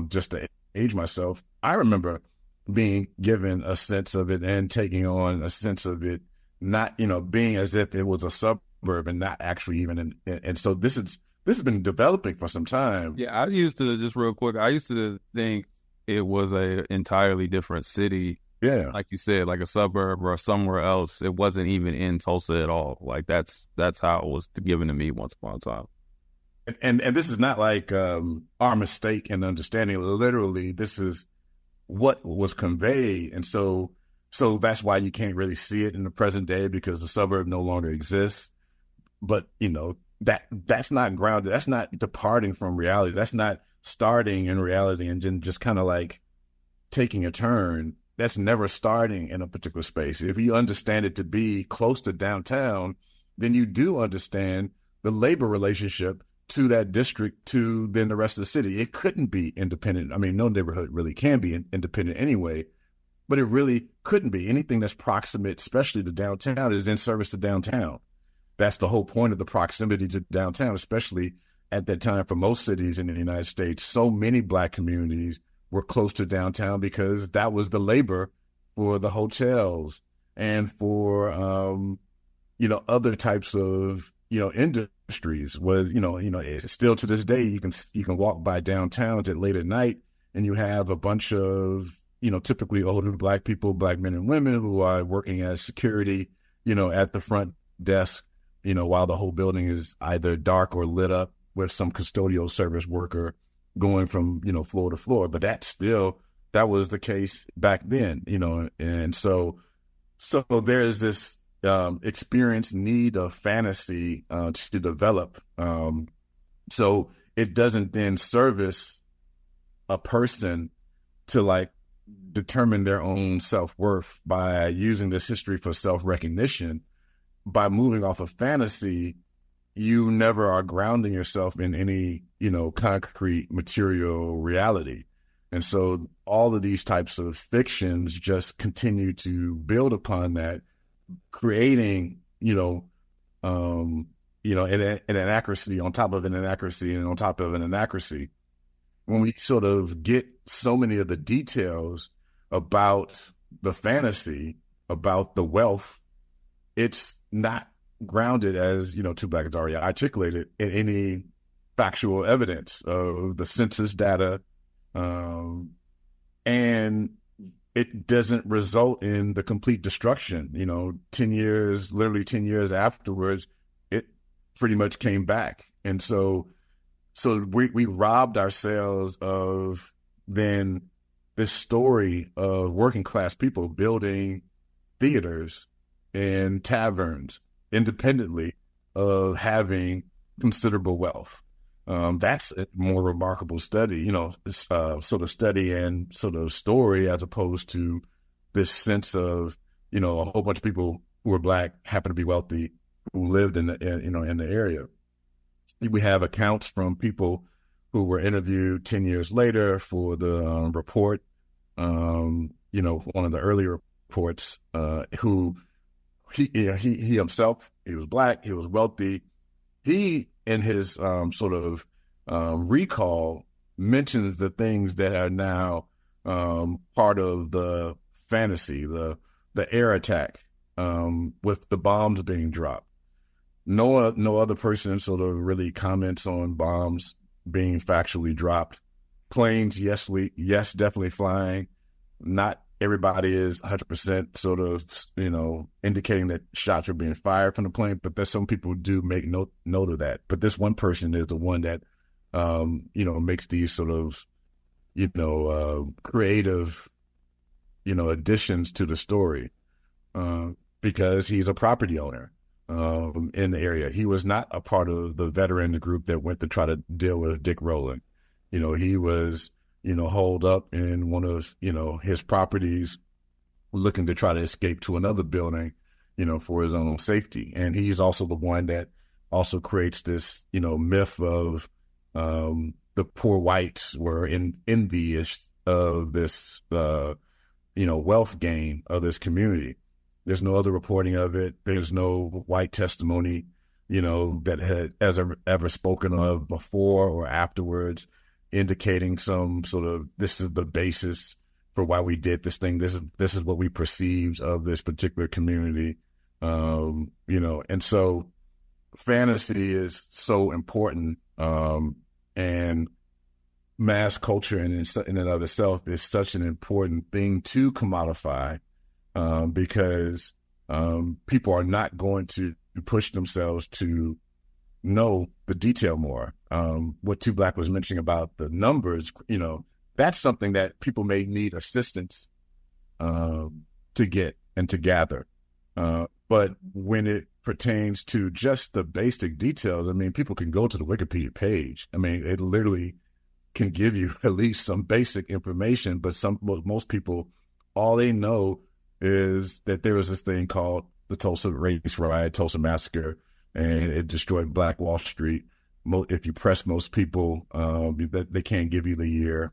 Speaker 3: just to age myself, I remember being given a sense of it and taking on a sense of it, not, being as if it was a suburb and not actually even and so this is has been developing for some time.
Speaker 2: Yeah, I used to, just real quick, I used to think it was a entirely different city.
Speaker 3: Yeah.
Speaker 2: Like you said, like a suburb or somewhere else. It wasn't even in Tulsa at all. Like that's how it was given to me once upon a time.
Speaker 3: And this is not like our mistake in understanding. Literally, this is what was conveyed. And so that's why you can't really see it in the present day, because the suburb no longer exists. But, you know, that's not grounded. That's not departing from reality. That's not starting in reality and then just kind of like taking a turn. That's never starting in a particular space. If you understand it to be close to downtown, then you do understand the labor relationship to that district to then the rest of the city. It couldn't be independent. I mean, no neighborhood really can be independent anyway, but it really couldn't be. Anything that's proximate, especially to downtown, is in service to downtown. That's the whole point of the proximity to downtown, especially at that time for most cities in the United States. So many Black communities were close to downtown because that was the labor for the hotels and for, other types of, industries. Was, still to this day, you can walk by downtown at late at night and you have a bunch of, typically older Black people, Black men and women who are working as security, at the front desk, while the whole building is either dark or lit up with some custodial service worker going from, floor to floor. But that was the case back then, and so there's this experience need of fantasy to develop. So it doesn't then service a person to like determine their own self-worth by using this history for self-recognition. By moving off of fantasy, you never are grounding yourself in any, concrete material reality. And so all of these types of fictions just continue to build upon that, creating, an inaccuracy on top of an inaccuracy and on top of an inaccuracy. When we sort of get so many of the details about the fantasy, about the wealth, it's not grounded, as, Two Black has already articulated, in any factual evidence of the census data. And it doesn't result in the complete destruction. 10 years afterwards, it pretty much came back. And so we robbed ourselves of then this story of working class people building theaters and taverns independently of having considerable wealth. That's a more remarkable study, sort of study and sort of story, as opposed to this sense of, a whole bunch of people who are Black happen to be wealthy who lived in the area. We have accounts from people who were interviewed 10 years later for the report, one of the earlier reports, who he himself, he was Black, he was wealthy. He, in his recall, mentions the things that are now part of the fantasy, the air attack, with the bombs being dropped. No other person sort of really comments on bombs being factually dropped. Planes, yes, definitely flying. Not everybody is 100% sort of, indicating that shots are being fired from the plane, but there's some people do make note of that. But this one person is the one that, makes these sort of, creative, additions to the story, because he's a property owner in the area. He was not a part of the veterans group that went to try to deal with Dick Rowland. He was, holed up in one of, his properties, looking to try to escape to another building, for his own safety. And he's also the one that also creates this, myth of the poor whites were envious of this, wealth gain of this community. There's no other reporting of it. There's no white testimony, that had ever spoken of before or afterwards, indicating some sort of, this is the basis for why we did this thing. This is what we perceived of this particular community, and so fantasy is so important, and mass culture in and of itself is such an important thing to commodify, because people are not going to push themselves to know the detail more. What Two Black was mentioning about the numbers, that's something that people may need assistance to get and to gather. But when it pertains to just the basic details, I mean, people can go to the Wikipedia page. I mean, it literally can give you at least some basic information, but most people, all they know is that there was this thing called the Tulsa Race Riot, Tulsa Massacre, and it destroyed Black Wall Street. If you press most people, they can't give you the year,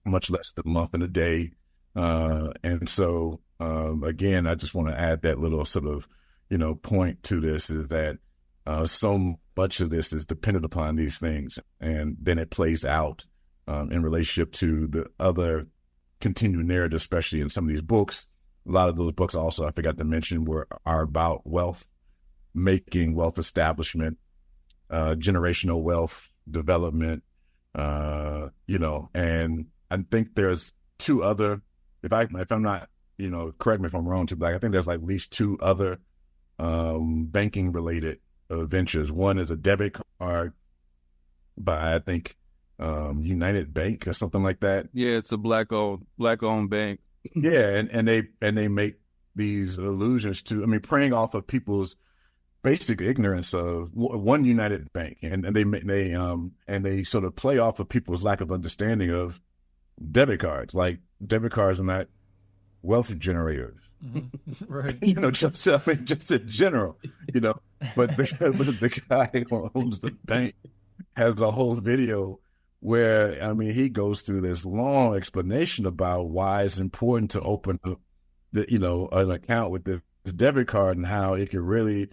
Speaker 3: much less the month and the day. And so, again, I just want to add that little sort of, point to this, is that so much of this is dependent upon these things. And then it plays out in relationship to the other continuing narrative, especially in some of these books. A lot of those books also, I forgot to mention, are about wealth making, wealth establishment, generational wealth development, and I think there's two other, if I'm not, correct me if I'm wrong, Two Black, I think there's like at least two other banking related ventures. One is a debit card by, I think, United Bank or something like that.
Speaker 2: Yeah, it's a black owned bank.
Speaker 3: Yeah, and they make these allusions to, I mean, preying off of people's basic ignorance of one United Bank, and they sort of play off of people's lack of understanding of debit cards. Like, debit cards are not wealth generators.
Speaker 1: Mm-hmm. Right.
Speaker 3: just in general, but the guy who owns the bank has a whole video where, I mean, he goes through this long explanation about why it's important to open up an account with this debit card, and how it could really,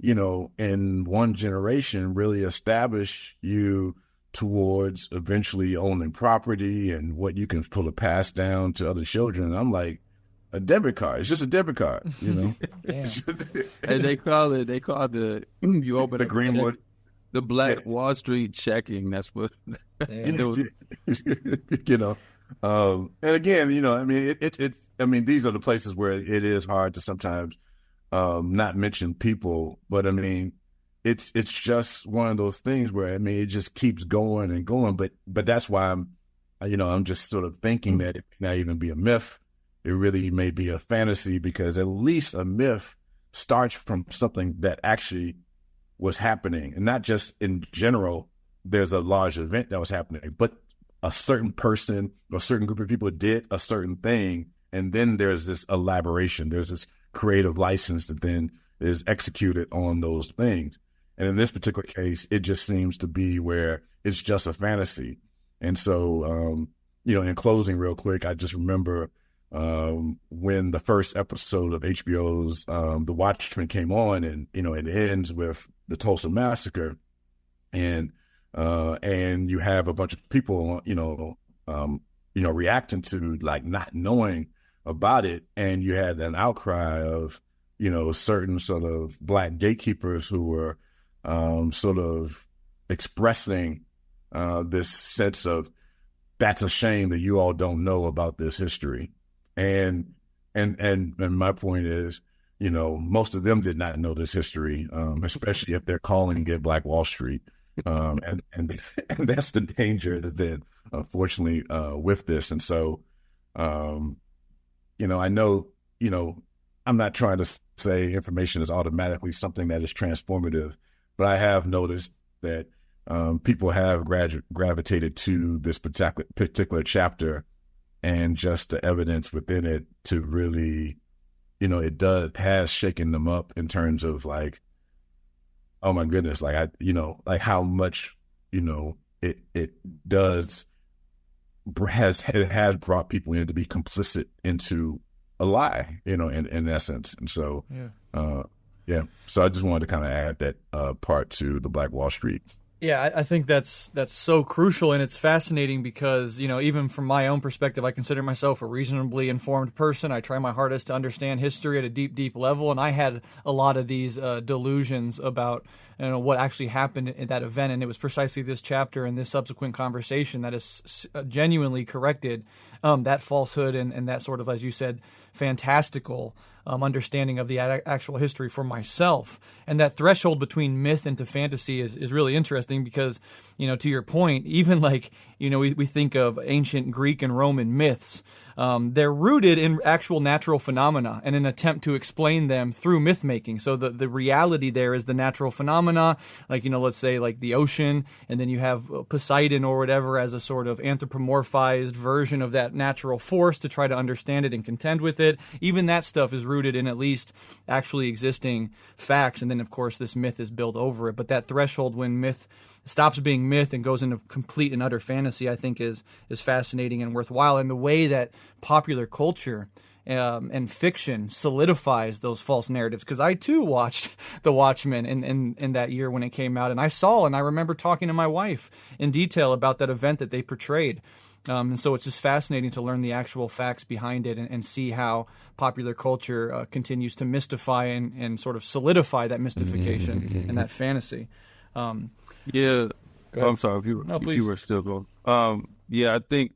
Speaker 3: in one generation, really establish you towards eventually owning property and what you can pull a pass down to other children. And I'm like, a debit card. It's just a debit card,
Speaker 1: Damn.
Speaker 2: And they call the you open
Speaker 3: the Greenwood,
Speaker 2: the Black Wall Street checking. That's what.
Speaker 3: And again, I mean, I mean, these are the places where it is hard to sometimes not mention people, but I mean, it's just one of those things where, I mean, it just keeps going and going. But that's why I'm just sort of thinking that it may not even be a myth. It really may be a fantasy, because at least a myth starts from something that actually was happening, and not just in general. There's a large event that was happening, but a certain person or a certain group of people did a certain thing, and then there's this elaboration. There's this creative license that then is executed on those things. And in this particular case, it just seems to be where it's just a fantasy. And so, in closing real quick, I just remember when the first episode of HBO's The Watchmen came on, and, it ends with the Tulsa Massacre, and you have a bunch of people, reacting to, like, not knowing about it. And you had an outcry of, certain sort of Black gatekeepers who were sort of expressing this sense of, that's a shame that you all don't know about this history. And my point is, most of them did not know this history, especially if they're calling it Black Wall Street. And that's the danger, is that, unfortunately, with this. And so, I know, I'm not trying to say information is automatically something that is transformative, but I have noticed that people have gravitated to this particular chapter, and just the evidence within it to really, has shaken them up in terms of, like, oh my goodness, like, like how much, it has brought people in to be complicit into a lie, in essence. And so, so I just wanted to kind of add that part to the Black Wall Street.
Speaker 1: Yeah, I think that's so crucial, and it's fascinating because, even from my own perspective, I consider myself a reasonably informed person. I try my hardest to understand history at a deep, deep level, and I had a lot of these delusions about what actually happened at that event, and it was precisely this chapter and this subsequent conversation that has genuinely corrected that falsehood and that sort of, as you said, fantastical understanding of the actual history for myself. And that threshold between myth and to fantasy is really interesting because, to your point, even we think of ancient Greek and Roman myths. They're rooted in actual natural phenomena and an attempt to explain them through myth making. So the reality there is the natural phenomena, let's say like the ocean, and then you have Poseidon or whatever as a sort of anthropomorphized version of that natural force to try to understand it and contend with it. Even that stuff is rooted in at least actually existing facts. And then, of course, this myth is built over it. But that threshold when myth stops being myth and goes into complete and utter fantasy, I think is fascinating and worthwhile. And the way that popular culture and fiction solidifies those false narratives. Because I too watched The Watchmen in that year when it came out, and I remember talking to my wife in detail about that event that they portrayed. And so it's just fascinating to learn the actual facts behind it and see how popular culture continues to mystify and sort of solidify that mystification and that fantasy.
Speaker 2: Yeah. I'm sorry if you were still going. I think.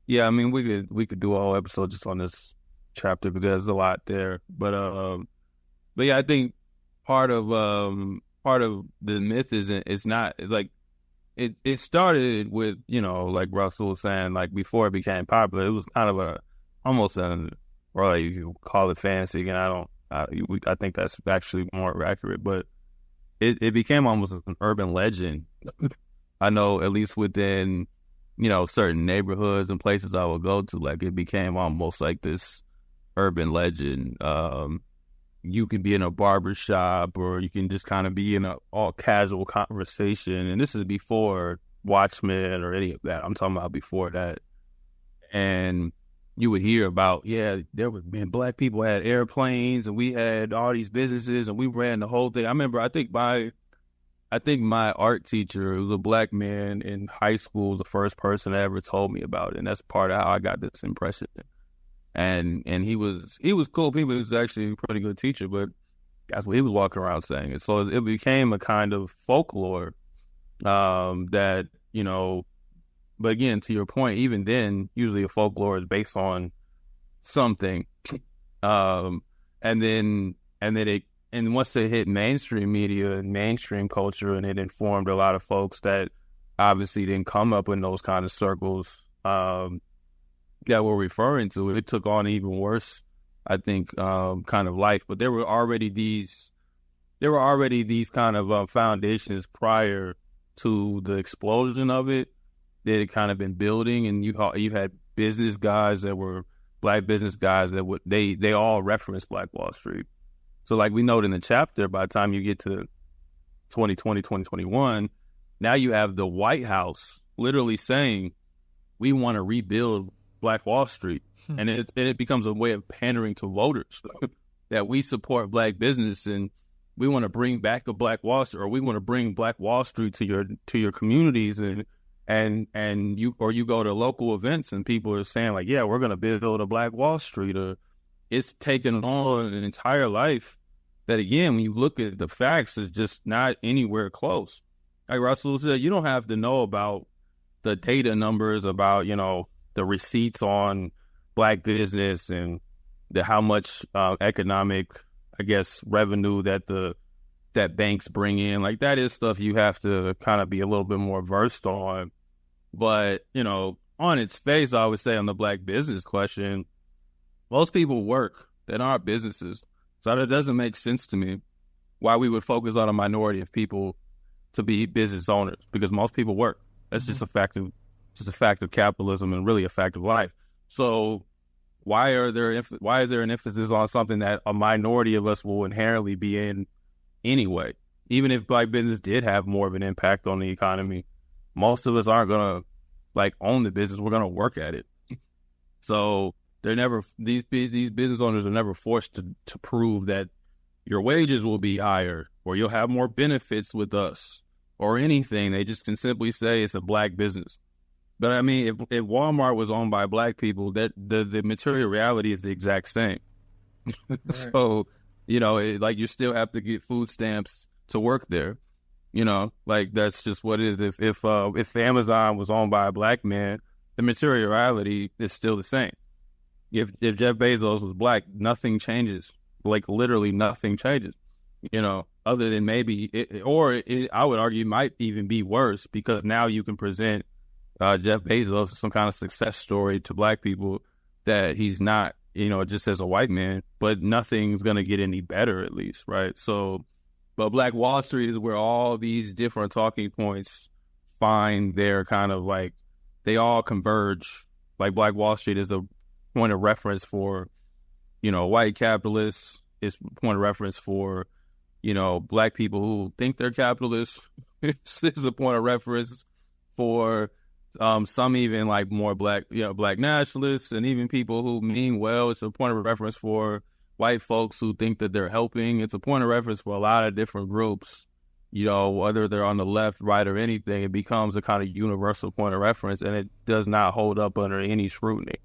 Speaker 2: Yeah, I mean we could do a whole episode just on this chapter because there's a lot there. But yeah, I think part of the myth is not like it started with, like Rasul was saying, like before it became popular, it was kind of or like you call it fantasy, and I think that's actually more accurate, but it became almost an urban legend. I know, at least within, certain neighborhoods and places I would go to, like it became almost like this urban legend. You can be in a barber shop, or you can just kind of be in a all casual conversation. And this is before Watchmen or any of that. I'm talking about before that. And you would hear about, black people had airplanes and we had all these businesses and we ran the whole thing. I remember, I think my art teacher, who was a black man in high school, was the first person that ever told me about it. And that's part of how I got this impression. And he was cool. He was actually a pretty good teacher, but that's what he was walking around saying. And so it became a kind of folklore that, but again, to your point, even then, usually a folklore is based on something. And once it hit mainstream media and mainstream culture, and it informed a lot of folks that obviously didn't come up in those kind of circles, that we're referring to, it took on even worse, I think, kind of life. But there were already these kind of foundations prior to the explosion of it that had kind of been building. And you had business guys that were black business guys that they all referenced Black Wall Street. So like we note in the chapter, by the time you get to 2020, 2021, now you have the White House literally saying, we want to rebuild Black Wall Street. And it becomes a way of pandering to voters that we support black business and we want to bring back a Black Wall Street, or we want to bring Black Wall Street to your communities, and you go to local events and people are saying like, yeah, we're going to build a Black Wall Street, or it's taken on an entire life that, again, when you look at the facts, is just not anywhere close. Like Rasul said, you don't have to know about the data numbers about, the receipts on black business and how much economic, I guess, revenue that banks bring in. Like, that is stuff you have to kind of be a little bit more versed on. But, on its face, I would say on the black business question, most people work that aren't businesses. So that doesn't make sense to me why we would focus on a minority of people to be business owners, because most people work. That's just a fact of capitalism and really a fact of life. So why is there an emphasis on something that a minority of us will inherently be in anyway? Even if black business did have more of an impact on the economy, most of us aren't going to own the business. We're going to work at it. So these business owners are never forced to prove that your wages will be higher or you'll have more benefits with us or anything. They just can simply say it's a black business. But I mean, if Walmart was owned by black people, that the material reality is the exact same. Right. So, like you still have to get food stamps to work there. Like that's just what it is. If Amazon was owned by a black man, the material reality is still the same. If Jeff Bezos was black, nothing changes. Like literally nothing changes. Other than maybe I would argue it might even be worse, because now you can present Jeff Bezos as some kind of success story to black people that he's not, just as a white man, but nothing's going to get any better, at least, right? So, but Black Wall Street is where all these different talking points find their kind of like, they all converge. Like Black Wall Street is a point of reference for, white capitalists. It's a point of reference for, black people who think they're capitalists. This is a point of reference for some even like more black nationalists, and even people who mean well. It's a point of reference for white folks who think that they're helping. It's a point of reference for a lot of different groups, whether they're on the left, right, or anything. It becomes a kind of universal point of reference, and it does not hold up under any scrutiny.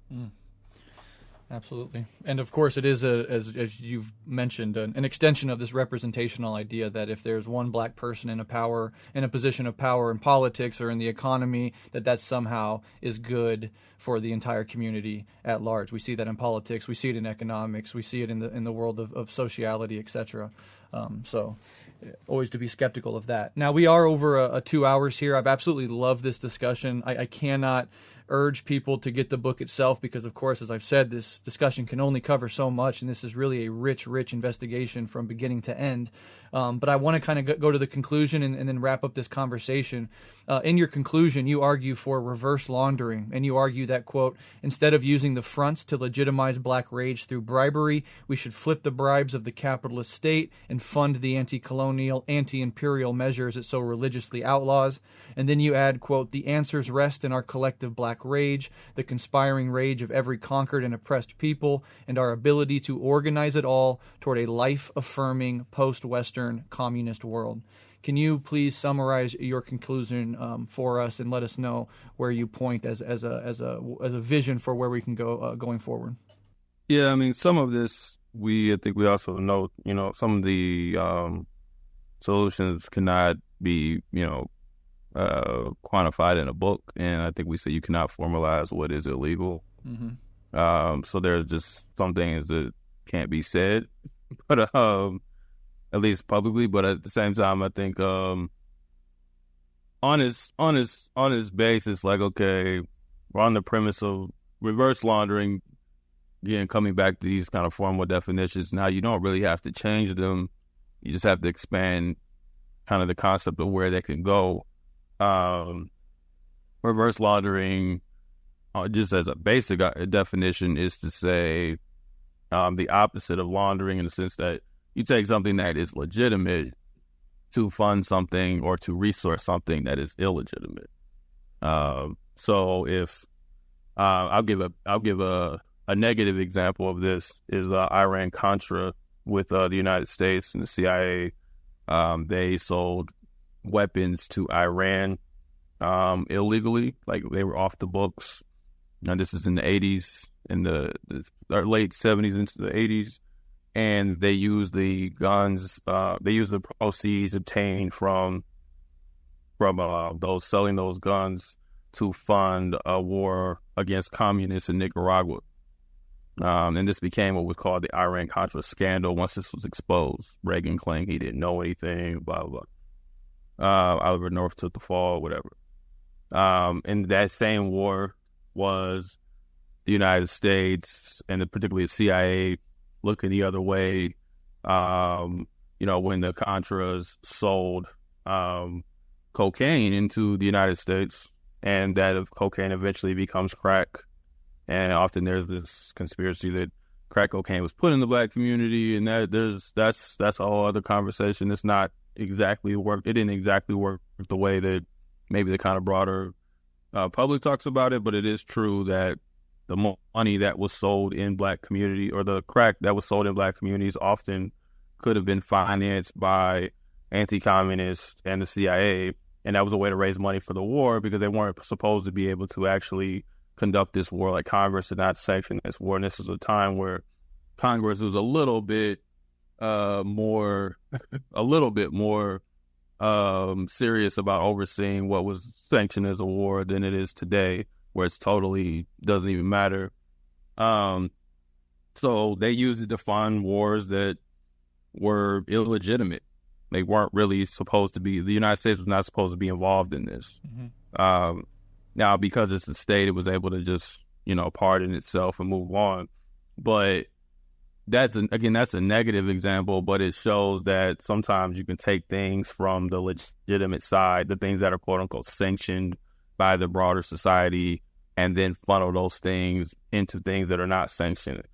Speaker 1: Absolutely. And of course, it is, as you've mentioned, an extension of this representational idea that if there's one black person in a position of power in politics or in the economy, that somehow is good for the entire community at large. We see that in politics, we see it in economics, we see it in the world of sociality, etc. So always to be skeptical of that. Now, we are over 2 hours here. I've absolutely loved this discussion. I cannot urge people to get the book itself because, of course, as I've said, this discussion can only cover so much, and this is really a rich investigation from beginning to end. But I want to kind of go to the conclusion and then wrap up this conversation. In your conclusion, you argue for reverse laundering, and you argue that, quote, instead of using the fronts to legitimize black rage through bribery, we should flip the bribes of the capitalist state and fund the anti-colonial, anti-imperial measures it so religiously outlaws. And then you add, quote, the answers rest in our collective black rage, the conspiring rage of every conquered and oppressed people, and our ability to organize it all toward a life-affirming post-Western communist world. Can you please summarize your conclusion for us and let us know where you point as a vision for where we can go going forward?
Speaker 2: Yeah, I mean, some of this I think we also know, some of the solutions cannot be, quantified in a book, and I think we say you cannot formalize what is illegal. Mm-hmm. So there's just some things that can't be said, but at least publicly. But at the same time, I think on his basis, like, okay, we're on the premise of reverse laundering. Again, coming back to these kind of formal definitions, now you don't really have to change them. You just have to expand kind of the concept of where they can go. Reverse laundering, just as a basic definition, is to say the opposite of laundering, in the sense that you take something that is legitimate to fund something or to resource something that is illegitimate. So if I'll give a negative example of this is Iran-Contra with the United States and the CIA. They sold weapons to Iran illegally, like they were off the books. Now this is in the 80s, in the late 70s into the 80s, and they used the guns, they used the proceeds obtained from those selling those guns to fund a war against communists in Nicaragua. And this became what was called the Iran-Contra scandal once this was exposed. Reagan claimed he didn't know anything, blah, blah, blah. Oliver North took the fall, whatever. And that same war was the United States and particularly the CIA looking the other way, when the Contras sold cocaine into the United States, and that of cocaine eventually becomes crack. And often there's this conspiracy that crack cocaine was put in the black community, and that's a whole other conversation. It's not exactly worked. It didn't exactly work the way that maybe the kind of broader public talks about it, but it is true that the money that was sold in black community, or the crack that was sold in black communities, often could have been financed by anti-communists and the CIA And that was a way to raise money for the war because they weren't supposed to be able to actually conduct this war. Like Congress did not sanction this war. And this is a time where Congress was a little bit more serious about overseeing what was sanctioned as a war than it is today, where it's totally doesn't even matter. So they used it to fund wars that were illegitimate. They weren't really supposed to be. The United States was not supposed to be involved in this. Mm-hmm. Now, because it's the state, it was able to just, pardon itself and move on. But that's a negative example, but it shows that sometimes you can take things from the legitimate side, the things that are quote unquote sanctioned by the broader society, and then funnel those things into things that are not sanctioned.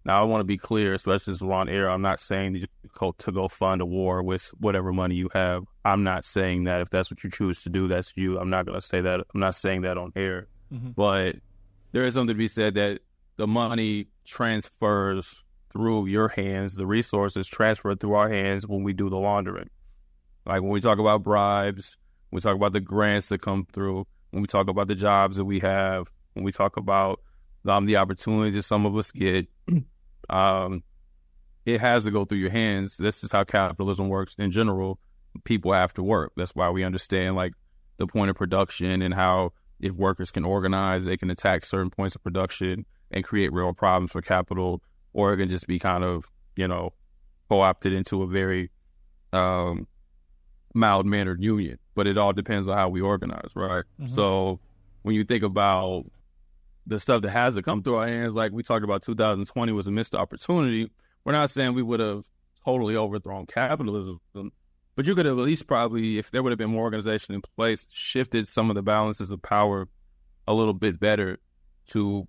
Speaker 2: Now, I want to be clear, especially since we're on air, I'm not saying to go fund a war with whatever money you have. I'm not saying that. If that's what you choose to do, that's you. I'm not going to say that. I'm not saying that on air. Mm-hmm. But there is something to be said that the money transfers through your hands. The resources transfer through our hands when we do the laundering. Like when we talk about bribes, when we talk about the grants that come through, when we talk about the jobs that we have, when we talk about the opportunities that some of us get, it has to go through your hands. This is how capitalism works in general. People have to work. That's why we understand like the point of production and how if workers can organize, they can attack certain points of production and create real problems for capital, or it can just be kind of, co-opted into a very mild-mannered union. But it all depends on how we organize, right? Mm-hmm. So when you think about the stuff that has to come through our hands, like we talked about 2020 was a missed opportunity. We're not saying we would have totally overthrown capitalism, but you could have at least probably, if there would have been more organization in place, shifted some of the balances of power a little bit better to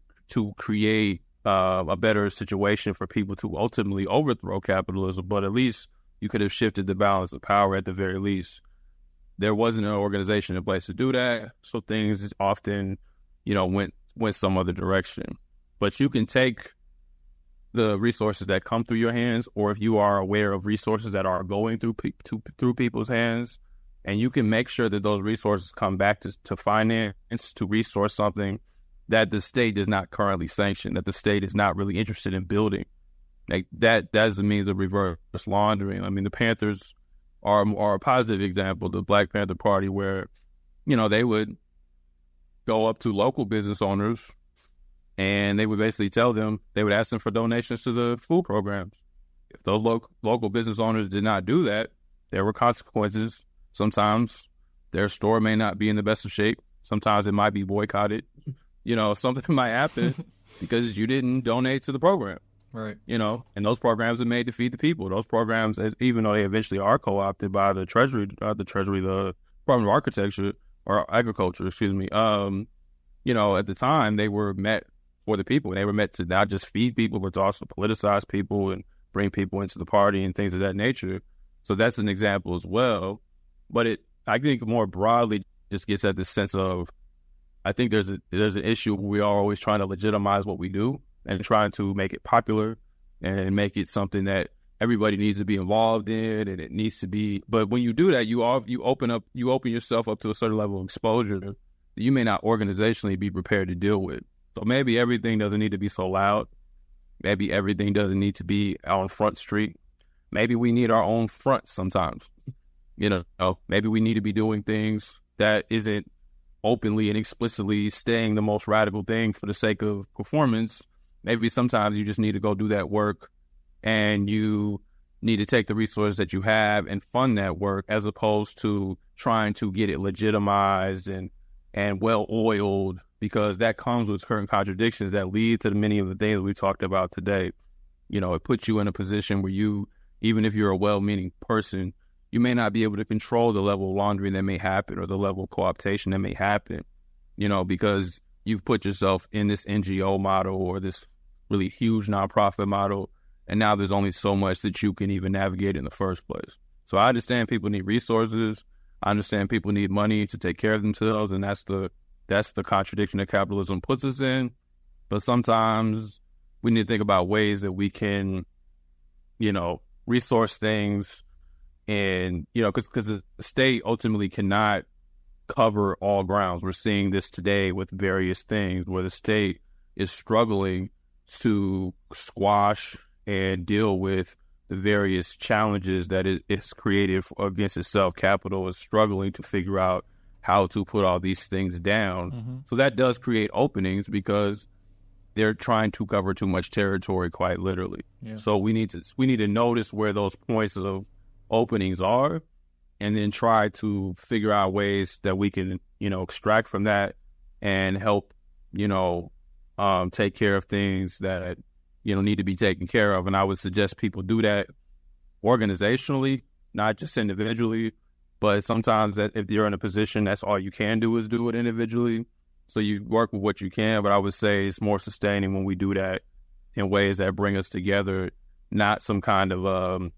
Speaker 2: create a better situation for people to ultimately overthrow capitalism. But at least you could have shifted the balance of power at the very least. There wasn't an organization in place to do that, so things often, went some other direction. But you can take the resources that come through your hands, or if you are aware of resources that are going through people's hands, and you can make sure that those resources come back to finance, to resource something that the state does not currently sanction, that the state is not really interested in building. Like that doesn't mean the reverse laundering. I mean, the Panthers are a positive example, the Black Panther Party, where, they would go up to local business owners and they would basically tell them, they would ask them for donations to the food programs. If those local business owners did not do that, there were consequences. Sometimes their store may not be in the best of shape. Sometimes it might be boycotted. Something might happen because you didn't donate to the program.
Speaker 1: Right.
Speaker 2: And those programs are made to feed the people. Those programs, even though they eventually are co-opted by the Department of Architecture or Agriculture, at the time they were met for the people. They were meant to not just feed people, but to also politicize people and bring people into the party and things of that nature. So that's an example as well. But I think more broadly just gets at the sense of, I think there's an issue where we are always trying to legitimize what we do and trying to make it popular and make it something that everybody needs to be involved in, and it needs to be. But when you do that, you open yourself up to a certain level of exposure that you may not organizationally be prepared to deal with. So maybe everything doesn't need to be so loud. Maybe everything doesn't need to be on Front Street. Maybe we need our own front sometimes. Maybe we need to be doing things that isn't openly and explicitly saying the most radical thing for the sake of performance. Maybe sometimes you just need to go do that work, and you need to take the resources that you have and fund that work, as opposed to trying to get it legitimized and well-oiled, because that comes with certain contradictions that lead to many of the things we talked about today. It puts you in a position where you, even if you're a well-meaning person, you may not be able to control the level of laundering that may happen or the level of cooptation that may happen, because you've put yourself in this NGO model or this really huge nonprofit model, and now there's only so much that you can even navigate in the first place. So I understand people need resources. I understand people need money to take care of themselves, and that's the contradiction that capitalism puts us in. But sometimes we need to think about ways that we can, resource things, and because the state ultimately cannot cover all grounds. We're seeing this today with various things where the state is struggling to squash and deal with the various challenges that it's created against itself. Capital is struggling to figure out how to put all these things down.
Speaker 1: Mm-hmm.
Speaker 2: So that does create openings because they're trying to cover too much territory, quite literally.
Speaker 1: Yeah.
Speaker 2: So we need to notice where those points of openings are, and then try to figure out ways that we can, extract from that and help, take care of things that, need to be taken care of. And I would suggest people do that organizationally, not just individually, but sometimes if you're in a position, that's all you can do is do it individually. So you work with what you can, but I would say it's more sustaining when we do that in ways that bring us together, not some kind of,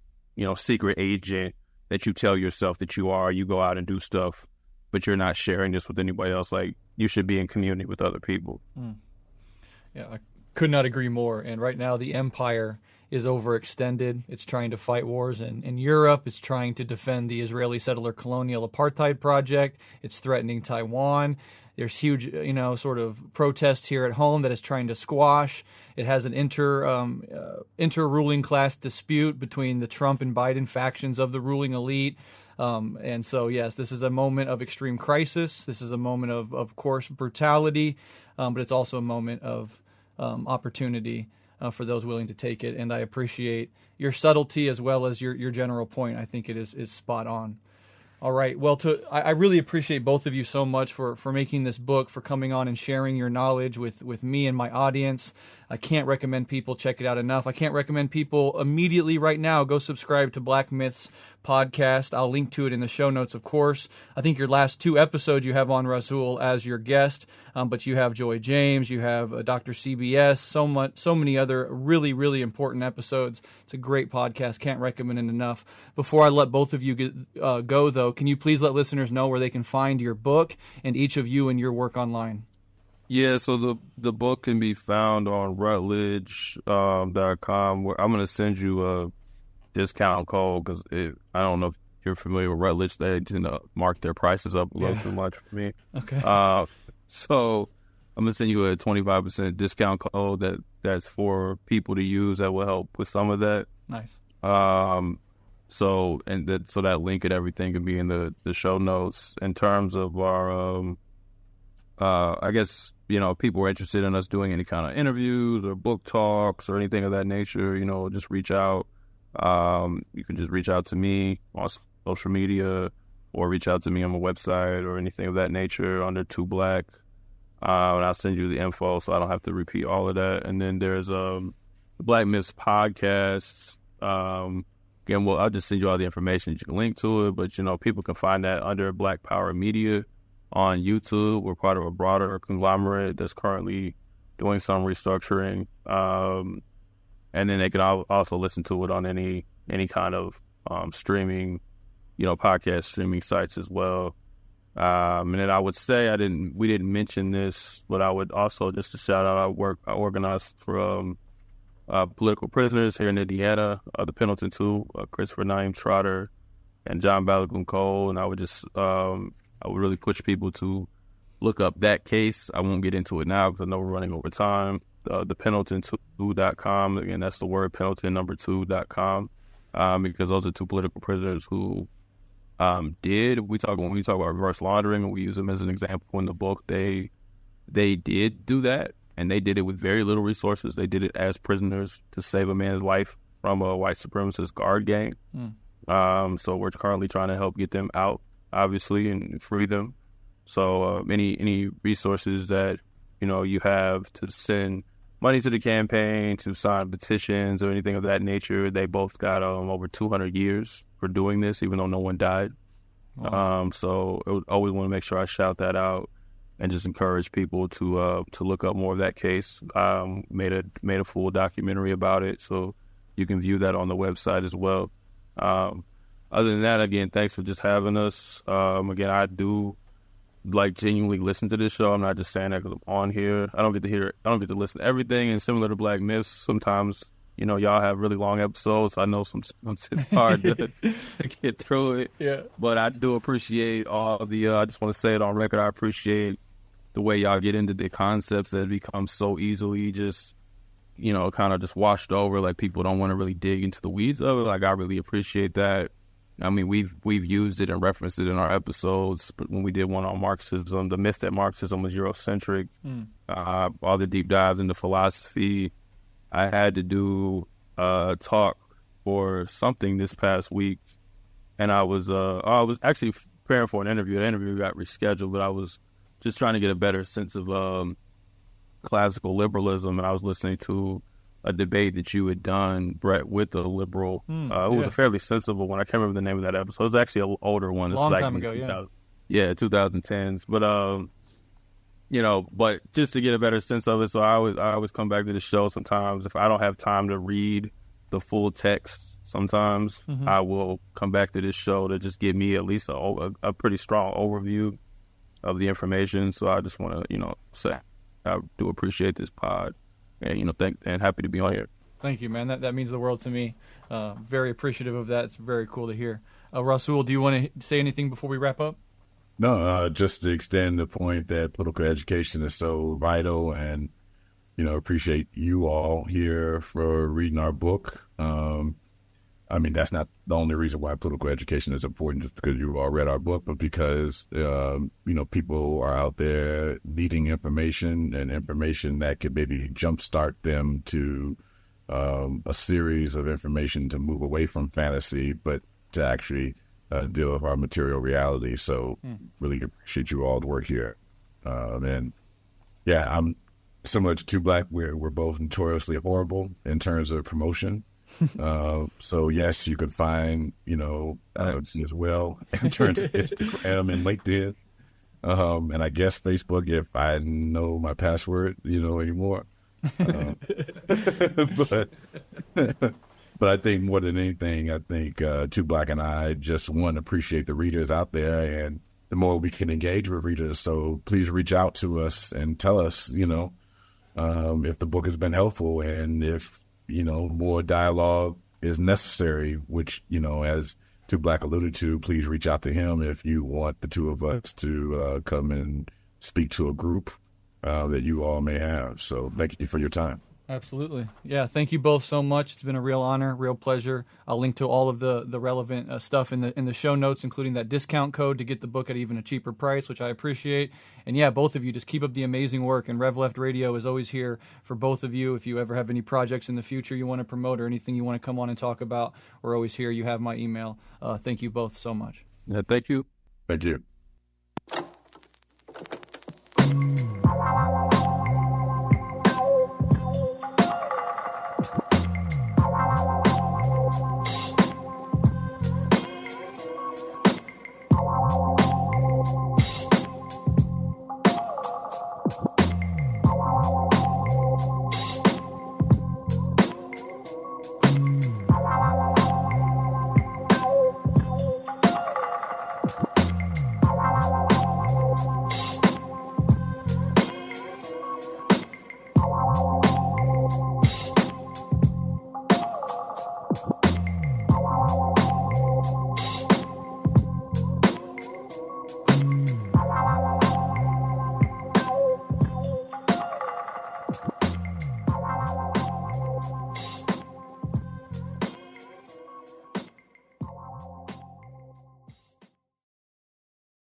Speaker 2: secret agent that you tell yourself that you are. You go out and do stuff, but you're not sharing this with anybody else. Like, you should be in community with other people.
Speaker 1: Yeah, I could not agree more. And right now the empire is overextended. It's trying to fight wars in Europe. It's trying to defend the Israeli settler colonial apartheid project. It's threatening Taiwan. There's huge, sort of protests here at home that it's trying to squash. It has an inter-ruling class dispute between the Trump and Biden factions of the ruling elite. And so, yes, this is a moment of extreme crisis. This is a moment of course, brutality, but it's also a moment of opportunity for those willing to take it. And I appreciate your subtlety as well as your general point. I think it is spot on. All right. Well, I really appreciate both of you so much for making this book, for coming on and sharing your knowledge with me and my audience. I can't recommend people check it out enough. I can't recommend people immediately right now go subscribe to Black Myths podcast. I'll link to it in the show notes, of course. I think your last 2 episodes you have on Rasul as your guest, but you have Joy James, you have Dr. CBS, so many other really, really important episodes. It's a great podcast. Can't recommend it enough. Before I let both of you go, though, can you please let listeners know where they can find your book and each of you and your work online?
Speaker 2: Yeah, so the book can be found on Rutledge.com. Where I'm going to send you a discount code because I don't know if you're familiar with Rutledge. They tend to mark their prices up a little too much for me.
Speaker 1: Okay.
Speaker 2: So I'm going to send you a 25% discount code that's for people to use that will help with some of that.
Speaker 1: Nice.
Speaker 2: So that link and everything can be in the show notes. In terms of our, I guess, people are interested in us doing any kind of interviews or book talks or anything of that nature, just reach out. You can just reach out to me on social media or reach out to me on my website or anything of that nature under 2 Black. And I'll send you the info so I don't have to repeat all of that. And then there's the Black Myths podcast. Again, I'll just send you all the information. You can link to it, but, people can find that under Black Power Media on YouTube. We're part of a broader conglomerate that's currently doing some restructuring. And then they can also listen to it on any kind of streaming, podcast streaming sites as well. And then I would say we didn't mention this, but I would also, just to shout out, I organized for political prisoners here in Indiana, the Pendleton 2, Christopher Naim Trotter and John Balogun Cole. And I would just, I would really push people to look up that case. I won't get into it now because I know we're running over time. The Pendleton2.com. Again, that's the word Pendleton 2.com. Because those are 2 political prisoners who when we talk about reverse laundering, and we use them as an example in the book, they did do that, and they did it with very little resources. They did it as prisoners to save a man's life from a white supremacist guard gang. So we're currently trying to help get them out, obviously, and free them. So any resources that you have to send money to the campaign, to sign petitions or anything of that nature, they both got over 200 years for doing this, even though no one died. Wow. So I would always want to make sure I shout that out and just encourage people to look up more of that case. Made a full documentary about it, so you can view that on the website as well. Other than that, again, thanks for just having us. Again, I do genuinely listen to this show. I'm not just saying that because I'm on here. I don't get to listen to everything. And similar to Black Myths, sometimes y'all have really long episodes. I know sometimes it's hard to get through it.
Speaker 1: Yeah.
Speaker 2: But I do appreciate all the, I just want to say it on record, I appreciate the way y'all get into the concepts that become so easily just, kind of just washed over. Like, people don't want to really dig into the weeds of it. Like, I really appreciate that. I mean, we've used it and referenced it in our episodes, but when we did one on Marxism, the myth that Marxism was Eurocentric, all the deep dives into philosophy. I had to do a talk for something this past week, and I was actually preparing for an interview. The interview got rescheduled, but I was just trying to get a better sense of classical liberalism, and I was listening to a debate that you had done, Breht, with a liberal. It was a fairly sensible one. I can't remember the name of that episode. It was actually an older one. It's
Speaker 1: long time ago, yeah.
Speaker 2: 2010s. But but just to get a better sense of it, so I always come back to the show sometimes. If I don't have time to read the full text, sometimes I will come back to this show to just give me at least a pretty strong overview of the information. So I just want to, say I do appreciate this pod. And, and happy to be on here.
Speaker 1: Thank you, man. That means the world to me. Very appreciative of that. It's very cool to hear. Rasul, do you want to say anything before we wrap up?
Speaker 3: No, just to extend the point that political education is so vital, and, appreciate you all here for reading our book. I mean, that's not the only reason why political education is important, just because you all read our book, but because, people are out there needing information, and information that could maybe jumpstart them to a series of information to move away from fantasy, but to actually deal with our material reality. So really appreciate you all the work here. And yeah, I'm similar to Two Black. We're both notoriously horrible in terms of promotion. So yes, you could find, as well in terms of Instagram and LinkedIn. And I guess Facebook, if I know my password, anymore. But I think more than anything, Two Black and I just want to appreciate the readers out there, and the more we can engage with readers. So please reach out to us and tell us, if the book has been helpful, and if, more dialogue is necessary, which, as Two Black alluded to, please reach out to him if you want the two of us to come and speak to a group that you all may have. So thank you for your time.
Speaker 1: Absolutely. Yeah, thank you both so much. It's been a real honor, real pleasure. I'll link to all of the relevant stuff in the show notes, including that discount code to get the book at even a cheaper price, which I appreciate. And yeah, both of you, just keep up the amazing work. And Rev Left Radio is always here for both of you. If you ever have any projects in the future you want to promote, or anything you want to come on and talk about, we're always here. You have my email. Thank you both so much.
Speaker 2: Yeah, thank you.
Speaker 3: Thank you.